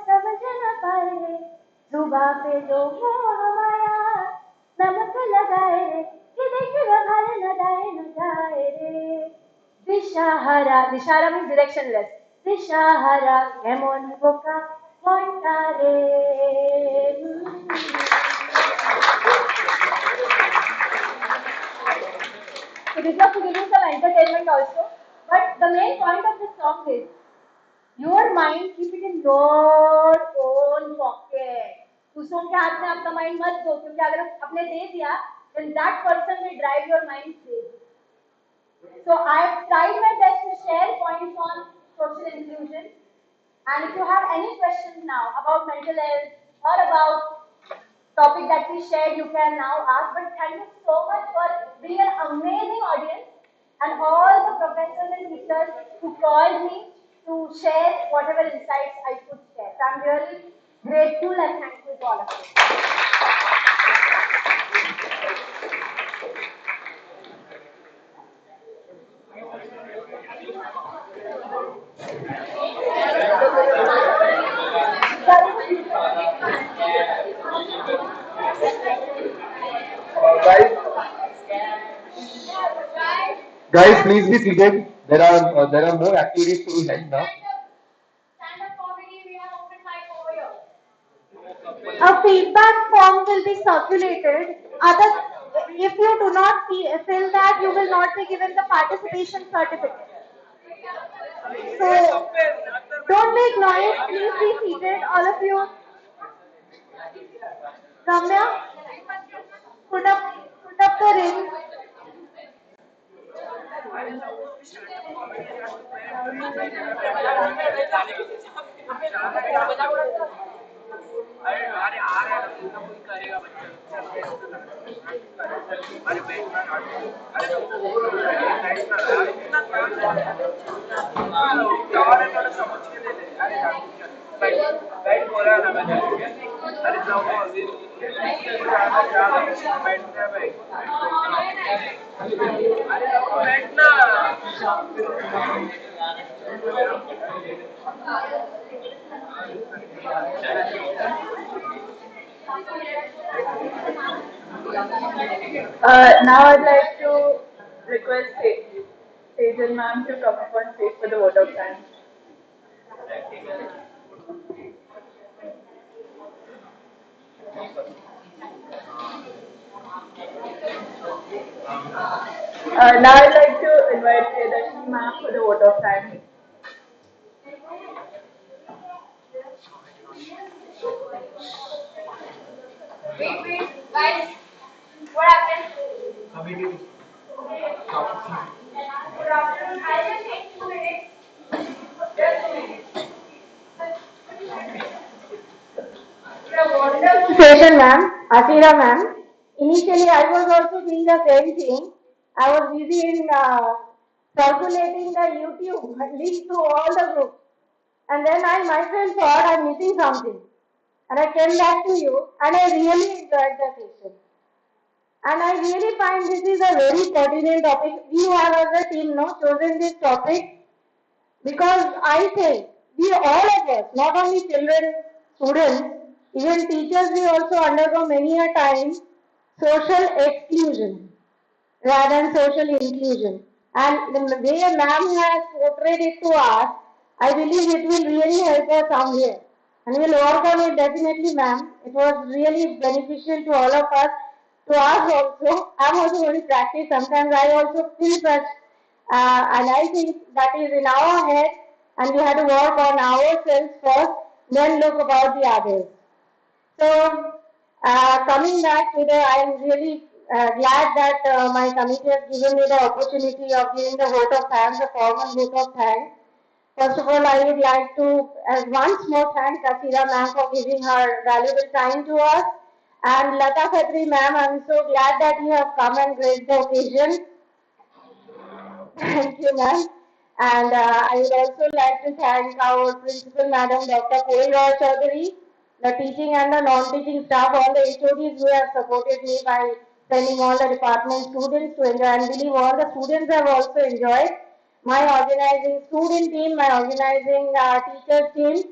समझ न पाए रे, जुबा पे जो मोह माया नमक लगाए रे, कि देख बाहर न जाए रे, दिशाहारा. दिशाहारा मीन्स डायरेक्शनलेस. दिशाहारा केमन बोका पॉइंटारे. So this was to give you some entertainment also. But the main point of this song is your mind, keep it in your own pocket. दूसरों के हाथ में आपका माइंड मत दो, क्योंकि अगर आपने दे दिया then that person will drive your mind crazy. So I have tried my best to share points on social inclusion. And if you have any questions now about mental health or about topic that we shared, you can now ask. But thank you so much for being an amazing audience and all the professors and teachers who called me to share whatever insights I could share. So I'm really grateful and thankful to all of you. Guys, guys, please be seated. There are more activities to be held now. Stand-up comedy, we have open mic over here. A feedback form will be circulated. If you do not fill that, you will not be given the participation certificate. So don't make noise. Please be seated, all of you. Ramya, put up the ring. Now I'd like to request Sejal ma'am to come up on stage for the vote of thanks. Now I'd like to invite Priyadarshini ma'am for the vote of thanks. Wait, guys. What happened? Good afternoon. I will take 2 minutes. Just 2 minutes. The wonderful Session ma'am, Asira ma'am. Initially, I was also doing the same thing. I was busy in circulating the YouTube link to all the groups. And then I myself thought I'm missing something. And I came back to you and I really enjoyed the session. And I really find this is a very pertinent topic. We have as a team no, chosen this topic because I think we all of us, not only children, students, even teachers, we also undergo many a time social exclusion rather than social inclusion. And the way a ma'am has portrayed it to us, I believe it will really help us somewhere. And we'll work on it definitely, ma'am. It was really beneficial to all of us, to us also. I'm also going to practice. Sometimes I also feel such, and I think that is in our head, and we have to work on ourselves first, then look about the others. So, coming back to the, I am really glad that my committee has given me the opportunity of giving the vote of thanks, the formal vote of thanks. First of all, I would like to once more thank Kasira ma'am for giving her valuable time to us. And Lata Khatri ma'am, I'm so glad that you have come and graced the occasion. Thank you, ma'am. And I would also like to thank our principal, Madam Dr. Koil Roy Chaudhary, the teaching and the non-teaching staff, all the HODs who have supported me by sending all the department students to enjoy. And believe all the students have also enjoyed. My organizing student team, my organizing teachers team,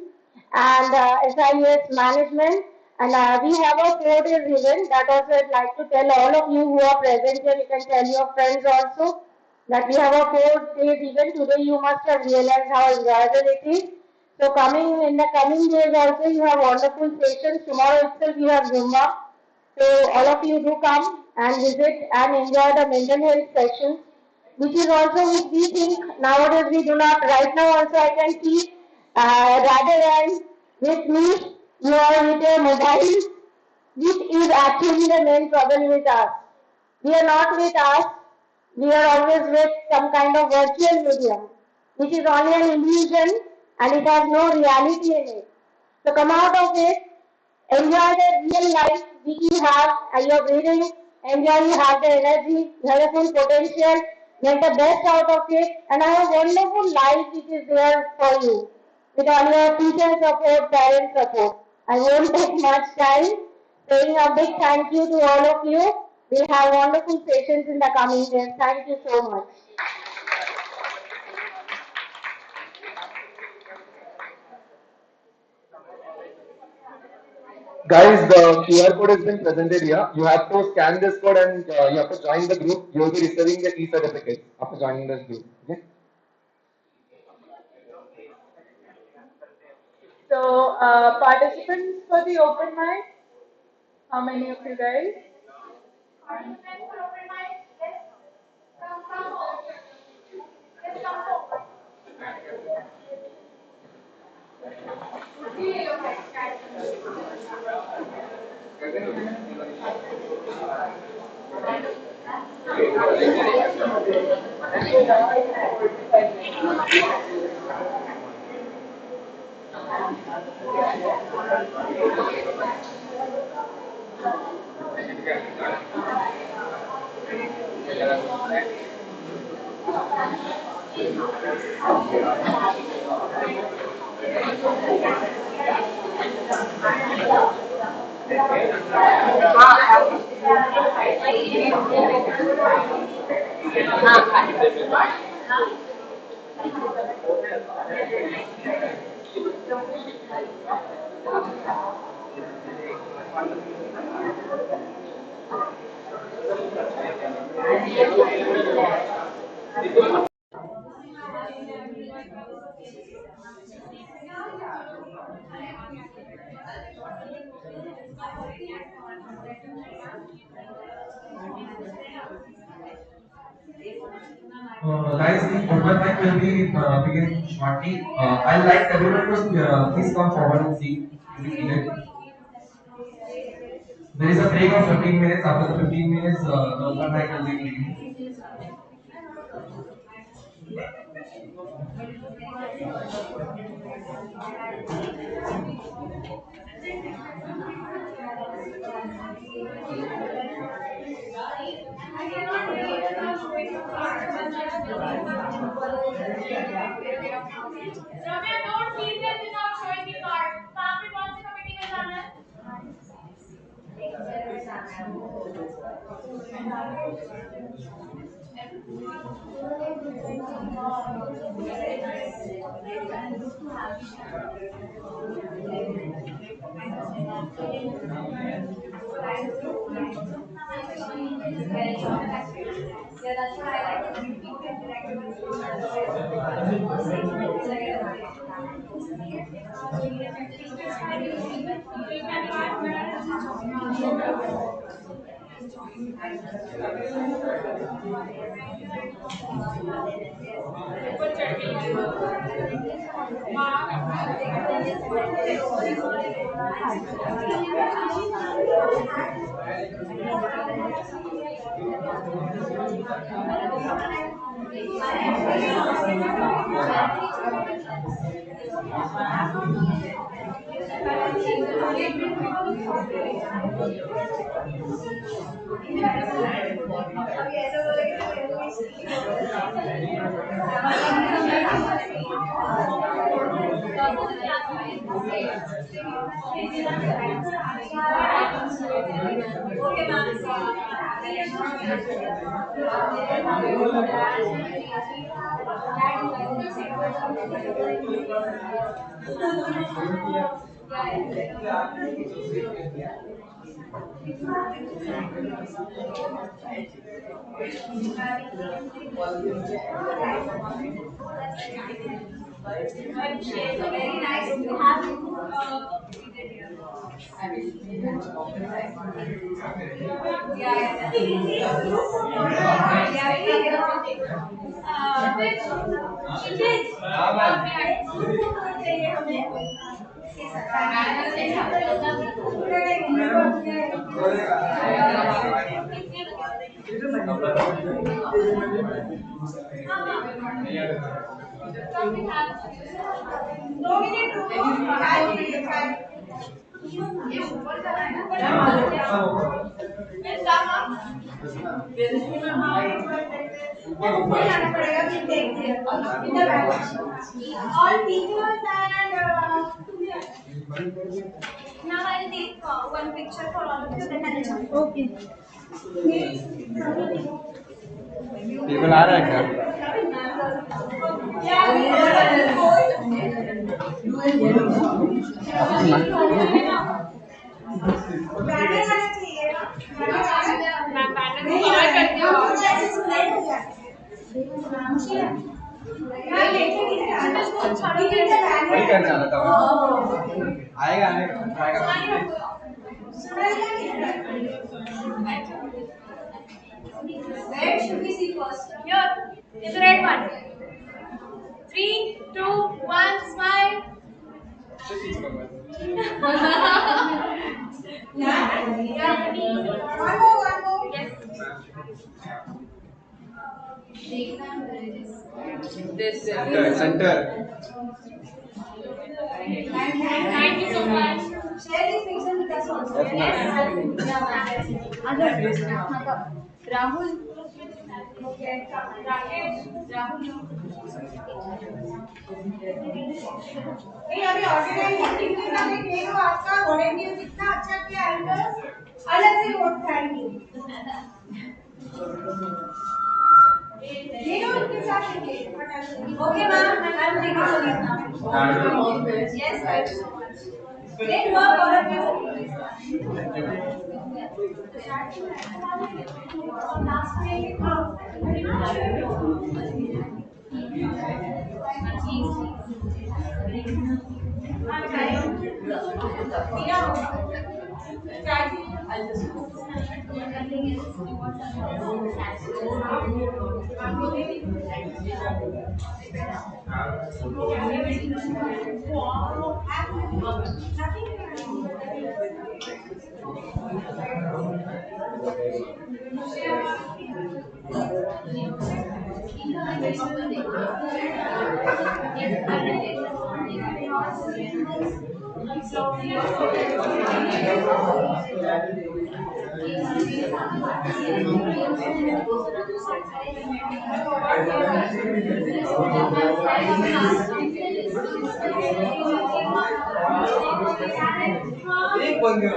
and SIUS management. And we have a 4 days event. That also I'd like to tell all of you who are present here. You can tell your friends also that we have a 4 days event. Today you must have realized how enjoyable it is. So coming in the coming days also you have wonderful sessions. Tomorrow itself you have Zumba. So all of you do come and visit and enjoy the mental health sessions, which is also which we think nowadays we do not. Right now also I can see rather than with me, you are with a mobile, which is actually the main problem with us. We are not with us, we are always with some kind of virtual medium, which is only an illusion and it has no reality in it. So come out of it, enjoy the real life which you have and you're breathing, enjoy, you have the energy, you have the full potential, make the best out of it, and have a wonderful life which is there for you. With all your teacher support, parent support. I won't take much time. Saying a big thank you to all of you. We'll have wonderful sessions in the coming days. Thank you so much. Guys, the QR code has been presented here. You have to scan this code and you have to join the group. You will be receiving the e-certificate after joining this group. Okay? So, participants for the open mic, how many of you guys? Participants for open mic, yes. Come forward. Yes, come forward. Guys, the open mic will be begin shortly. I'd like everyone to please come forward and see to be seated. There is a break of 15 minutes. After the 15 minutes, the open mic will be beginning. Ramya don't leave them without showing the card. कहाँ पे कौन सी committee में जाना है? Very nice to have you completed here. Yeah, Dominate room. ऊपर जाना पड़ेगा फिर देखते हैं इधर all teachers and now I'll take one picture for all of you then I'll come. Okay. Table आ रहा है क्या? बैनर वाला चाहिए ना मैं बैनर को कवर करती हूँ वही करने वाला था मैं। आएगा आएगा आएगा Where should we see first? Here, is the red one. 3, 2, 1, smile. Center. Thank you so much. Share this picture with us also. Yes, ma'am. Rahul. Okay. Rakesh. Rahul. नहीं अभी ऑर्गेनाइज मीटिंग का भी देखो आपका वॉलंटियर कितना अच्छा किया elders अलग से वोट करेंगे ये उनके साथ okay ma'am I am taking yes thank you so much great work all of एक बंदे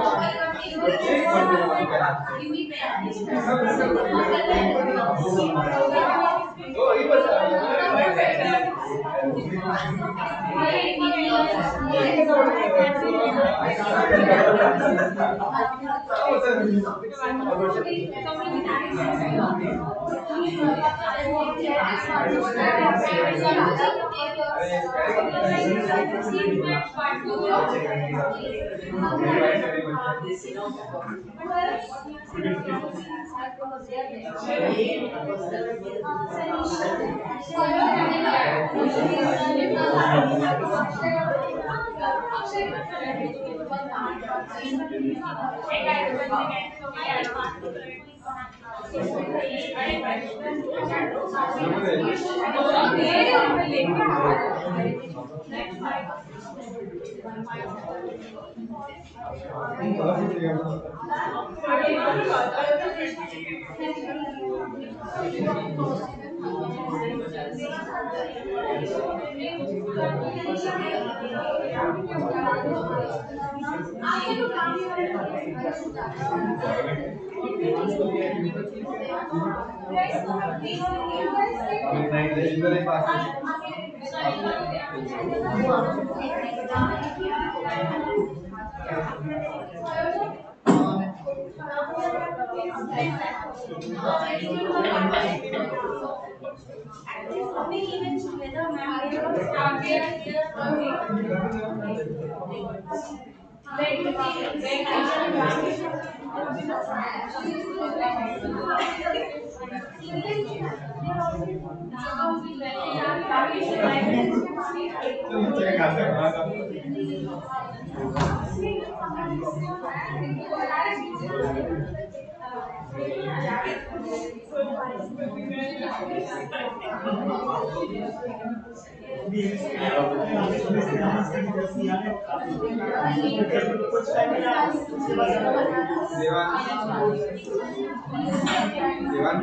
देवान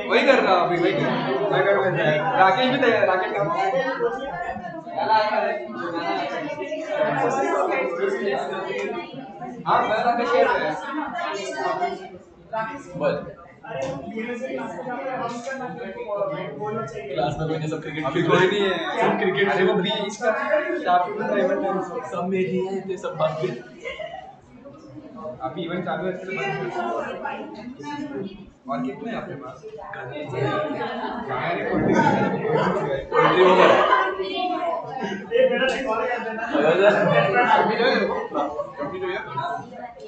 वही कर रहा अभी वही मैं कर राकेश भी तैयार राकेश का हाँ मैं राकेश शेयर है बोल क्लास में कोई सब क्रिकेट अभी कोई नहीं है सब क्रिकेट अरे वो बीच का सब मेरी है तो सब बात अभी इवेंट चालू है और कितने हैं आपके पास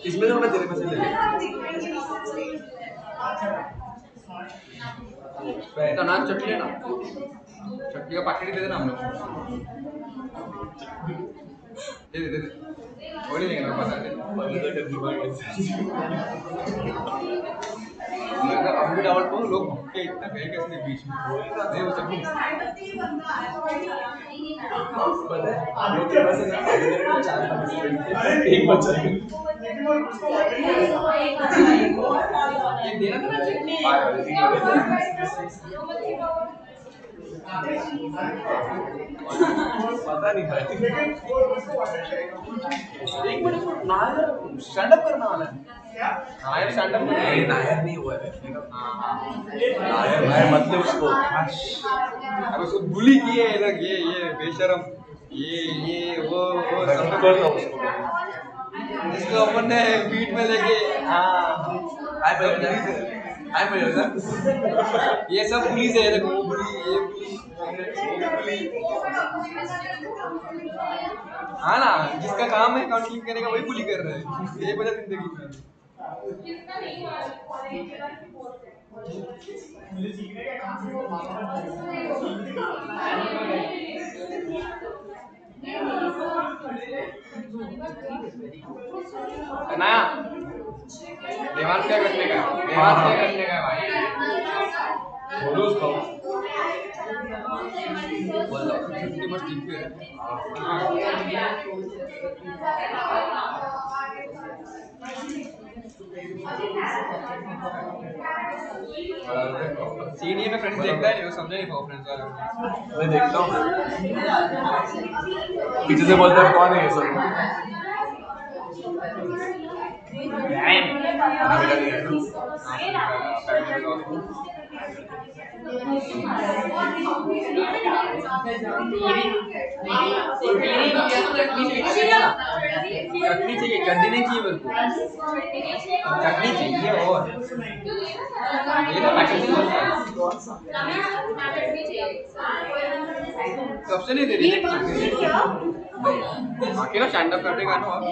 इसमें तो मैं तेरे पैसे ले तो ना चटनी है ना चटनी का पैकेट दे देना हम लोग दे दे और नहीं लेंगे ना पता है मैं अब भी डाउट पाऊँ लोग भक्के इतना गए कैसे बीच में नहीं हो सकती एक बच्चा देना था पता नहीं भाई एक मिनट स्टैंड अप करने वाला है नायर स्टैंड अप नायर नहीं हुआ है नायर मतलब उसको अब उसको बुली किए लोग ये बेशरम ये वो सब करता उसको जिसको अपन ने बीट में लेके हाँ हाय भाई ये सब पुलिस है देखो वो पुलिस ये हाँ ना जिसका काम है काउंसलिंग करने का वही पुलिस कर रहा है ये वजह जिंदगी में ना देवान क्या करने का भाई बोलो उसको बस ठीक है सीनियर में फ्रेंड्स देखता है नहीं वो समझा नहीं पाओ फ्रेंड्स वाले मैं देखता हूँ पीछे से बोलता है कौन है ये सब चटनी चाहिए चटनी नहीं चाहिए मेरे को चटनी चाहिए और ये ना पैकेट कब से नहीं दे रही अकेला स्टैंड अप करने का ना आप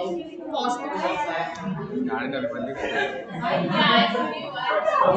गाड़ी तो बंद कर